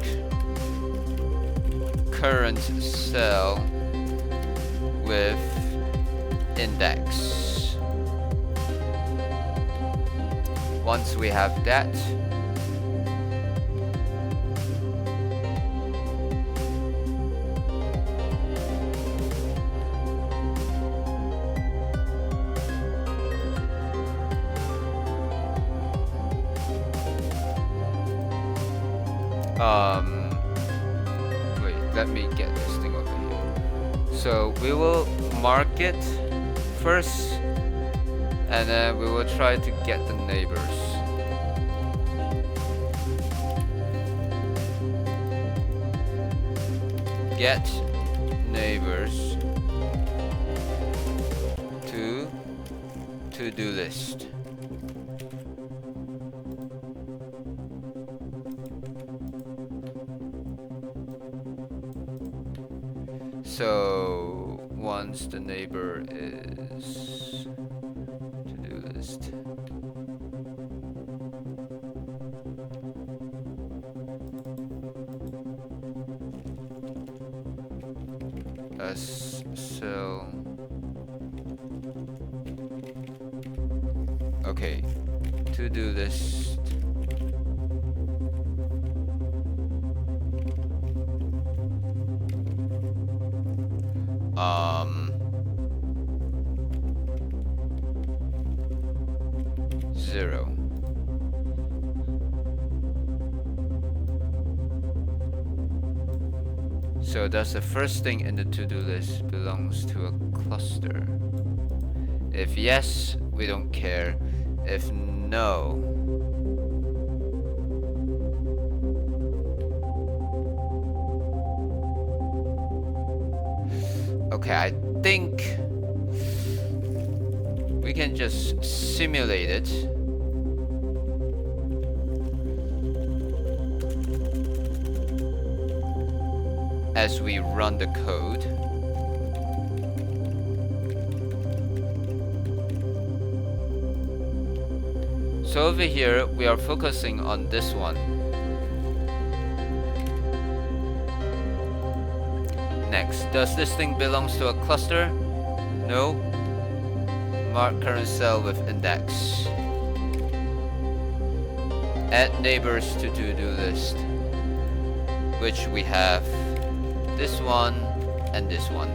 current cell with index. Once we have that, wait, let me get this thing over here. So we will mark it first, and then we will try to get the neighbors. Get neighbors to to-do list. So once the neighbor is to-do list, so okay, to-do list. Zero. So does the first thing in the to-do list belongs to a cluster? If yes, we don't care. If no, okay, I think we can just simulate it. As we run the code. So over here, we are focusing on this one. Next, does this thing belongs to a cluster? No. Mark current cell with index. Add neighbors to to-do list, which we have this one and this one.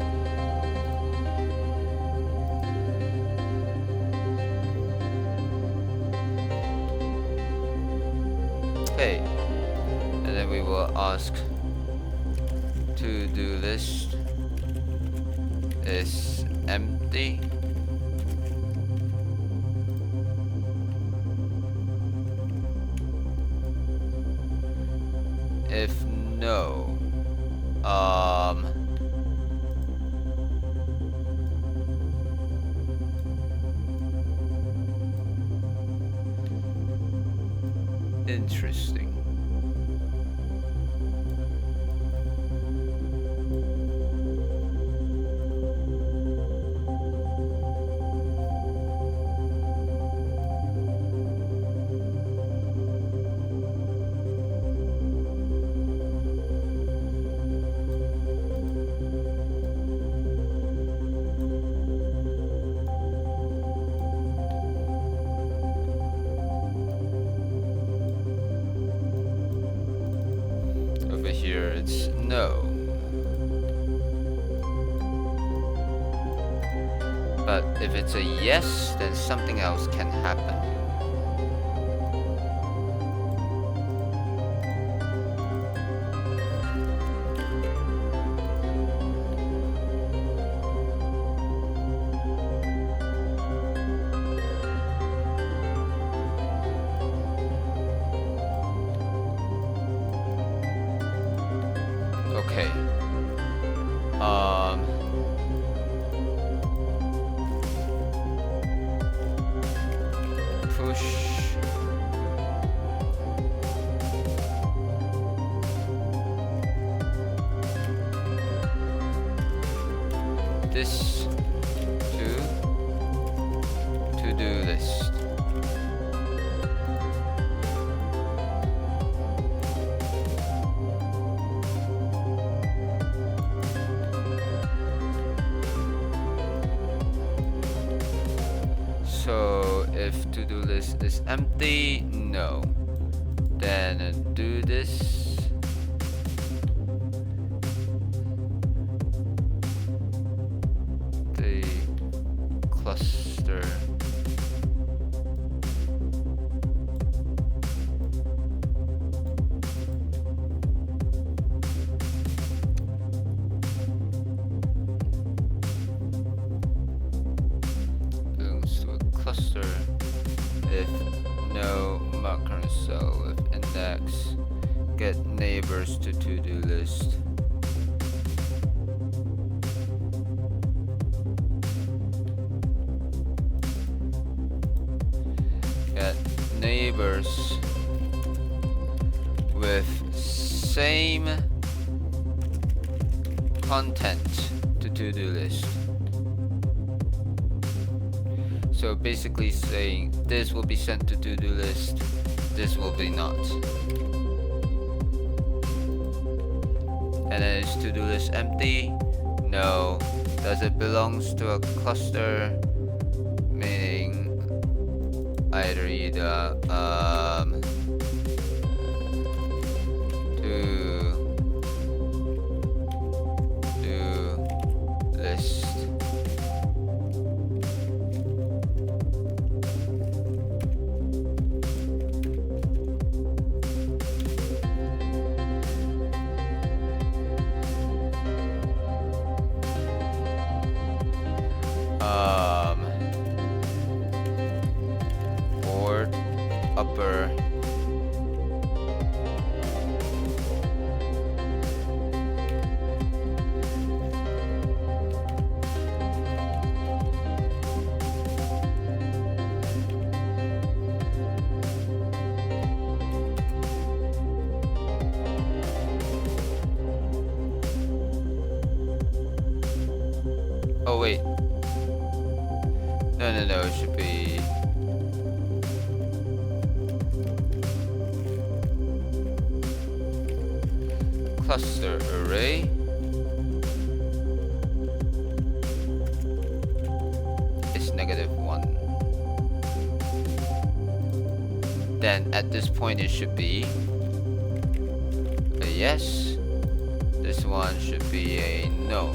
Okay, and then we will ask to-do list is empty. If no, interesting. Here it's no. But if it's a yes, then something else can happen. Okay. this to to-do list. So if to-do list is empty, no. Then do this. The cluster. Belongs to a cluster if no mark current cell with index. Get neighbors to to-do list. Get neighbors with same content to to-do list. So basically saying this will be sent to to-do list, this will be not. And then is to-do list empty? No. Does it belongs to a cluster? Meaning either to-do list. Board upper oh wait, no, it should be cluster array is -1. Then at this point it should be a yes. This one should be a no.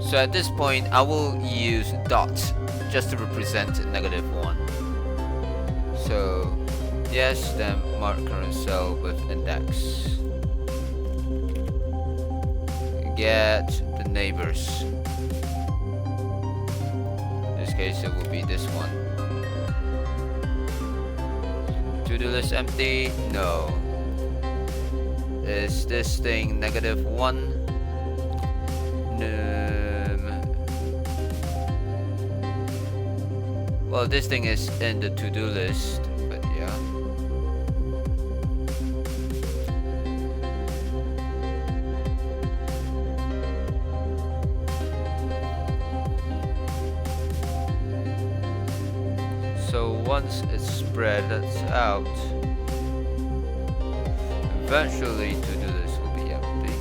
So at this point, I will use dots just to represent -1. So yes, then mark current cell with index. Get the neighbors. In this case, it will be this one. To-do list empty? No. Is this thing -1? No. Well, this thing is in the to-do list, but yeah. So once it's spread out, eventually to-do list will be empty.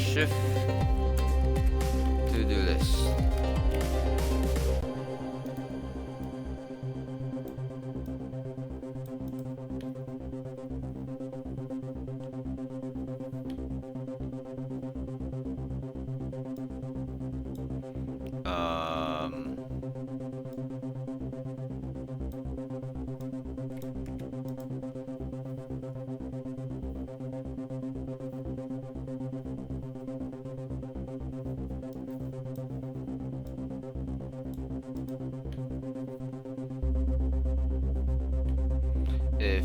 Shift to-do list.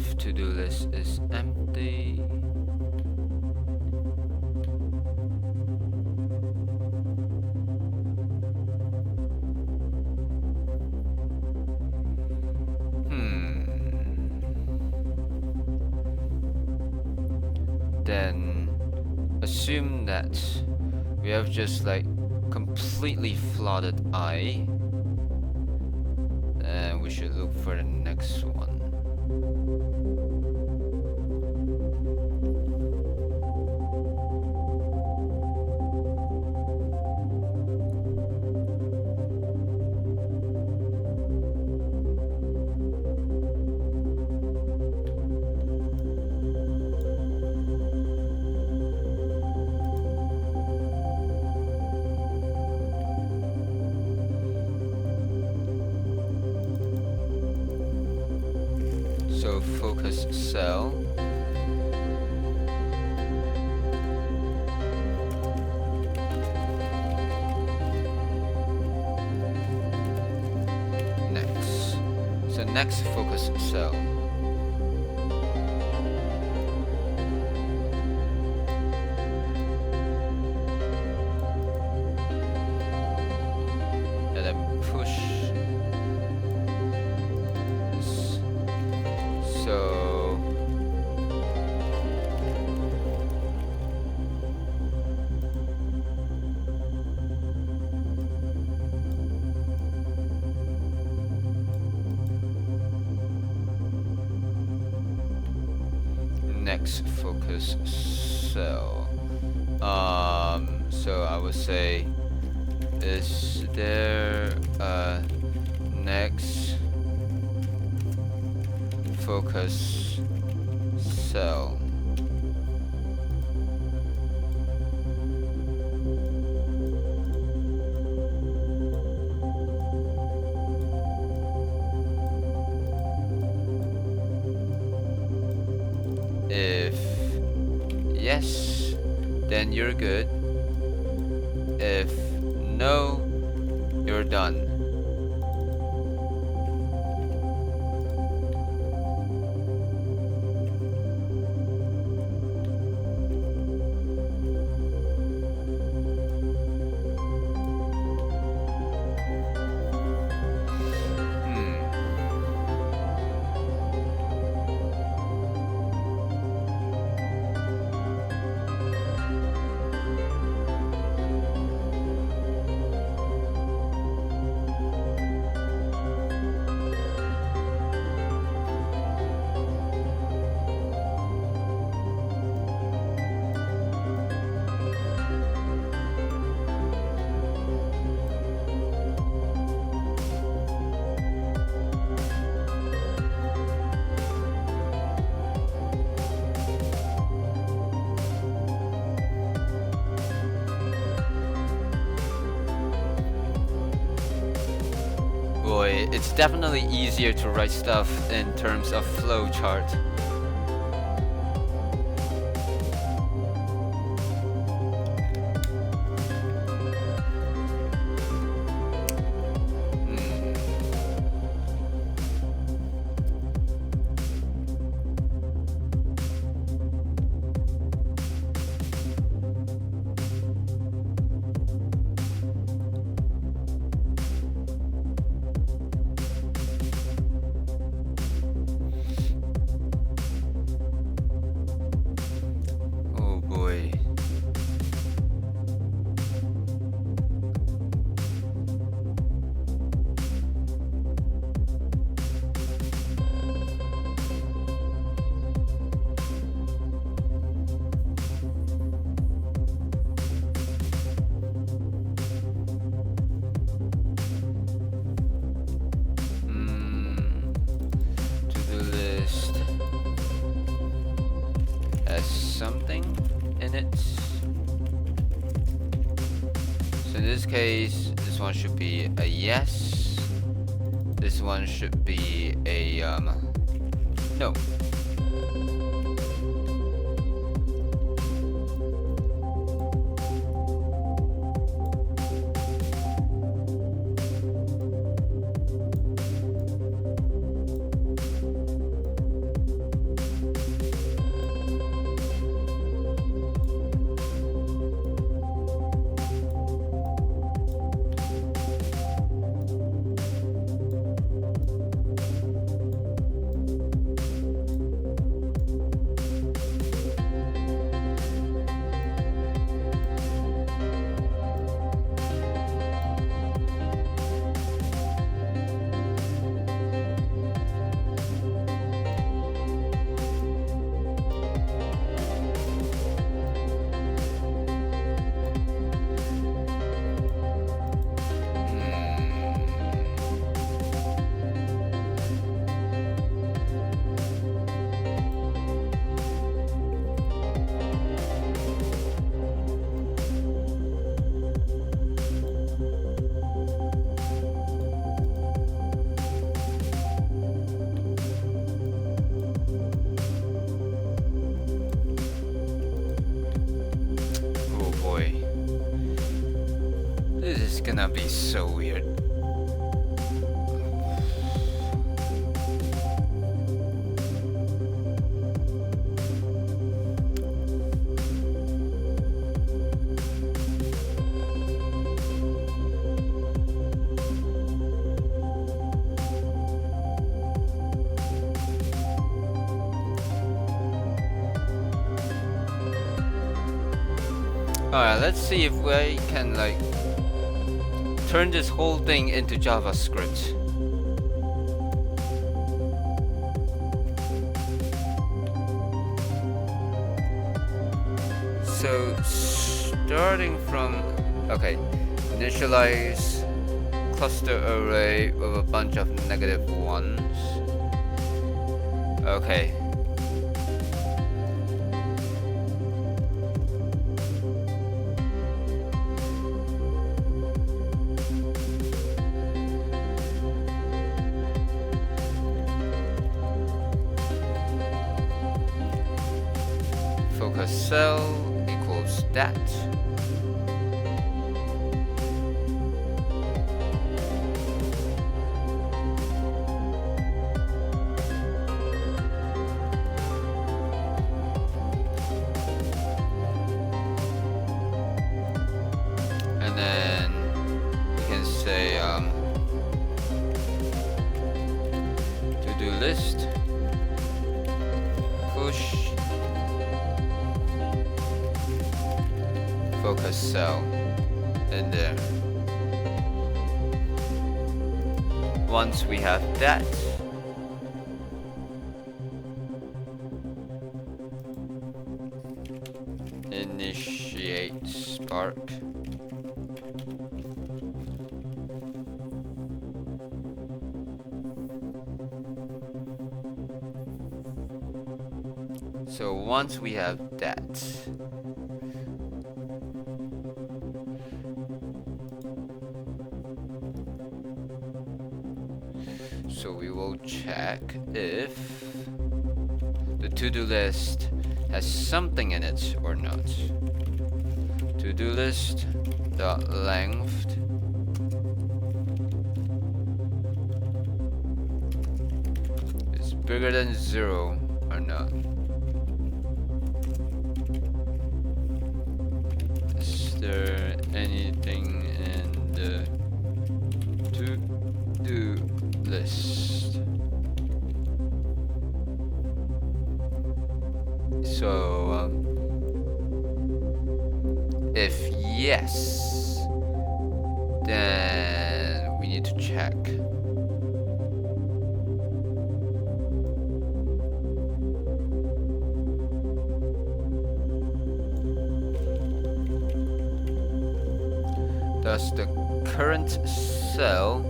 if to-do list is empty, then assume that we have just like completely flooded I, and we should look for the next one. So focus cell. Next. So next focus cell. And then push. So next focus cell. So I would say, is there a next focus cell? If yes, then you're good. If no, you're done. Boy, it's definitely easier to write stuff in terms of flowchart. Oh boy. To-do list has something in it. So in this case, this one should be a yes. This one should be a no. gonna be so weird. Alright, let's see if we can like turn this whole thing into JavaScript. So starting from, okay, initialize cluster array with a bunch of negative ones. Okay. Focus cell equals that. And then we can say to-do list, push focus cell in there. Once we have that, initiate Spark. So once we have that, so we will check if the to-do list has something in it or not. To-do list dot length is bigger than 0 or not. Is there anything in the to-do list? So if yes, then we need to check. Does the current cell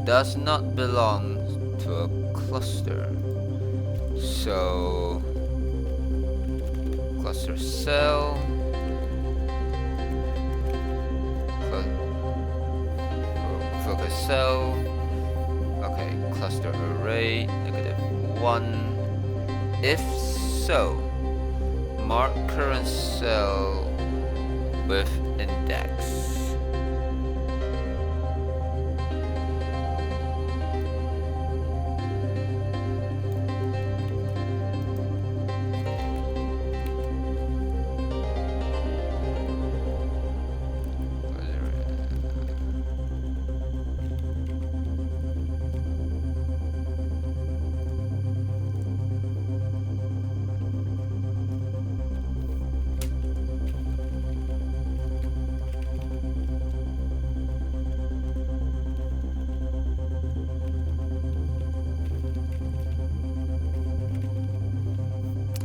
does not belong to a cluster? So cluster cell, focus cell, okay, cluster array, -1. If so, mark current cell with index.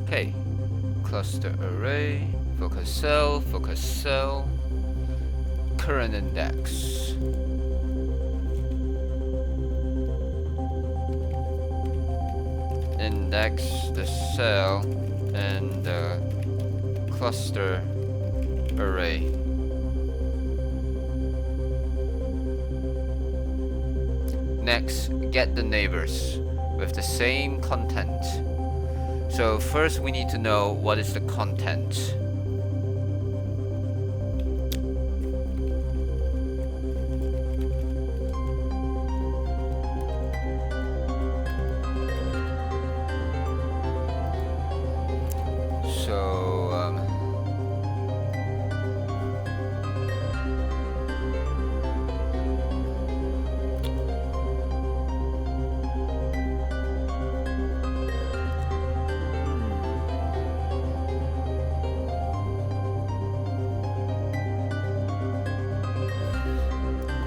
Okay, cluster array, focus cell, current index. Index the cell and the cluster array. Next, get the neighbors with the same content. So first we need to know what is the content. So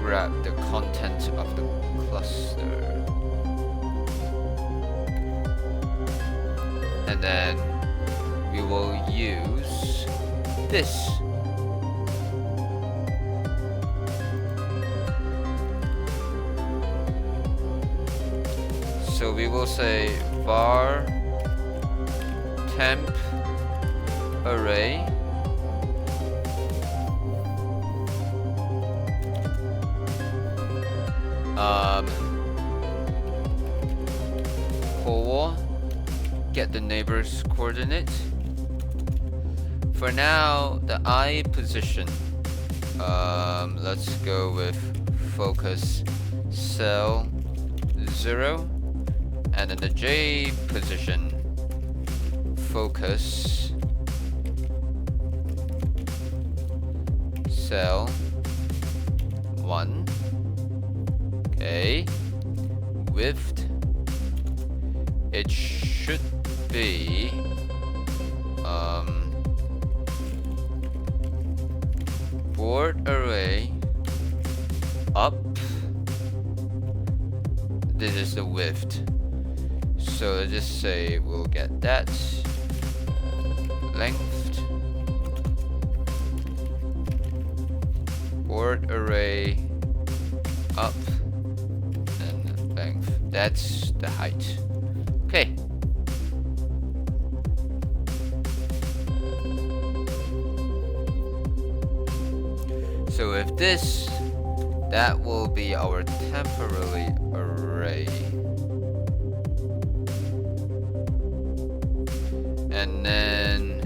grab the content of the cluster, and then we will use this. So we will say var temp array core, get the neighbor's coordinate. For now, the I position, let's go with focus cell 0, and then the J position, focus cell 1. Okay, width, it should be board array up. This is the width, so let's just say we'll get that. Length, board array up, and length. That's the height. Okay. So with this, that will be our temporary array. And then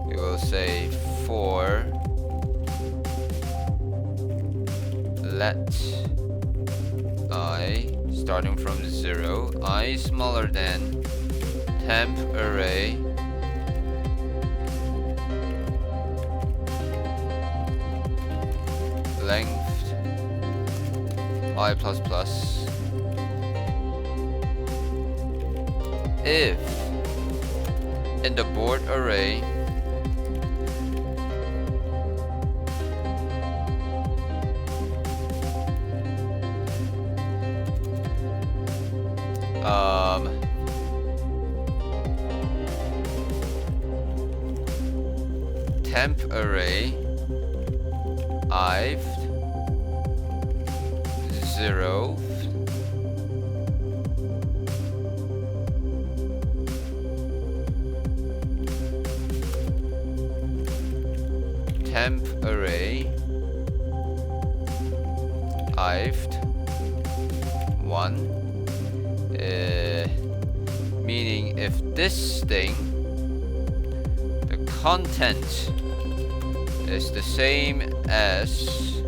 we will say for let I, starting from 0, I smaller than temp array length I plus plus if in the board array temp array I've 0 temp array I've 1, meaning if this thing, the content is the same as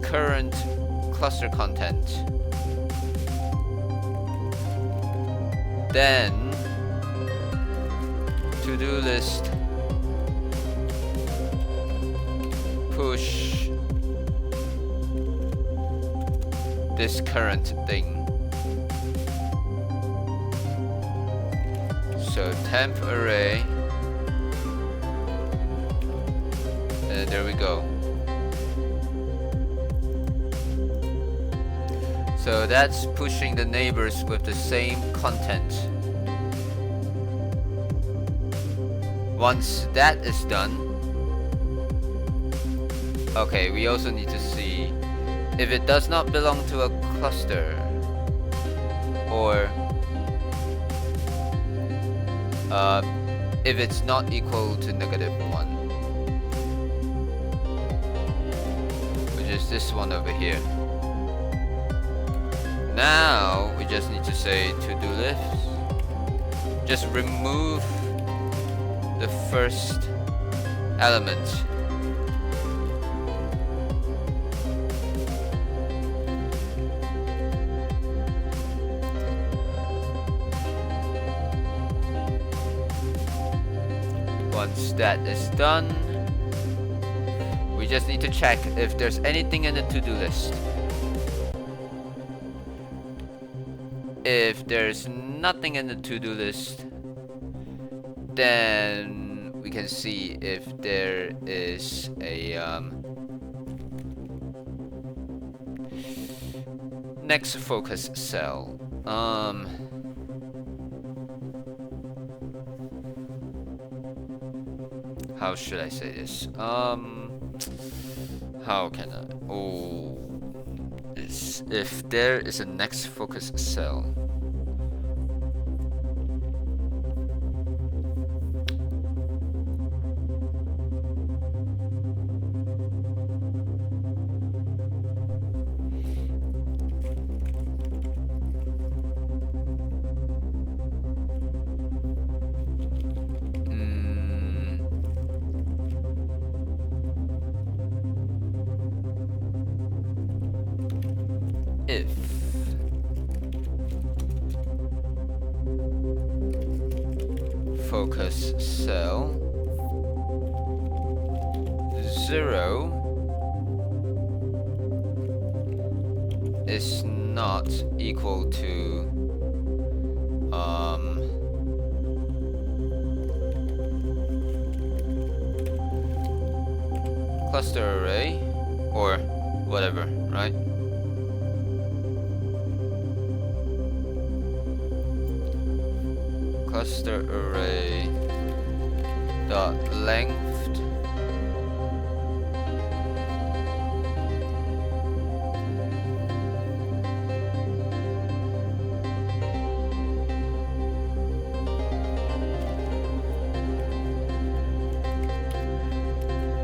current cluster content, then to-do list push this current thing. So temp array, there we go. So that's pushing the neighbors with the same content. Once that is done, okay, we also need to see if it does not belong to a cluster, or if it's not equal to -1, which is this one over here. Now we just need to say to-do list, just remove the first element. Once that is done, we just need to check if there's anything in the to-do list. If there's nothing in the to-do list, then we can see if there is a next focus cell. How should I say this? How can I? Oh, if there is a next focus cell. If focus cell 0 is not equal to cluster array or whatever, right? Cluster array dot length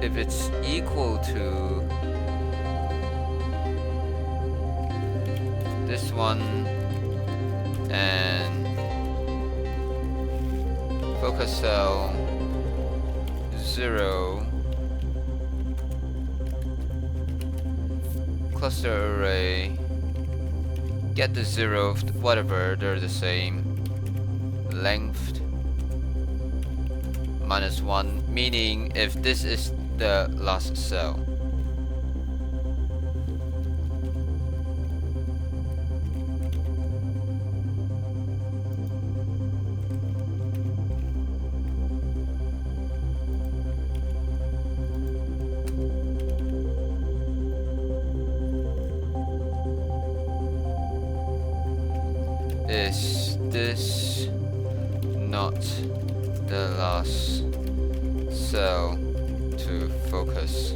if it's equal to this one and focus cell 0 cluster array get the 0th, whatever, they're the same, length minus 1, meaning if this is the last cell. Is this not the last cell to focus?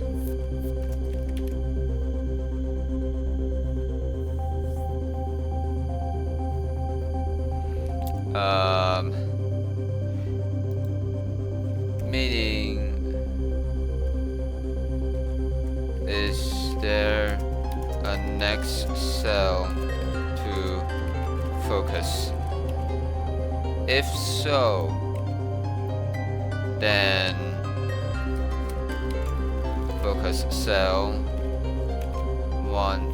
Meaning, is there a next cell to focus? If so, then focus cell 1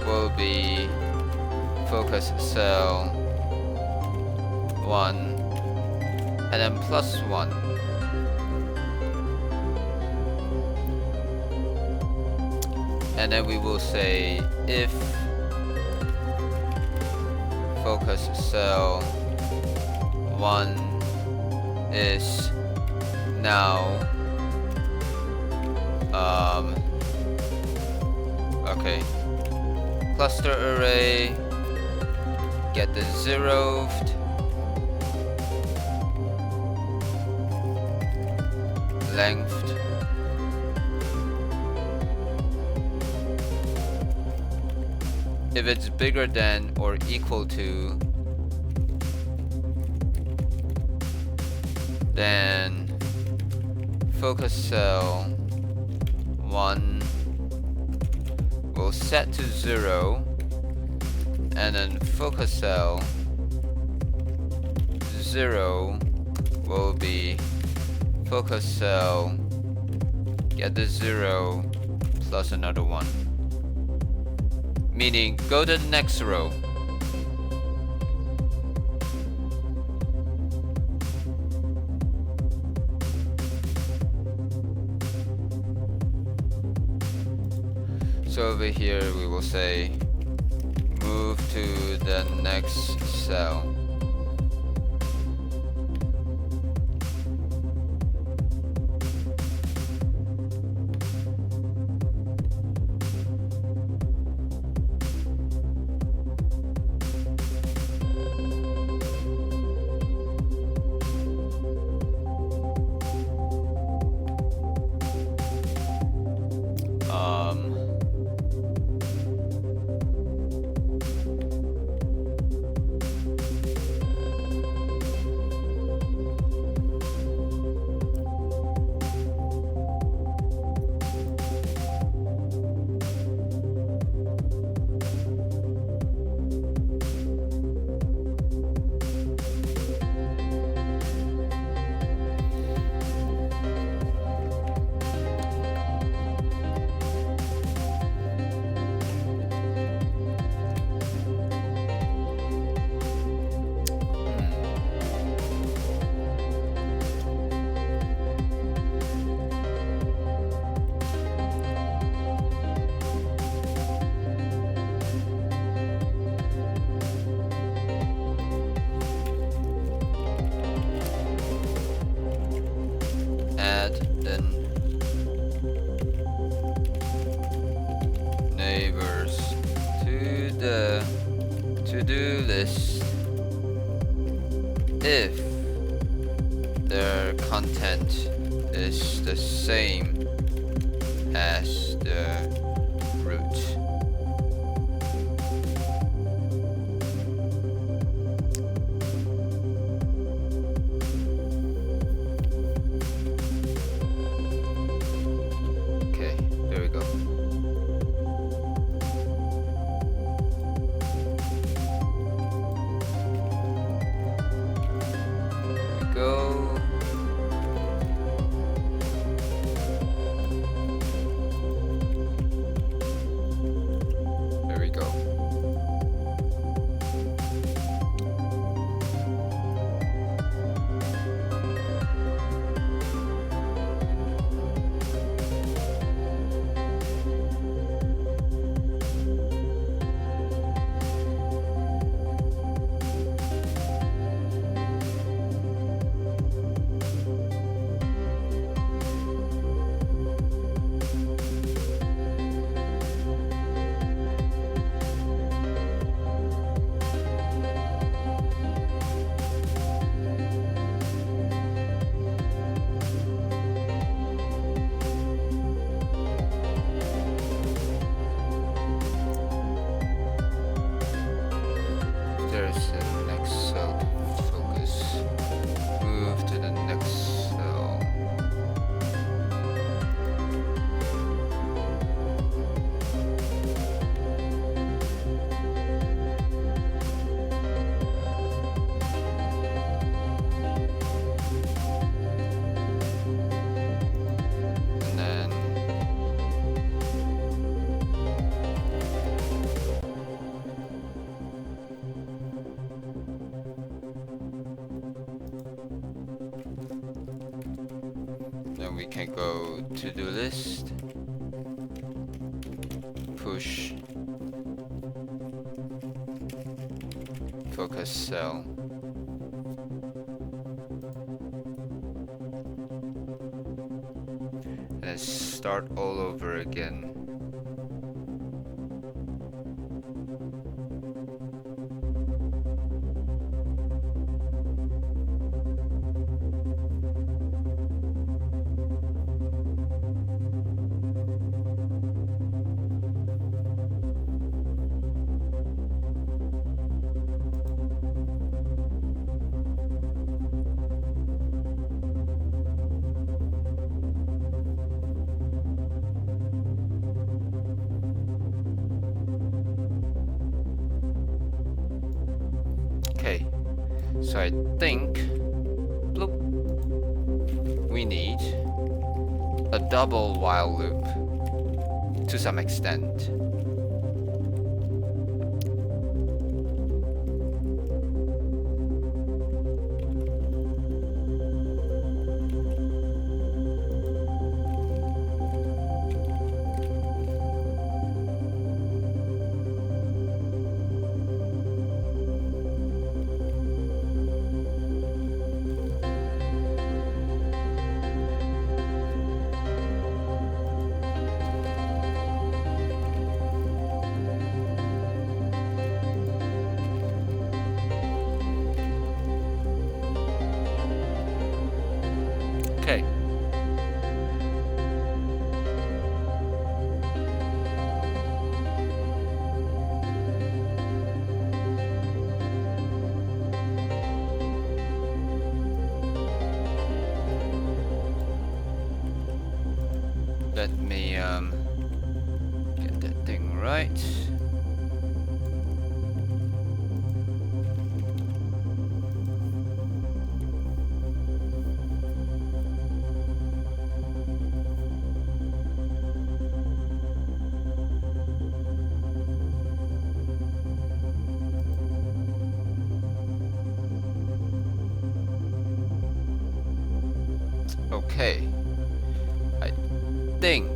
will be focus cell 1 and then plus 1. And then we will say if focus cell 1 is now okay, cluster array get the 0th length if it's bigger than or equal to, then focus cell 1 will set to 0 and then focus cell 0 will be focus cell get the 0 plus another 1. Meaning, go to the next row. So over here we will say move to the next cell. Add the neighbors to the to-do list if their content is the same as the root. Okay, there we go. Go. There we go. There's the next cell to focus. Move to the next cell. And then we can go to-do list, push, focus cell. And then start all over again. Okay, so I think bloop, we need a double while loop to some extent. let me get that thing right. Okay, I think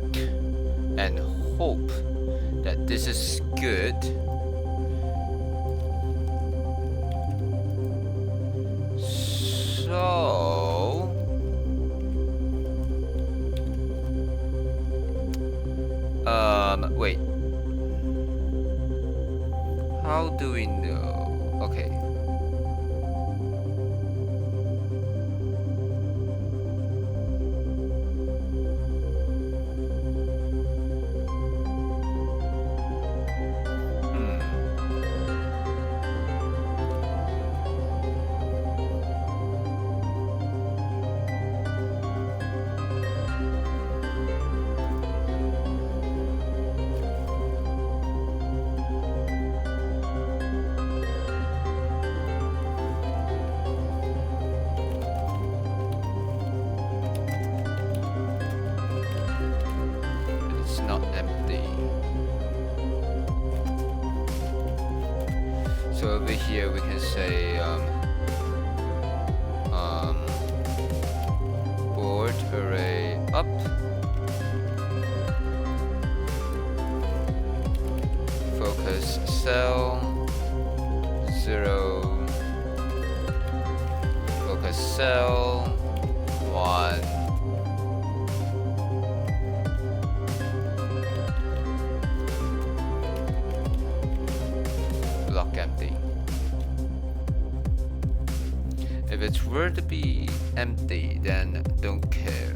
and hope that this is good. So wait, how do we know? Okay. It's not empty. So over here we can say board array up, focus cell 0, focus cell 1. Block empty. If it's were to be empty, then don't care.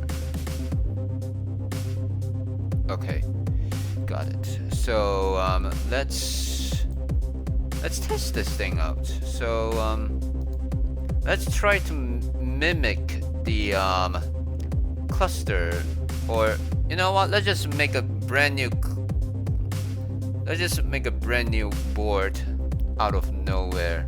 Okay, got it. So let's test this thing out. So let's try to mimic the cluster, or you know what? Let's just make a brand new. Let's just make a brand new board out of nowhere.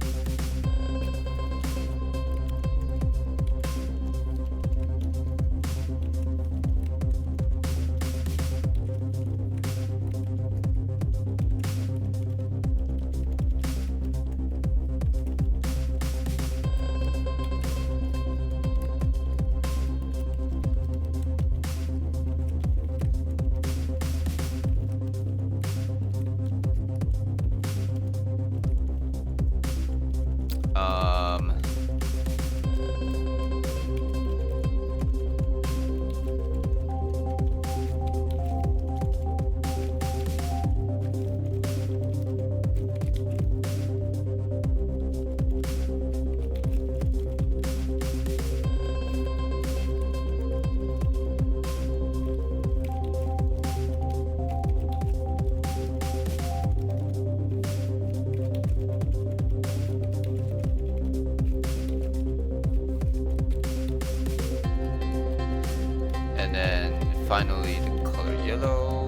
Finally, the color yellow.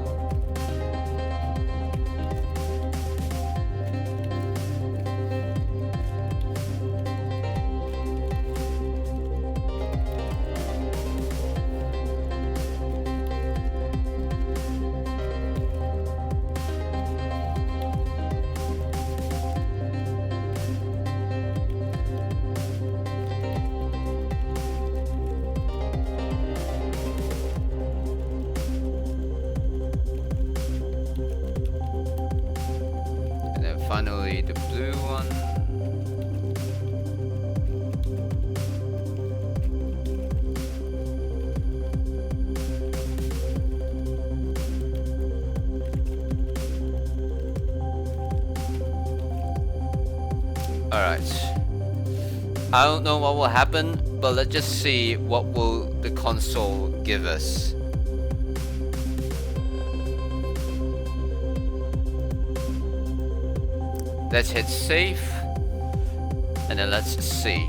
Finally, the blue one. Alright. I don't know what will happen, but let's just see what will the console give us. Let's hit save, and then let's see.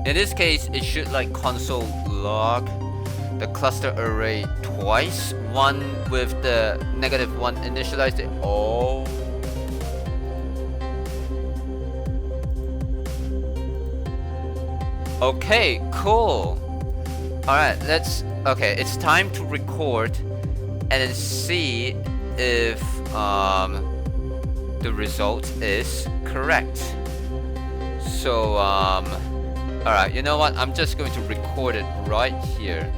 In this case, it should like console log the cluster array twice. One with the -1 initialized. Oh. Okay, cool. Alright, okay, it's time to record and then see if the result is correct. So alright, you know what? I'm just going to record it right here.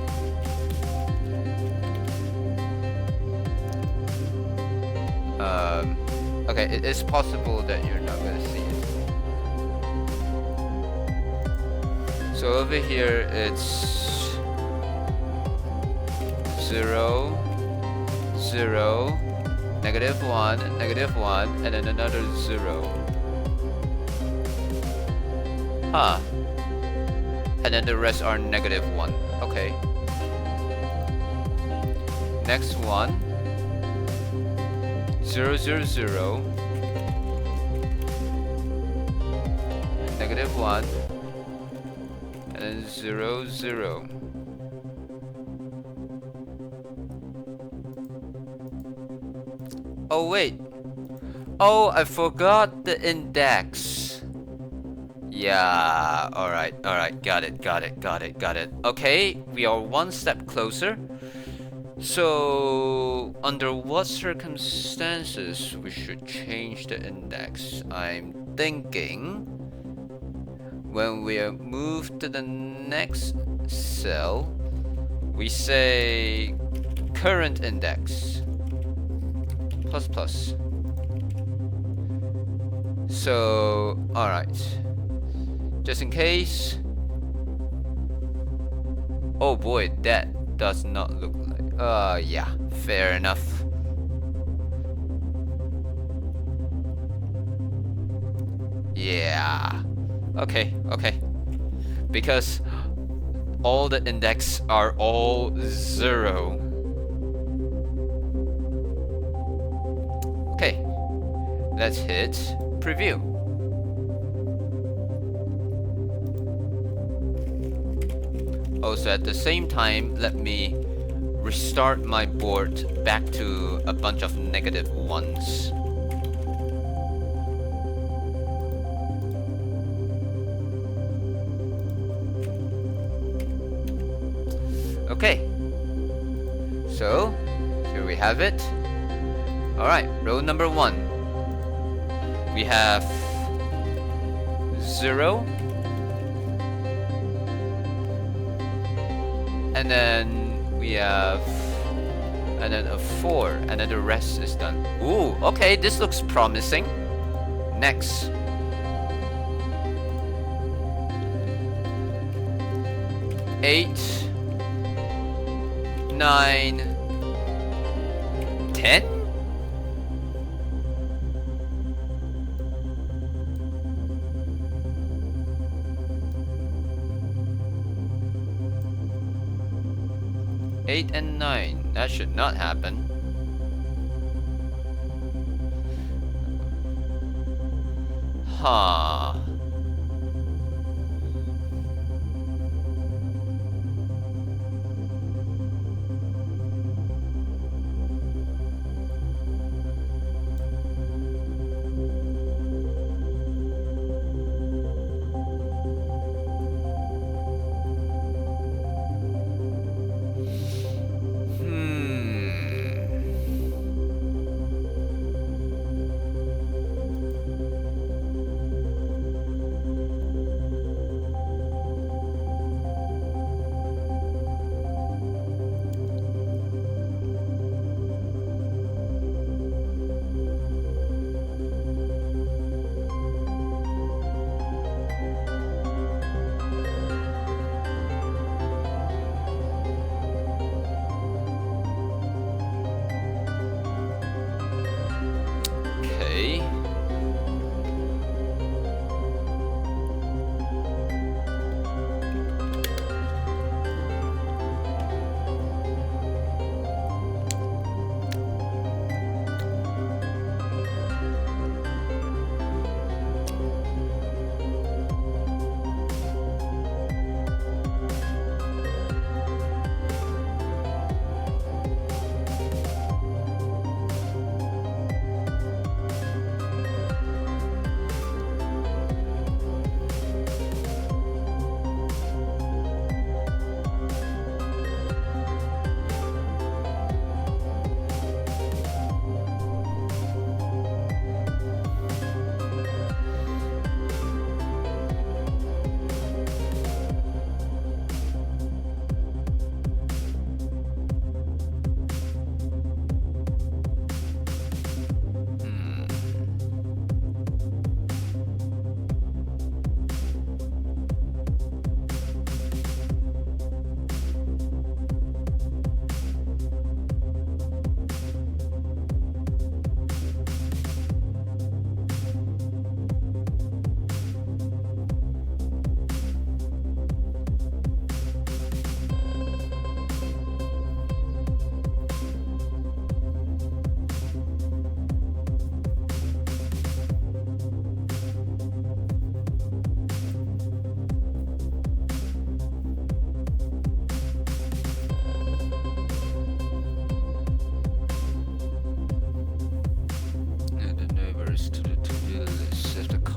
Okay, it is possible that you're not gonna see it. So over here it's 0, 0, -1, -1, and then another 0. Huh. And then the rest are -1. Okay. Next one. 0, 0, 0. -1. And then 0, 0. Oh wait. Oh, I forgot the index. Yeah, alright, got it. Okay, we are one step closer. So, under what circumstances we should change the index? I'm thinking when we are moved to the next cell, we say current index ++. So, alright. Just in case. Oh boy, that does not look like. Yeah, fair enough. Yeah. Okay. Because all the index are all 0. Okay. Let's hit preview. Also at the same time, let me restart my board back to a bunch of -1s. Okay. So, here we have it. Alright, row number 1. We have 0. And then we have, and then a 4, and then the rest is done. Ooh, okay, this looks promising. Next. Eight, 9, 10. Eight and 9. That should not happen. Huh.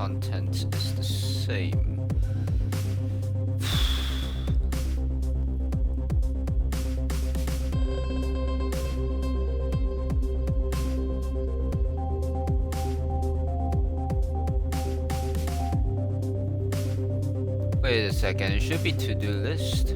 content is the same. Wait a second, it should be to-do list.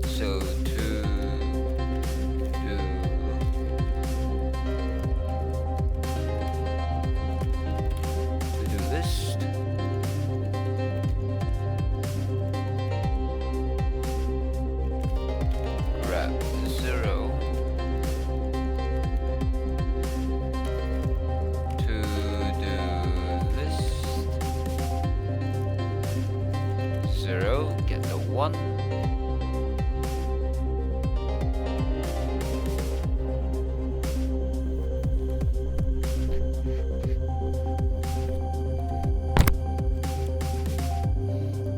So to-do list. Grab 0. To-do list. 0. Get the 1.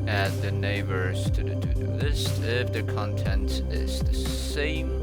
Add the neighbors to the to-do list if their content is the same.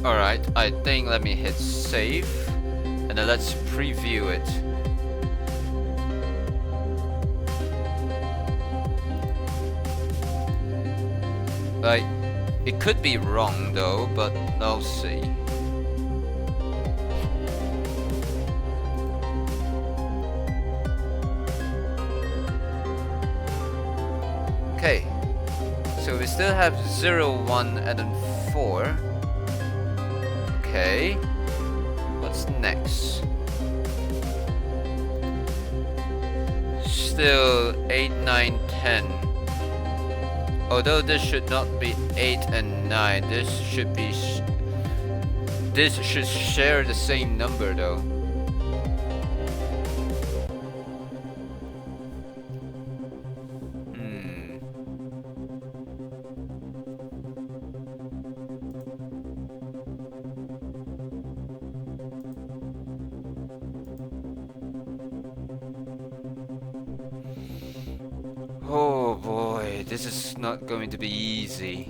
Alright, I think let me hit save and then let's preview it. Like, it could be wrong though, but I'll see. Okay, so we still have 0, 1 and then 4. Okay, what's next? Still 8, 9, 10. Although this should not be 8 and 9, this should be this should share the same number though. Oh boy, this is not going to be easy.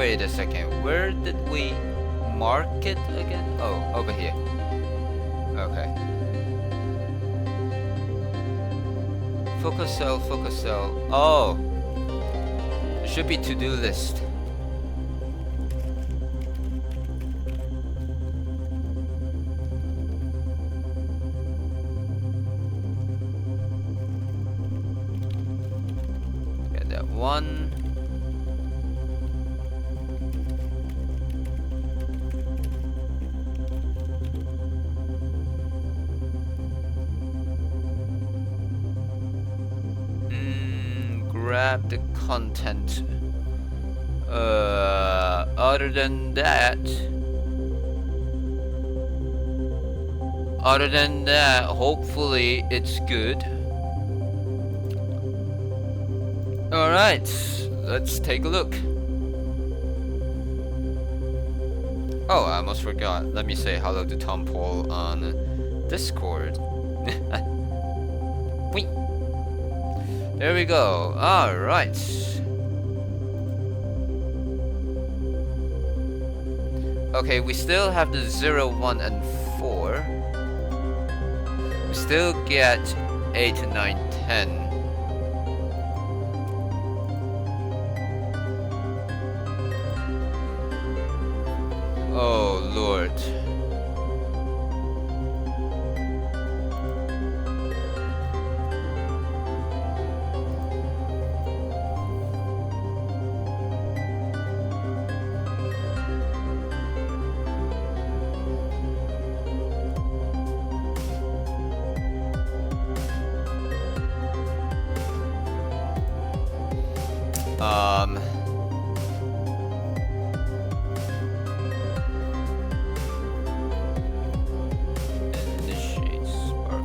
Wait a second. Where did we mark it again? Oh, over here. Okay. Focus cell, focus cell. Oh. It should be to-do list. Get that one. Grab the content. Other than that, hopefully it's good. All right, let's take a look. Oh, I almost forgot. Let me say hello to Tom Paul on Discord. Wait. There we go. All right. Okay, we still have the 0, 1, and 4. We still get 8, 9, 10. Oh, Lord. Initiate spark.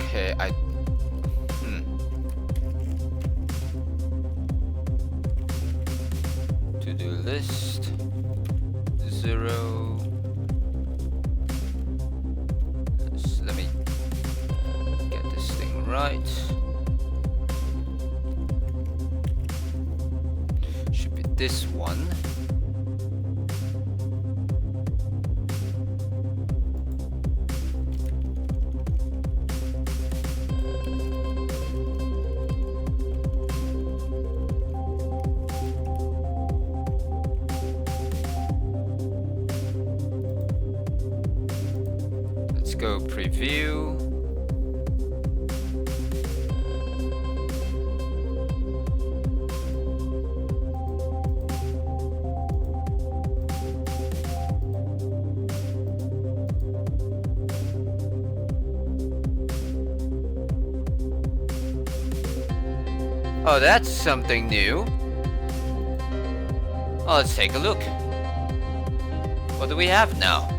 Okay, to-do list 0. Let me get this thing right. Should be this one. Let's go preview. Oh, that's something new. Oh, let's take a look. What do we have now?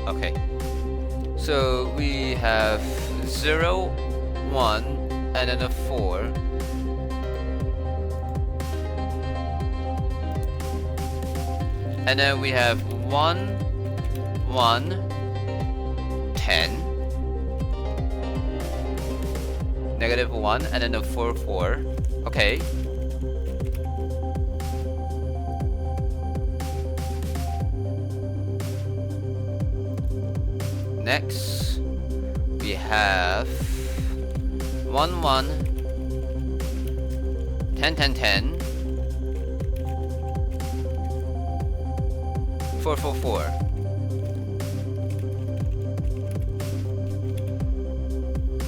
Okay. So we have 0, 1, and then a 4. And then we have 1, 1, 10. -1, and then a 4, 4. Okay. Next, we have 1, 1, 10, 10, 10, 4, 4, 4.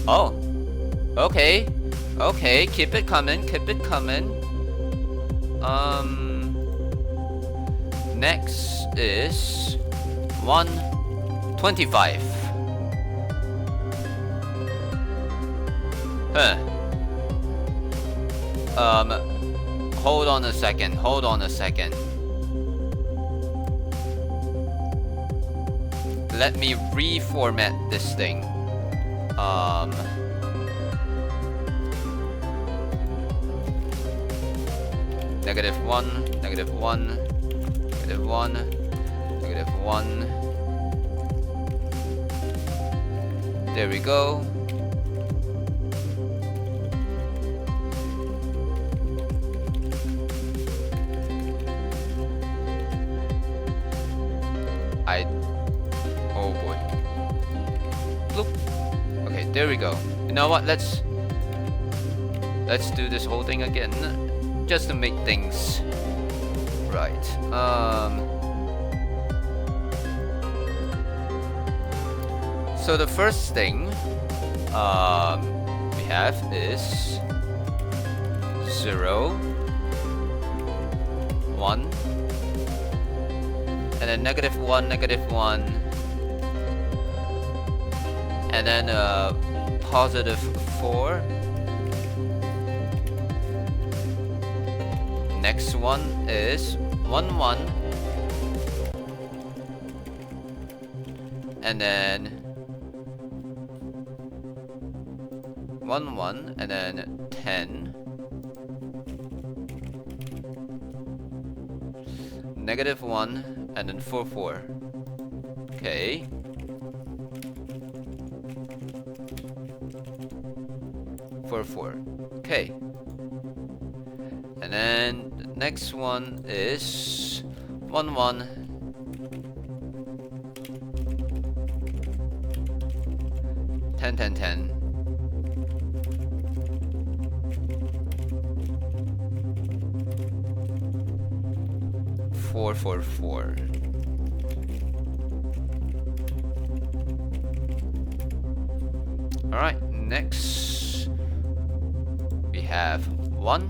Oh, Okay. Okay, keep it coming, keep it coming. Next is 125. Huh. Hold on a second, hold on a second. Let me reformat this thing. -1, -1, -1, -1. There we go. Oh boy. Bloop. Okay, there we go. You know what? Let's do this whole thing again, just to make things right. So the first thing we have is 0, 1, and then -1, -1, and then +4. Next one is 1, 1, and then 1, 1, and then 10, -1, and then 4, 4. Okay. Okay. And then the next one is 1, 1, ten, 10, 10. 4, 4, 4. Alright, next we have 1,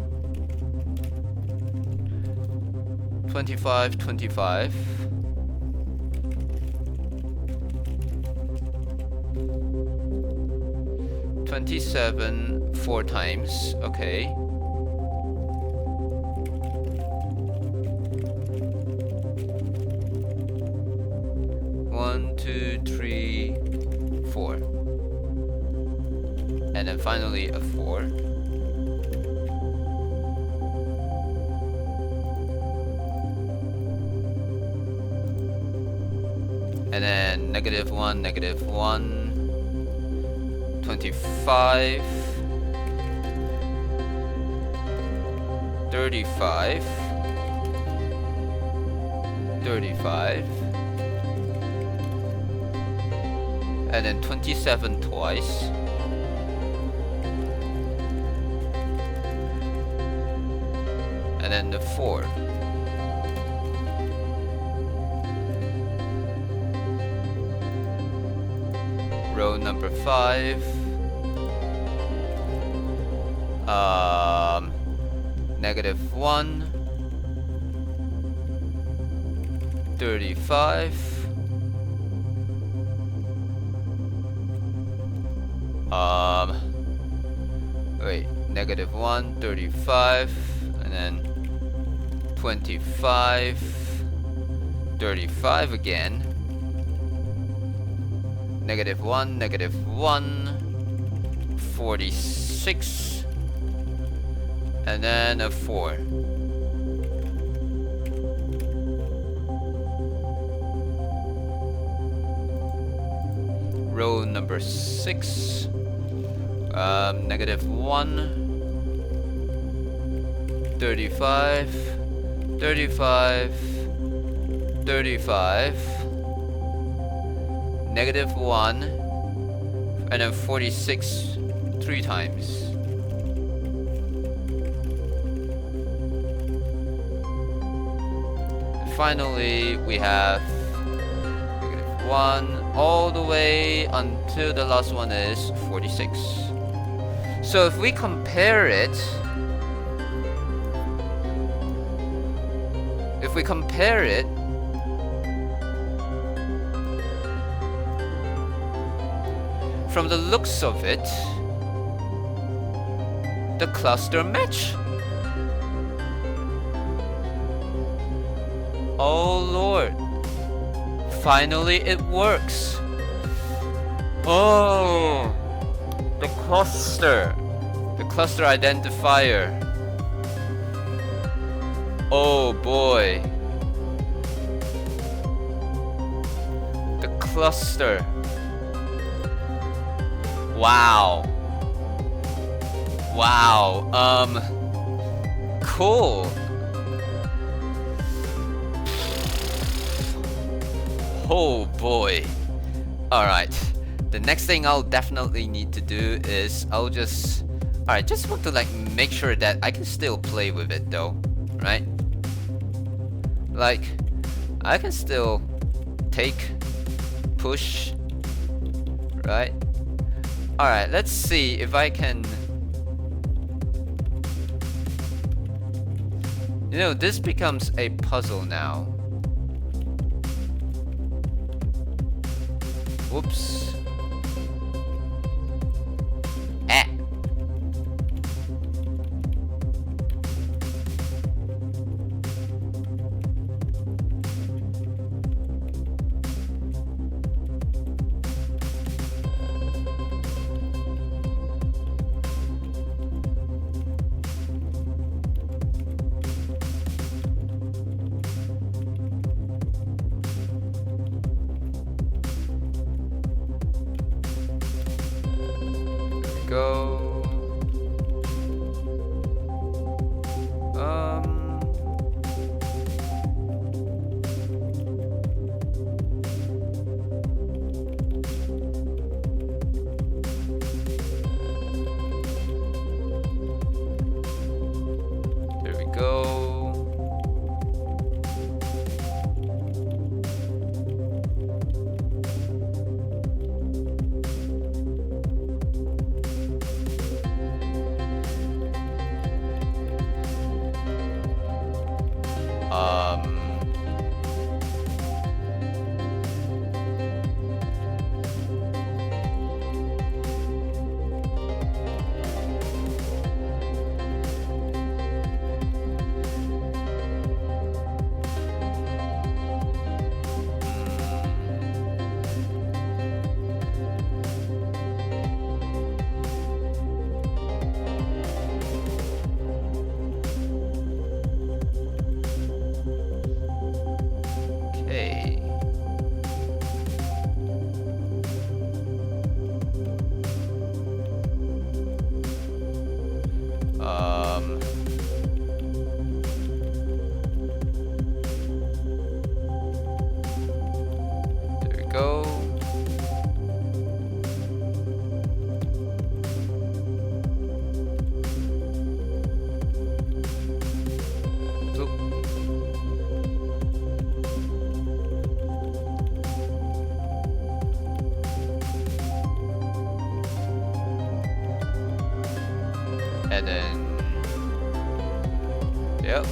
25, 25, 27, 4 times. Okay. 1, 2, 3, 4. And then finally a 4. And then -1, -1, 25, 35, 35, and then 27 twice. And then the 4. Row number 5. -1, 35, wait, -1, 35, and then 25, 35 again, -1, -1, 46, and then a 4. Row number 6, -1, 35, 35, 35, -1, and then 46 3 times. Finally, we have -1 all the way until the last one is 46. So if we compare it, from the looks of it, the cluster match. Oh Lord, finally it works. Oh, the cluster identifier. Oh boy, the cluster. Wow. Cool. Oh boy. Alright. The next thing I'll definitely need to do is just want to like make sure that I can still play with it though, right? Like, I can still take, push, right? Alright, let's see if I can... You know, this becomes a puzzle now. Whoops. Ah. Go. There we go. There we go. And then, yep.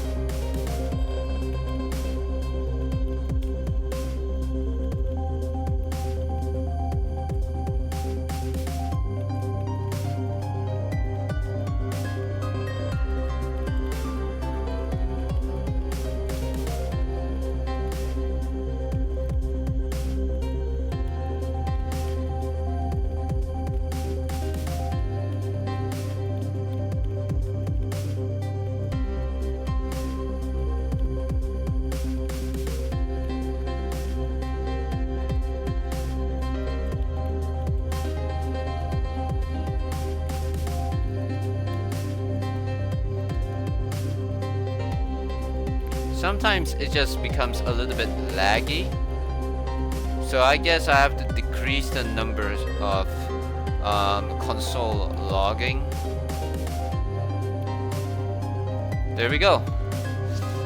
Sometimes it just becomes a little bit laggy, so I guess I have to decrease the numbers of console logging. There we go.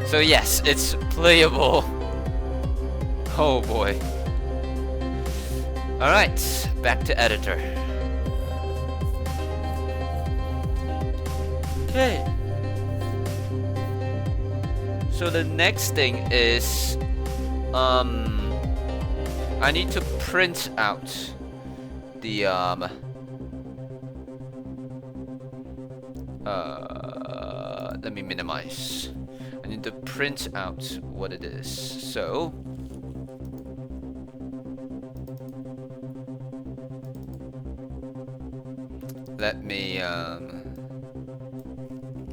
So yes, it's playable. Oh boy. Alright, back to editor. Okay. So the next thing is I need to print out the let me minimize. I need to print out what it is. So let me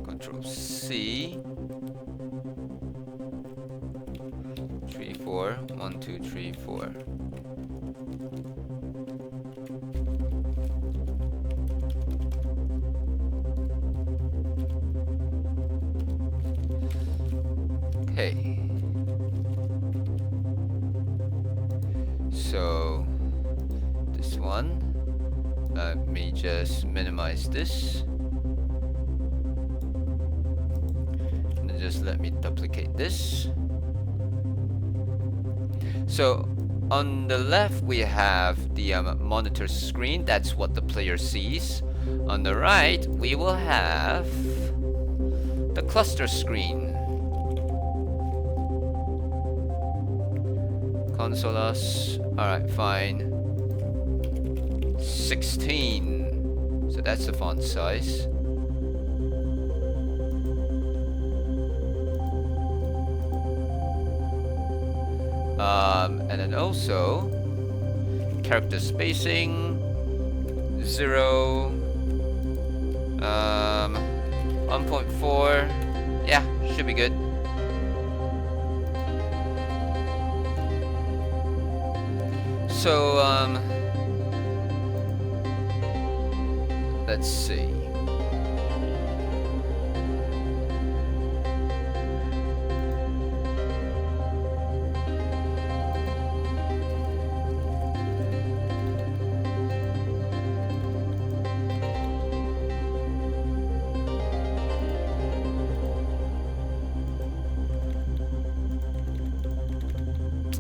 Control C. 3, 4. 1, 2, 3, 4. Okay. So this one. Let me just minimize this. And just let me duplicate this. So on the left we have the monitor screen. That's what the player sees. On the right we will have the cluster screen. Consolas. Alright, fine. 16. So that's the font size. And then also character spacing 0, 1.4. Yeah, should be good. So let's see.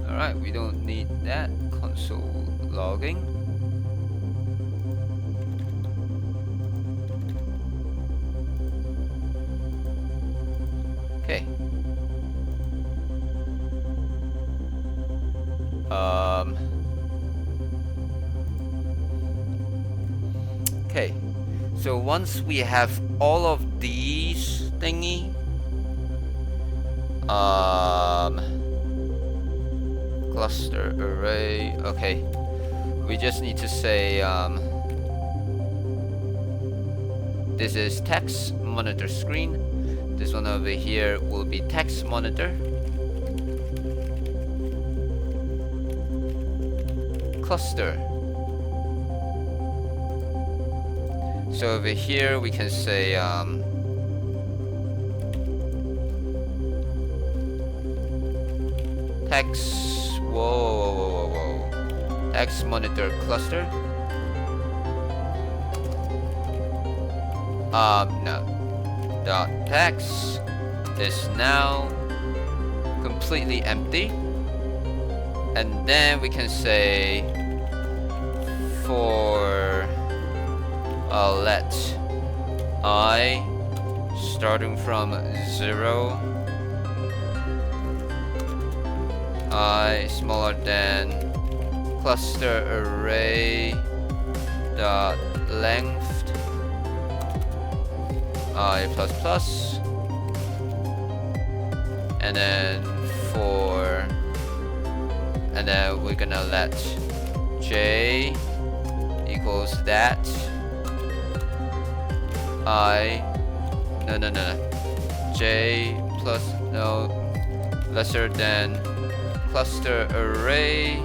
Alright, we don't need that console logging. Okay. Okay. So once we have all of these thingy, cluster array. Okay. We just need to say this is text monitor screen. This one over here will be text monitor. Cluster. So over here we can say text. Whoa. Text monitor cluster. No. Dot text is now completely empty. And then we can say for let I starting from 0, I smaller than cluster array dot length I plus plus, and then and then we're gonna let j equals that I no j plus lesser than cluster array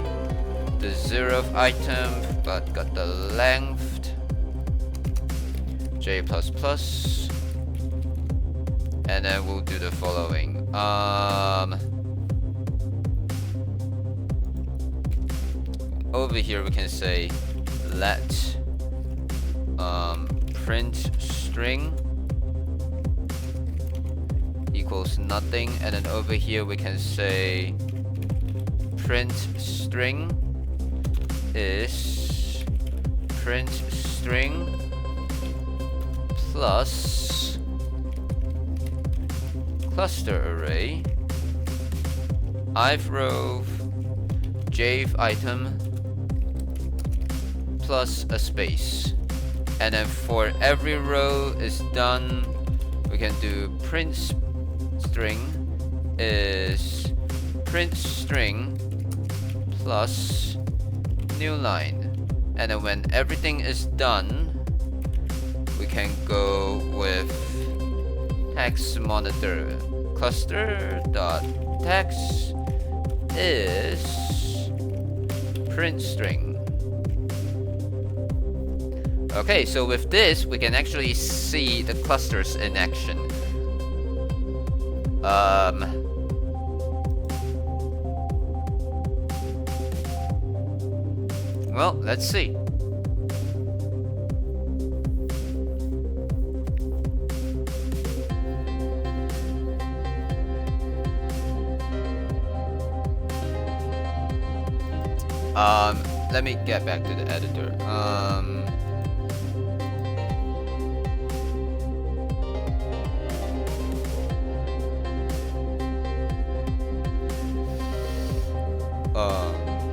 the 0th item but got the length j plus plus, and then we'll do the following. Over here we can say let print string equals nothing, and then over here we can say print string is print string plus cluster array, ith row, jth item, plus a space. And then for every row is done, we can do print string is print string plus new line. And then when everything is done, we can go with text monitor cluster dot text is print string. Okay, so with this we can actually see the clusters in action. Well, let's see. Let me get back to the editor.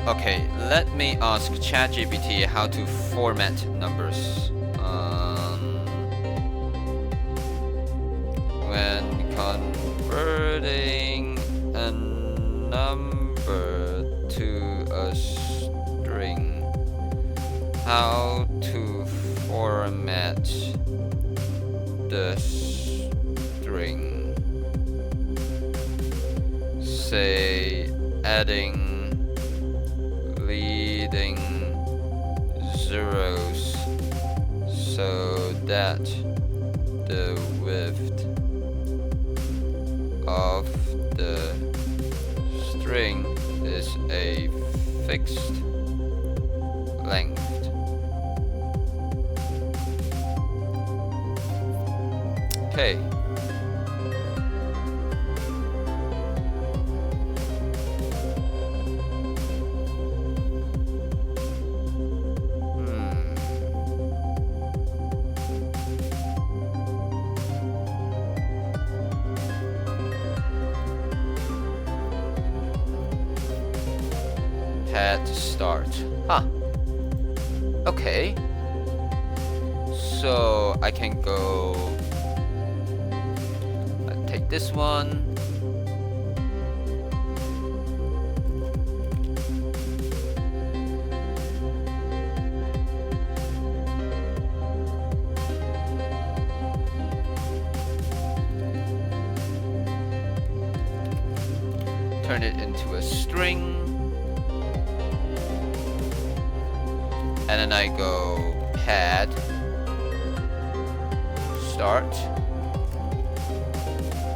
Okay, let me ask ChatGPT how to format numbers. When converting a number to a string, how to format the string. Say adding leading zeros so that the width of the string is a fixed length. Okay. Had to start. Huh. Okay. So I can go take this one. Turn it into a string. And then I go pad start.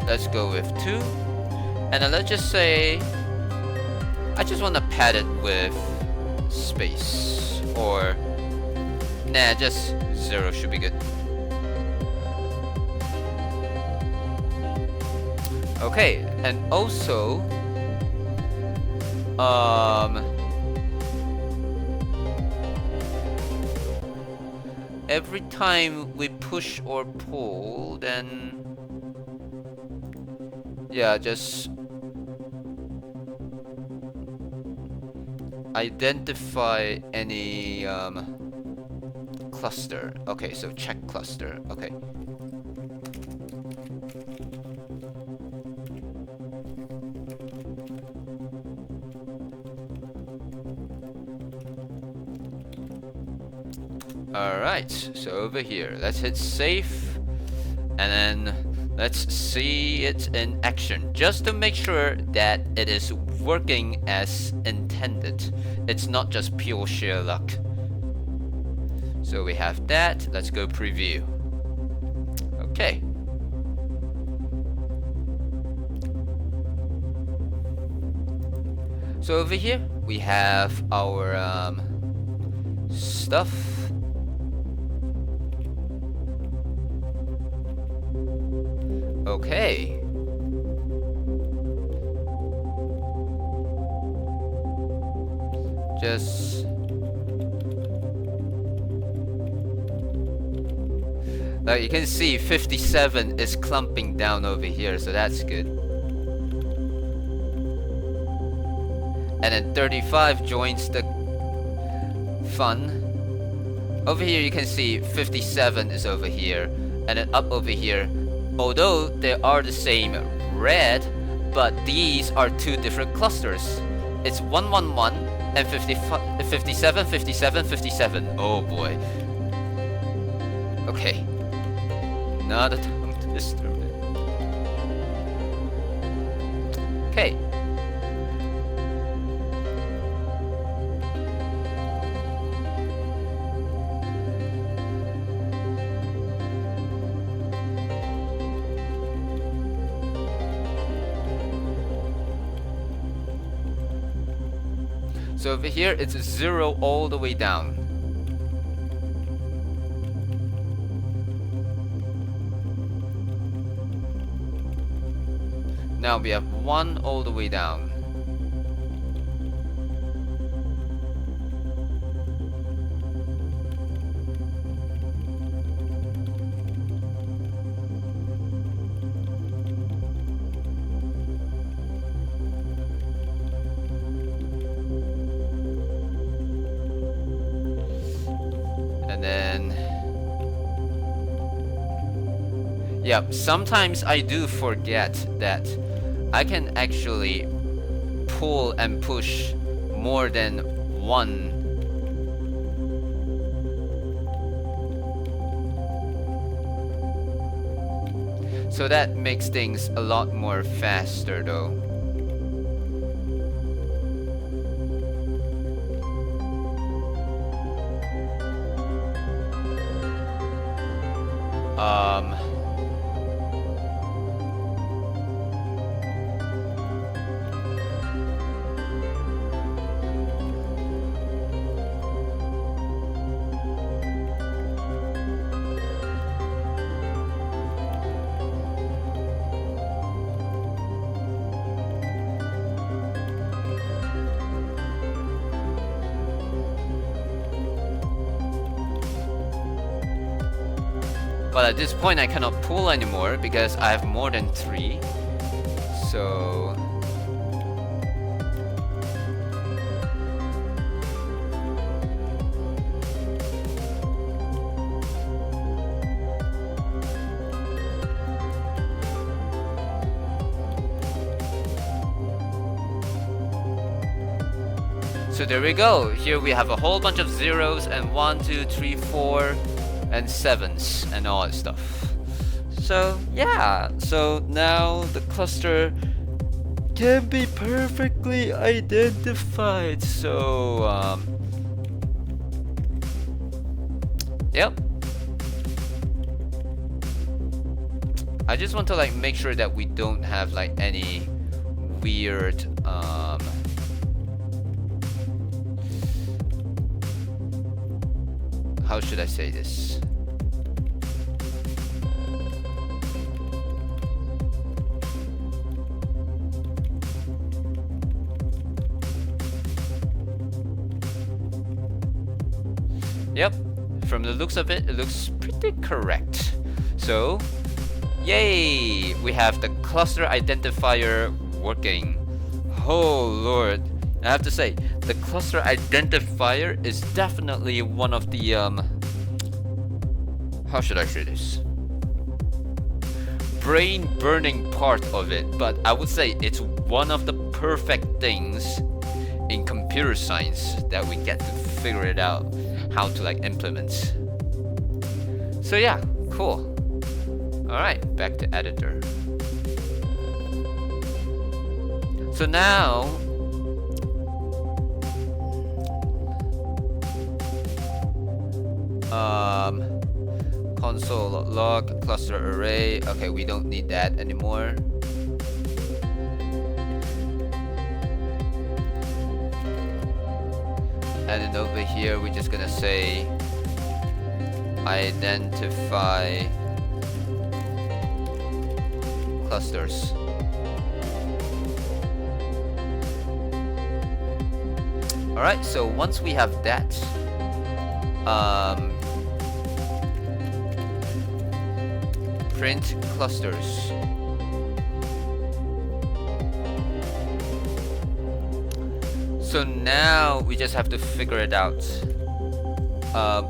Let's go with 2. And then let's just say I just want to pad it with space, or nah, just 0 should be good. Okay, and also every time we push or pull, then yeah, just identify any cluster. Okay, so check cluster. Okay. Alright, so over here, let's hit save, and then let's see it in action, just to make sure that it is working as intended. It's not just pure sheer luck. So we have that, let's go preview. Okay. So over here, we have our stuff. Okay. Like you can see 57 is clumping down over here, so that's good. And then 35 joins the fun. Over here you can see 57 is over here, and then up over here, although they are the same red, but these are two different clusters. It's 111 and 57, 57, 57. Oh boy. Okay. Not a time to disturb it. Okay. So over here, it's 0 all the way down. Now we have 1 all the way down. And then, yeah, sometimes I do forget that I can actually pull and push more than one. So that makes things a lot more faster though. But at this point I cannot pull anymore because I have more than 3. So there we go. Here we have a whole bunch of zeros and 1, 2, 3, 4 and 7s and all that stuff. So yeah, so now the cluster can be perfectly identified. So yep. I just want to like make sure that we don't have like any weird how should I say this? Yep, from the looks of it, it looks pretty correct. So, yay! We have the cluster identifier working. Oh lord. I have to say, the cluster identifier is definitely one of the, how should I say this? Brain-burning part of it, but I would say it's one of the perfect things in computer science that we get to figure it out, how to like implement. So yeah, cool. Alright, back to editor. So now, console log cluster array. Okay, we don't need that anymore. And then over here we're just gonna say identify clusters. Alright, so once we have that, print clusters. So now we just have to figure it out.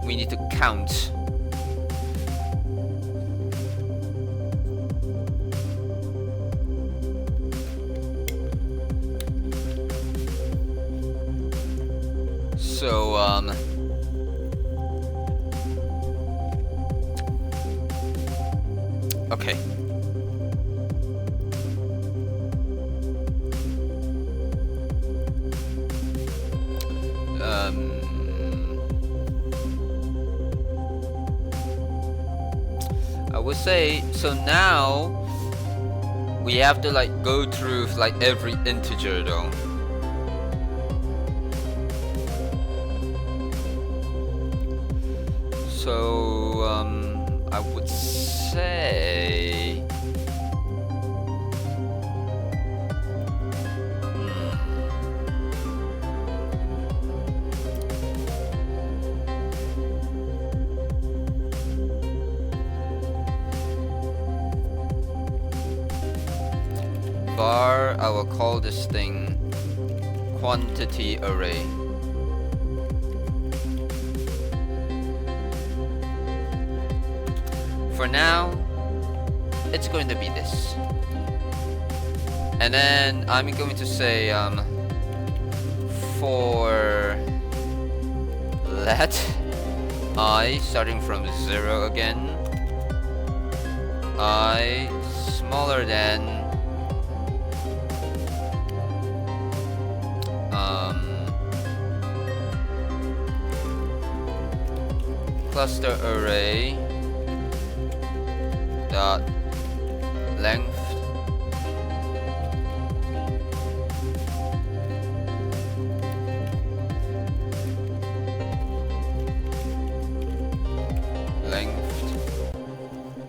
We need to count. So okay. I would say, so now we have to like go through like every integer though. So I would say var, I will call this thing quantity array. For now, it's going to be this. And then I'm going to say for let I, starting from 0 again, I smaller than cluster array dot length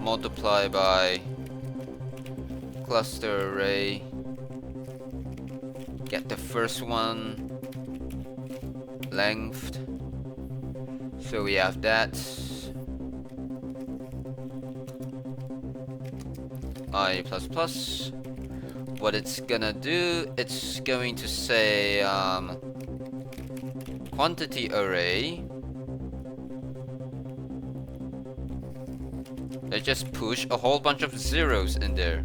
multiply by cluster array, get the first one length. So we have that I plus plus. What it's gonna do, it's going to say quantity array. They just push a whole bunch of zeros in there.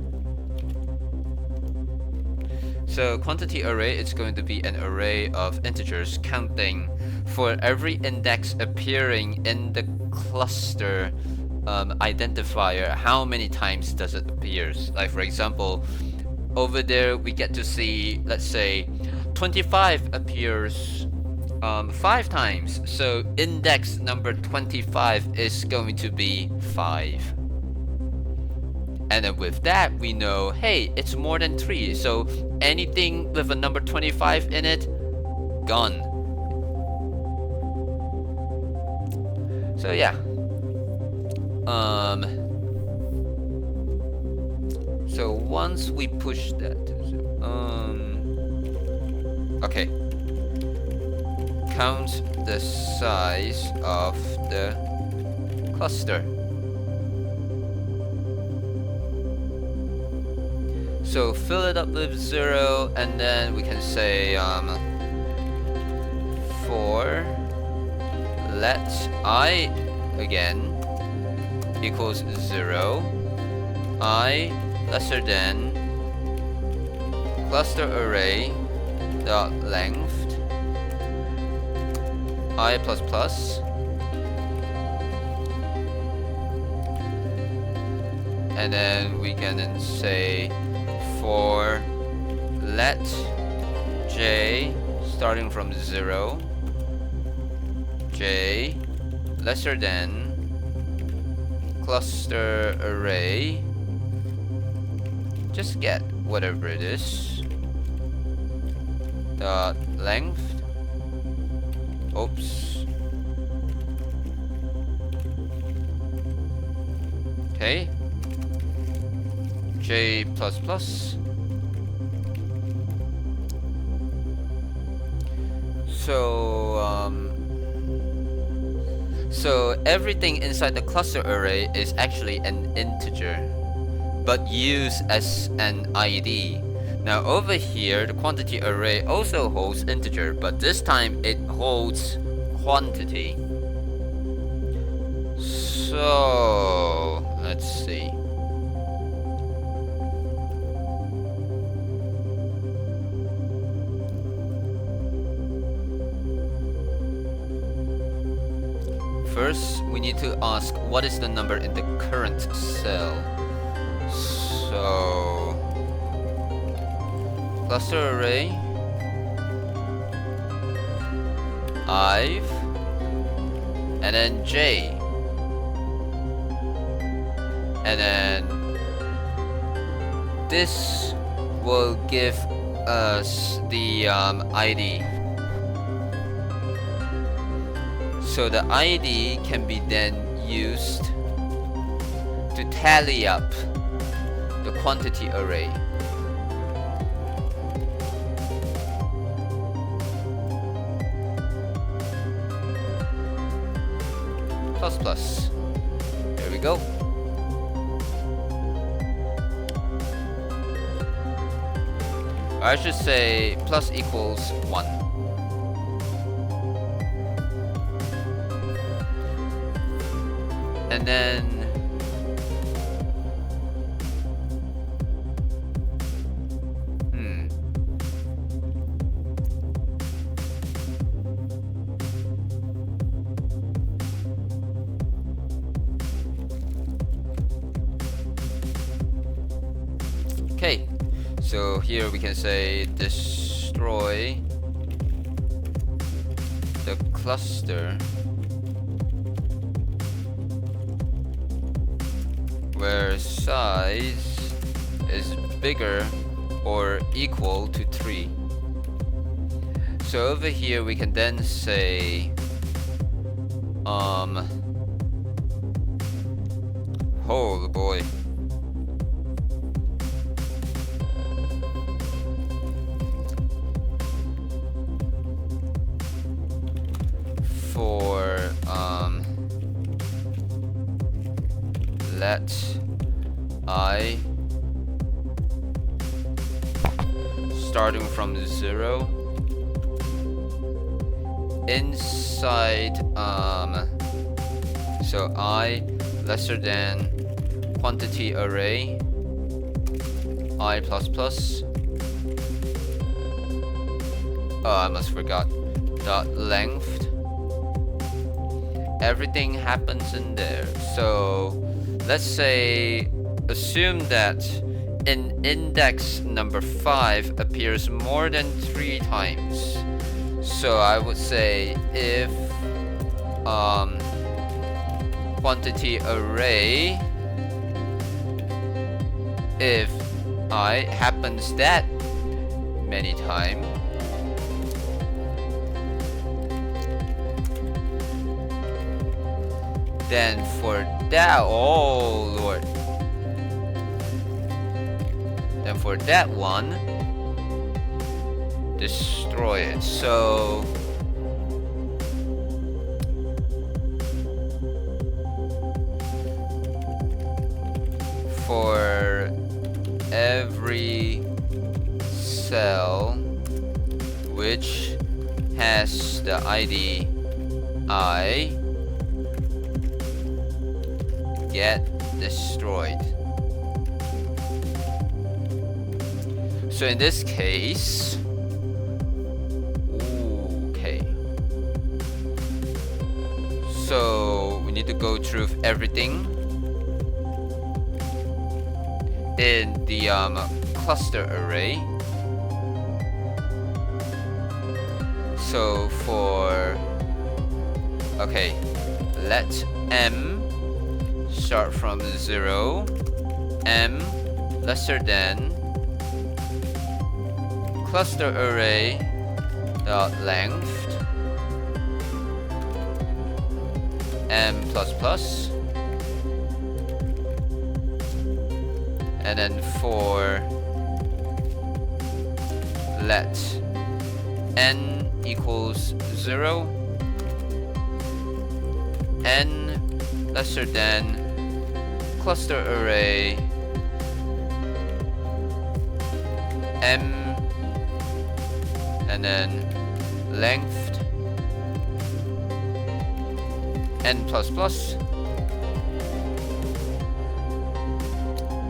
So quantity array, it's going to be an array of integers counting for every index appearing in the cluster identifier. How many times does it appear? Like for example, over there we get to see, let's say 25 appears 5 times. So index number 25 is going to be 5. And then with that we know, hey, it's more than 3. So anything with a number 25 in it, gone. So yeah. So once we push that, okay. Count the size of the cluster. So fill it up with 0, and then we can say for let I again equals 0, I lesser than cluster array dot length I plus plus, and then we can then say for let j starting from 0, j lesser than cluster array, just get whatever it is, dot length, oops, okay, j plus plus. So So everything inside the cluster array is actually an integer, but used as an ID. Now over here, the quantity array also holds integer, but this time it holds quantity. So let's see. First, we need to ask what is the number in the current cell. So cluster array I've and then J, and then this will give us the ID. So the ID can be then used to tally up the quantity array. Plus plus. There we go. I should say plus equals 1. And then okay, so here we can say destroy the cluster where size is bigger or equal to 3. So over here we can then say oh boy, for let I starting from 0 inside so I lesser than quantity array I plus plus, oh I must forgot, dot length. Everything happens in there. So let's say assume that in index number 5 appears more than 3 times. So I would say if quantity array if I happens that many times, then for that, oh lord, then for that one, destroy it. So for every cell which has the ID I, get destroyed. So in this case, okay, so we need to go through everything in the cluster array. So for okay, let M start from 0, M lesser than cluster array dot length M plus plus, and then for let N equals 0, n lesser than cluster array m, and then length n plus plus.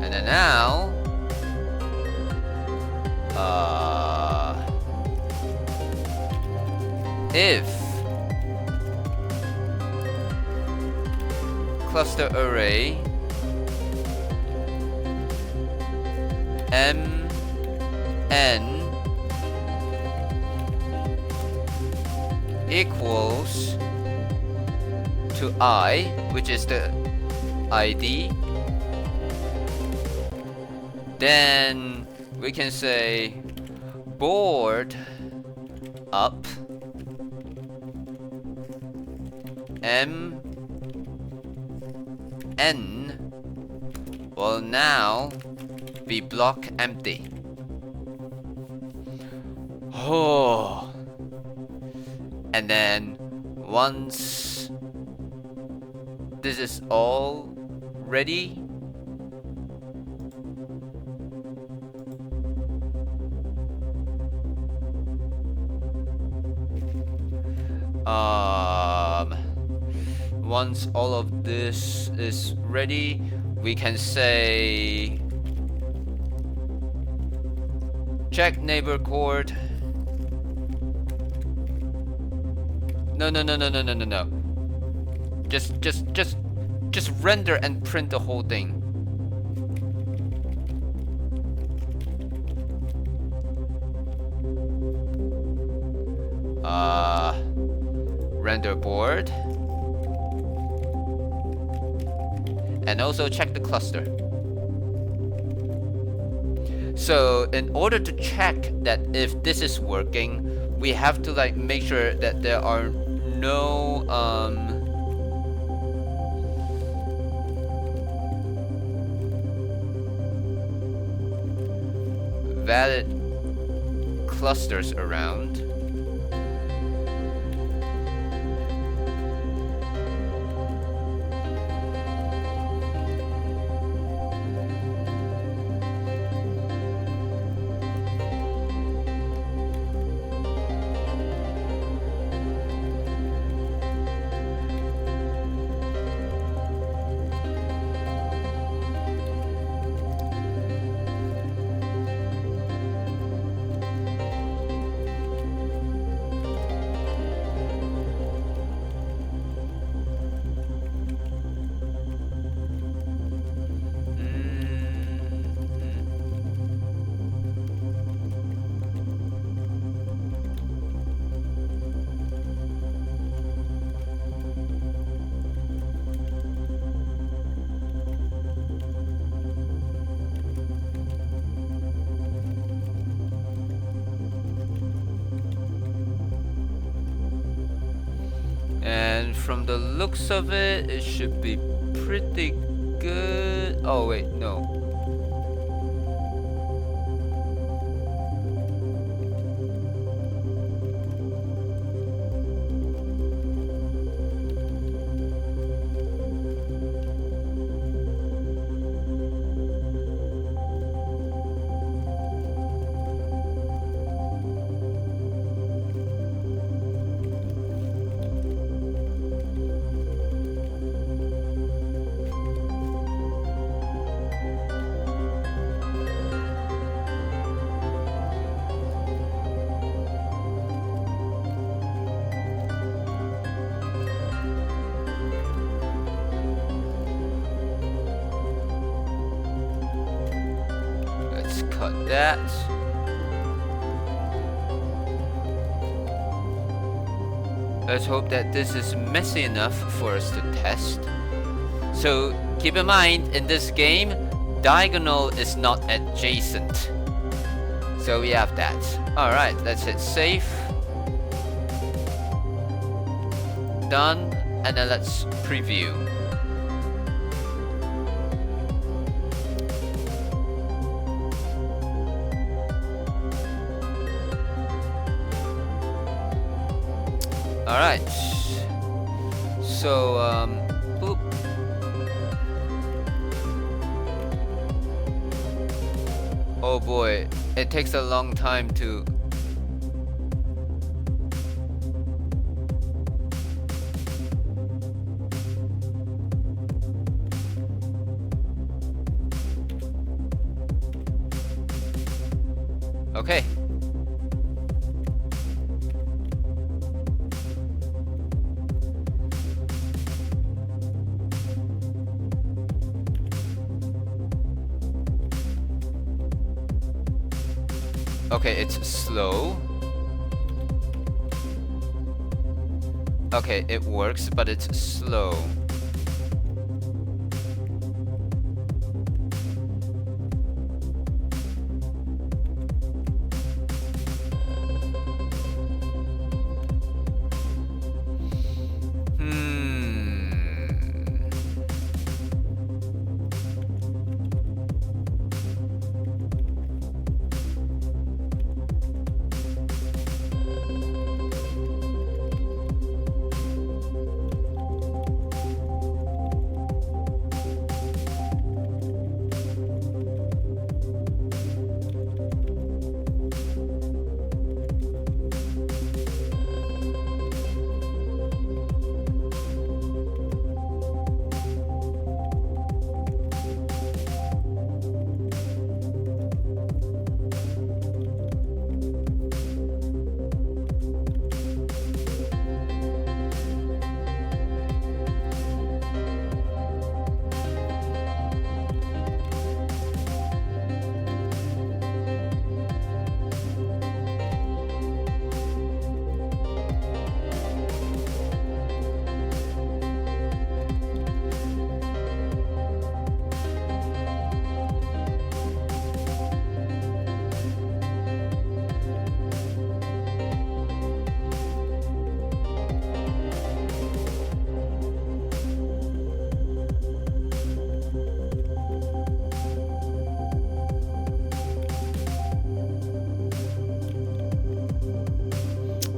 And then now if cluster array m n equals to I, which is the ID, then we can say board up m n will now be block empty. Oh, and then once this is all ready, once all of this is ready, we can say check neighbor chord. No. Just render and print the whole thing. Render board. And also check the cluster. So in order to check that if this is working, we have to like make sure that there are no valid clusters around. And from the looks of it, it should be pretty good. Oh wait, no. Cut that. Let's hope that this is messy enough for us to test. So keep in mind, in this game, diagonal is not adjacent. So we have that. Alright, let's hit save. Done. And then let's preview. Alright, So boop. Oh boy, it takes a long time to. Okay. Okay, it's slow. Okay, it works, but it's slow.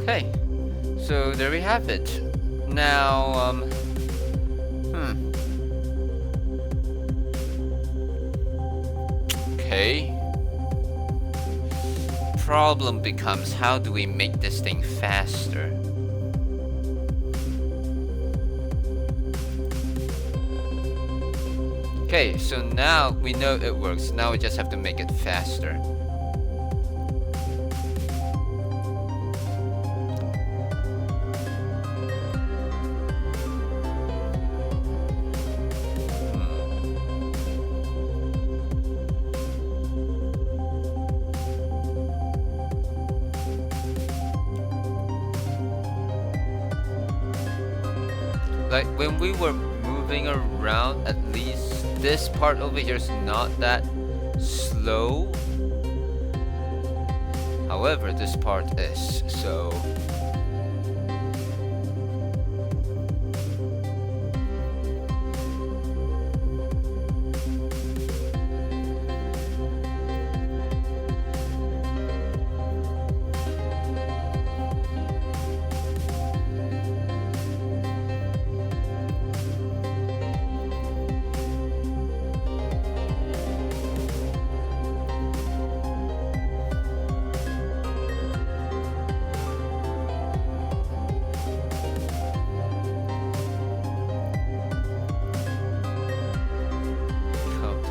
Okay, so there we have it. Now, okay. Problem becomes, how do we make this thing faster? Okay, so now we know it works. Now we just have to make it faster. Like when we were moving around, at least this part over here is not that slow. However, this part is, so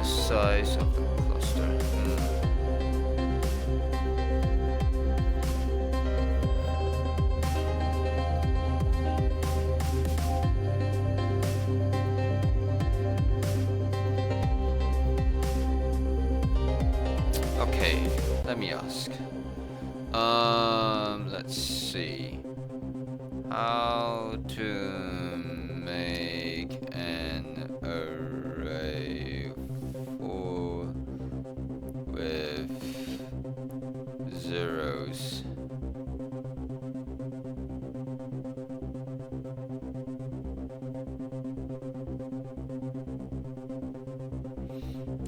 size of the cluster. Okay, let me ask. Let's see. How to make an array with zeros.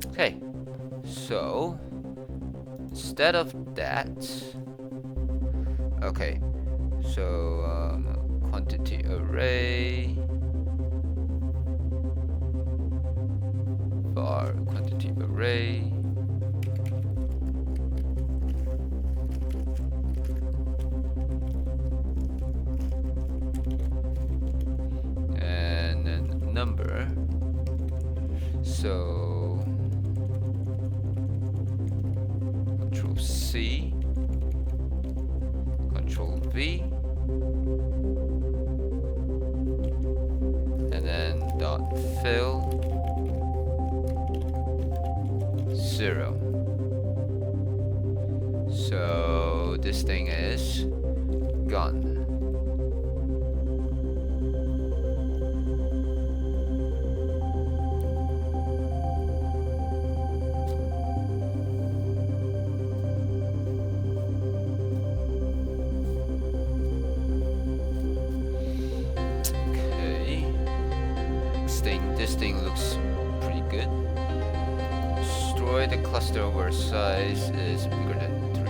Okay, so instead of that, okay, so quantity array var quantity array. And then number. So Control C, Control V, and then dot fill 0. So this thing is gone. This thing looks pretty good. Destroy the cluster where size is bigger than 3.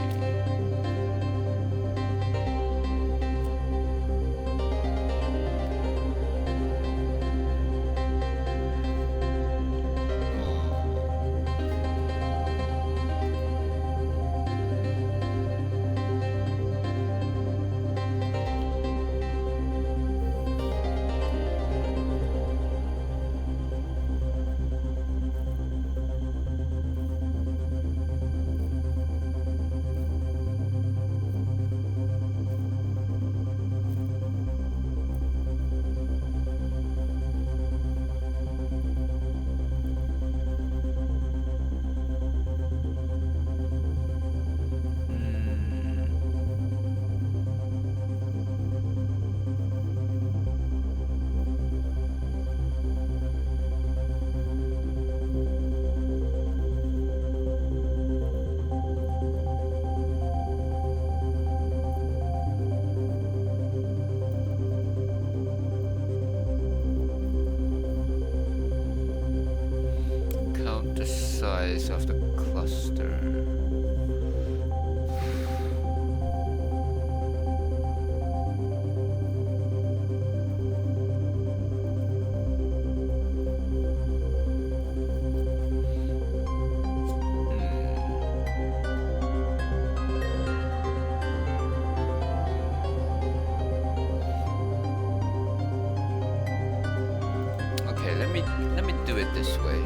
The size of the cluster. Okay, let me do it this way.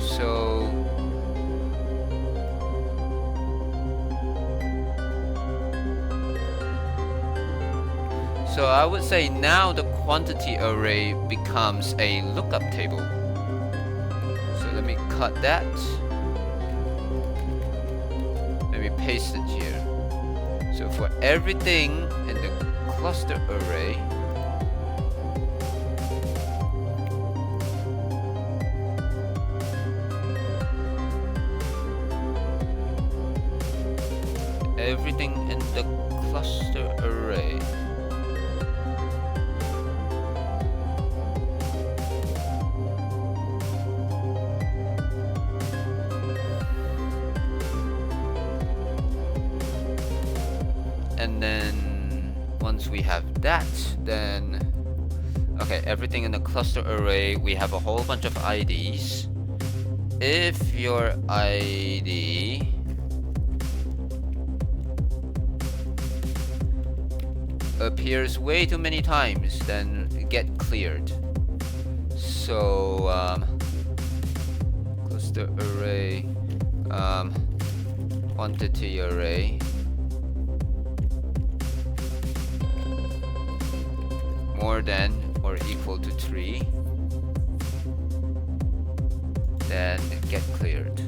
So I would say now the quantity array becomes a lookup table. So let me cut that. Let me paste it here. So for everything in the cluster array, everything in the cluster array, and then once we have that, then okay, everything in the cluster array, we have a whole bunch of IDs. If your ID appears way too many times, then get cleared. So cluster array, quantity array, more than or equal to 3, then get cleared.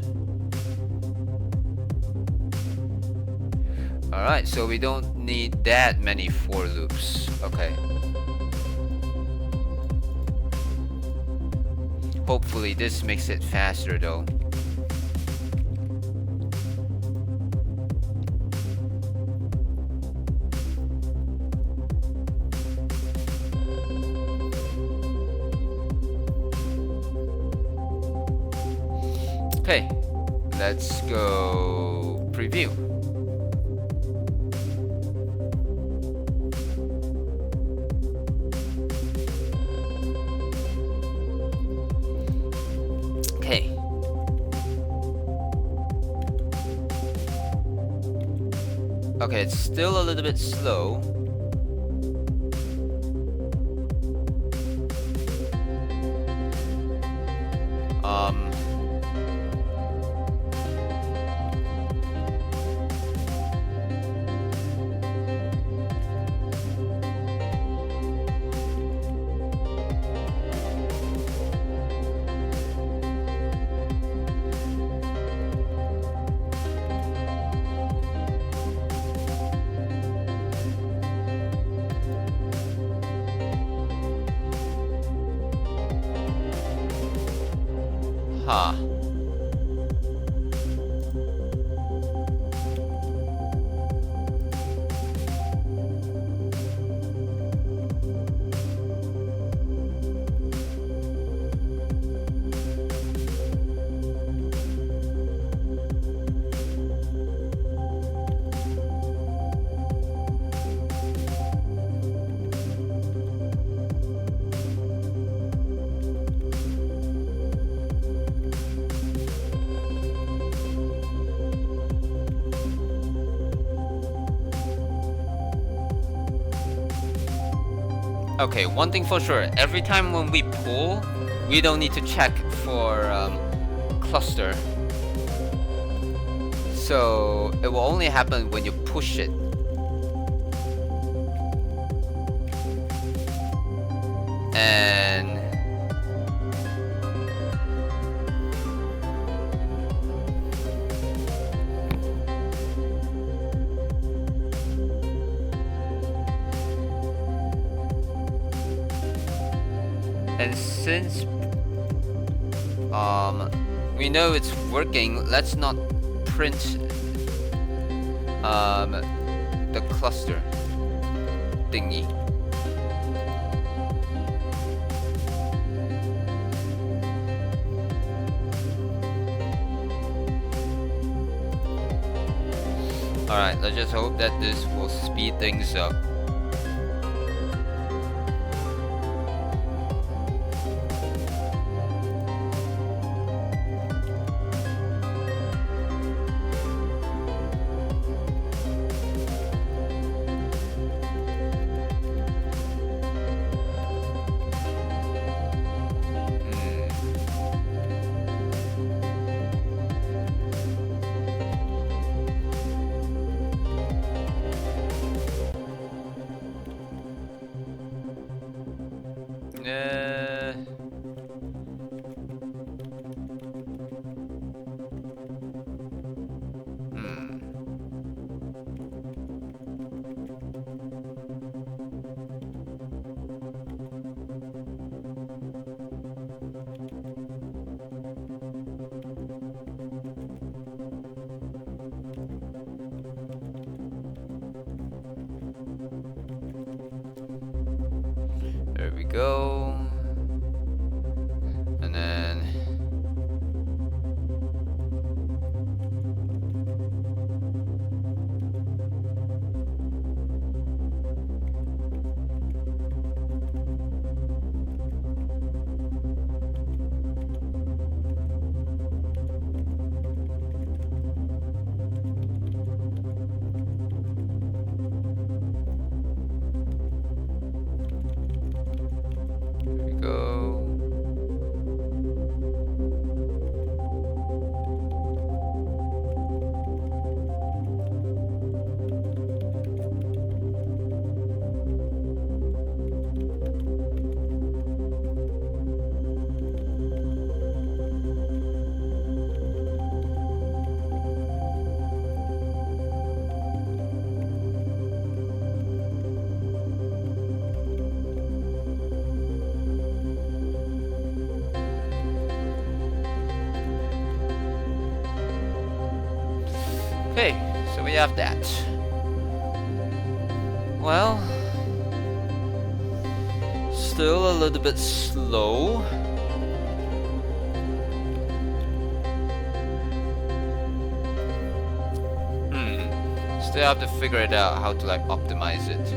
Alright, so we don't need that many for loops. Okay. Hopefully this makes it faster though. Okay, let's go preview. Okay, Okay, it's still a little bit slow. Huh. Okay, one thing for sure, every time when we pull, we don't need to check for cluster. So it will only happen when you push it. And since we know it's working, let's not print the cluster thingy. Alright, let's just hope that this will speed things up. There we go. And then okay, so we have that. Well, still a little bit slow. Still have to figure it out how to like optimize it.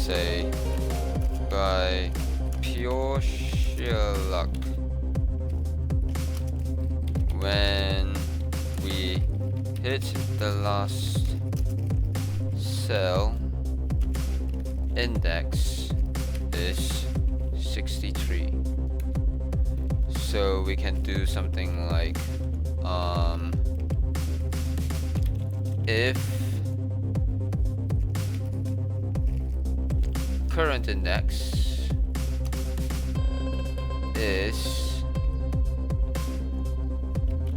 say by pure sheer luck, when we hit the last cell, index is 63. So we can do something like if current index is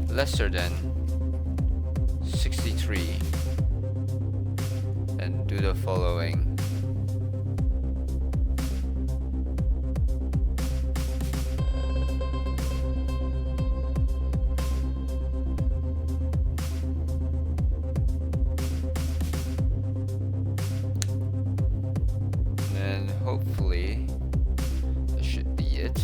lesser than 63, and do the following. And hopefully that should be it.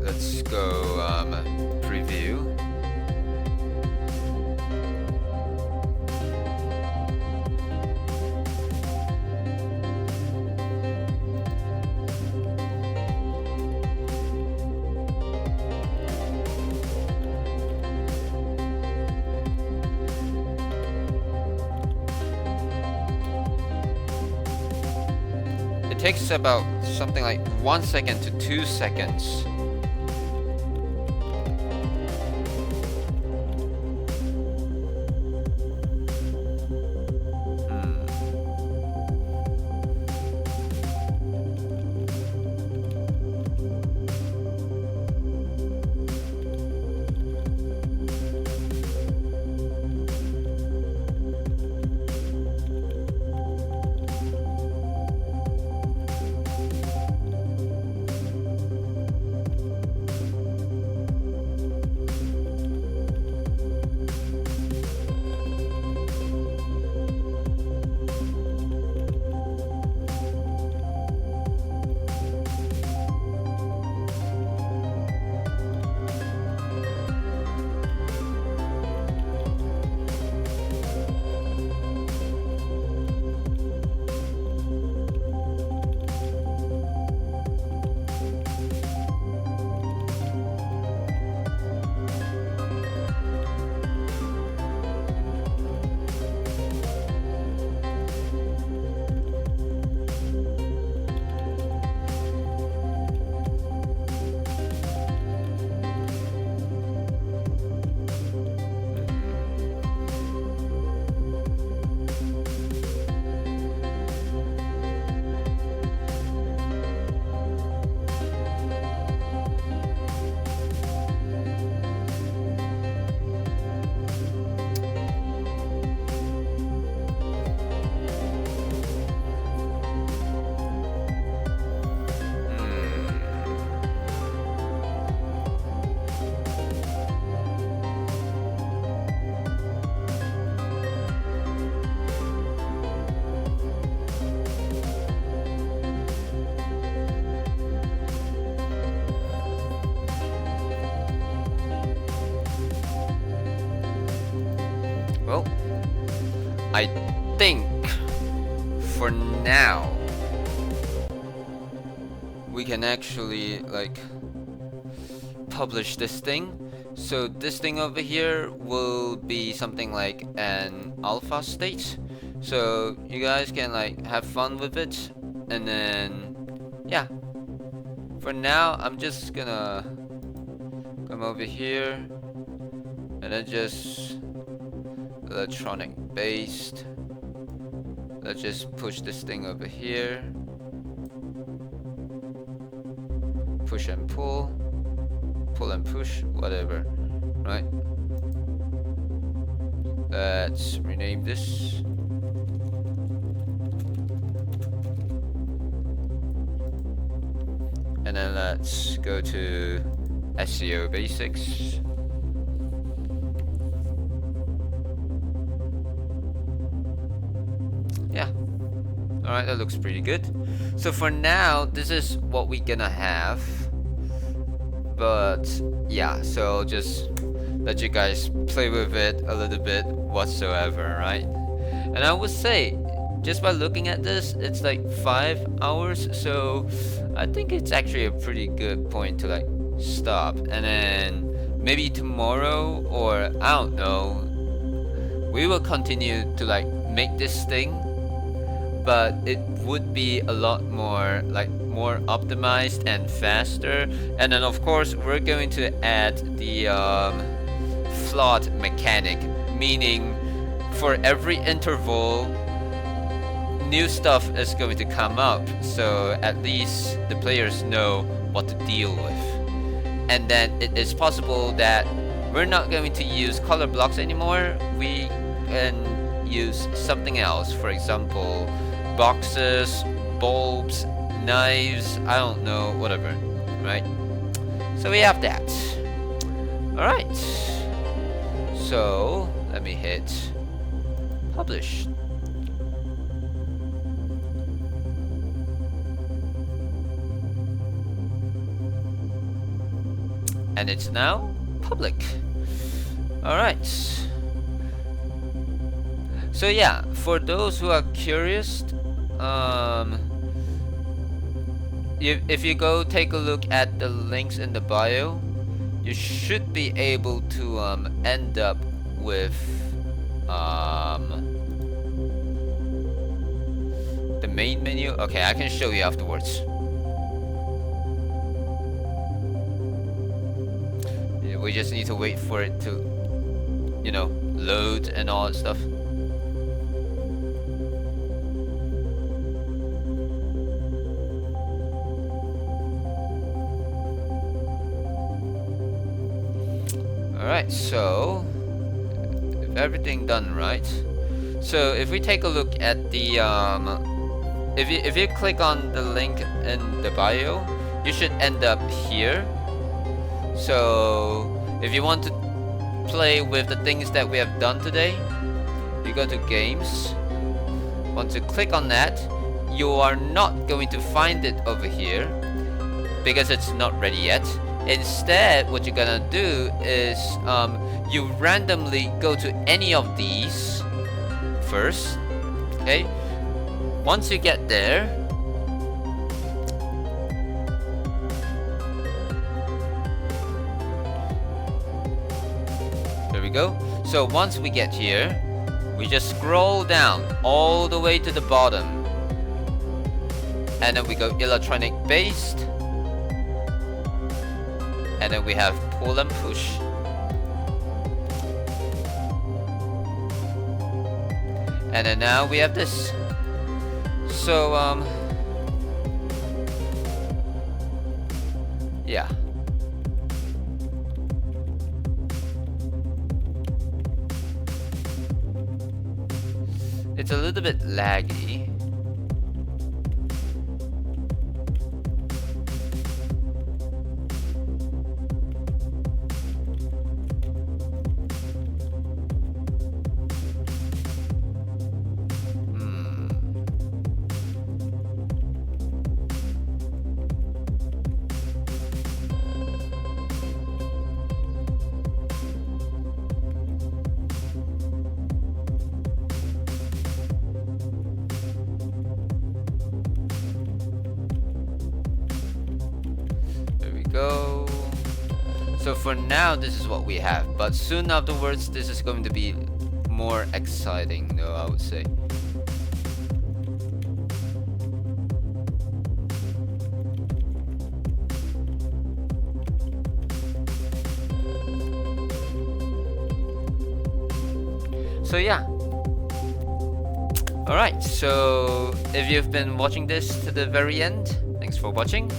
Let's go preview. It takes about something like 1 second to 2 seconds. Well, I think for now we can actually like publish this thing. So this thing over here will be something like an alpha state, so you guys can like have fun with it. And then yeah, for now I'm just gonna come over here and then just electronic based. Let's just push this thing over here, push and pull and push, whatever, right? Let's rename this let's go to SEO basics. Yeah. Alright, that looks pretty good. So for now, this is what we're gonna have. But yeah, so just let you guys play with it a little bit whatsoever, right? And I would say, just by looking at this, it's like 5 hours, so I think it's actually a pretty good point to like stop. And then maybe tomorrow, or I don't know, we will continue to like make this thing, but it would be a lot more like more optimized and faster. And then of course we're going to add the flood mechanic, meaning for every interval new stuff is going to come up, so at least the players know what to deal with. And then it is possible that we're not going to use color blocks anymore. We can use something else, for example boxes, bulbs, knives, I don't know, whatever, right? So we have that. Alright, so let me hit publish. And it's now public. Alright. So yeah, for those who are curious, if you go take a look at the links in the bio, you should be able to end up with the main menu. Okay, I can show you afterwards. Yeah, we just need to wait for it to, you know, load and all that stuff. Alright, so if everything done right, so if we take a look at the if you click on the link in the bio, you should end up here. So if you want to play with the things that we have done today, you go to games. Once you click on that, you are not going to find it over here because it's not ready yet. Instead, what you're gonna do is you randomly go to any of these first. Okay, once you get there, there we go. So once we get here, we just scroll down all the way to the bottom, and then we go electronic based. And then we have pull and push. And then now we have this. So yeah. It's a little bit laggy. Go. So for now, this is what we have, but soon afterwards, this is going to be more exciting, though, I would say. So yeah. Alright, so if you've been watching this to the very end, thanks for watching.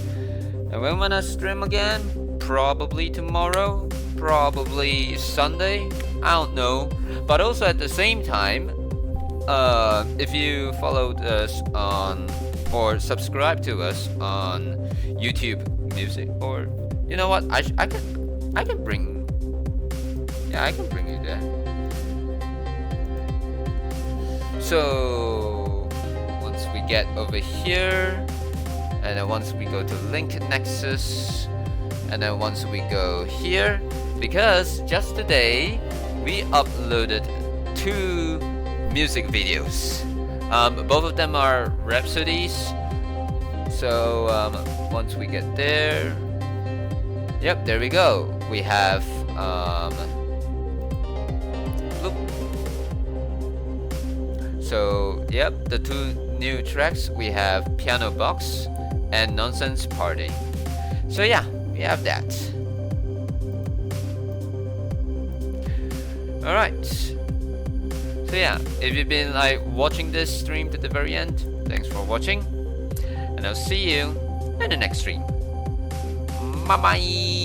And when I stream again, probably tomorrow, probably Sunday, I don't know. But also at the same time, if you followed us on or subscribe to us on YouTube Music, or you know what? I can bring you there. So once we get over here, and then once we go to Link Nexus, and then once we go here, because just today we uploaded 2 music videos. Both of them are Rhapsodies. So once we get there, yep, there we go. We have so yep, the 2 new tracks, we have Piano Box and Nonsense Party. So yeah, we have that. Alright. So yeah, if you've been like watching this stream to the very end, thanks for watching, and I'll see you in the next stream. Bye bye.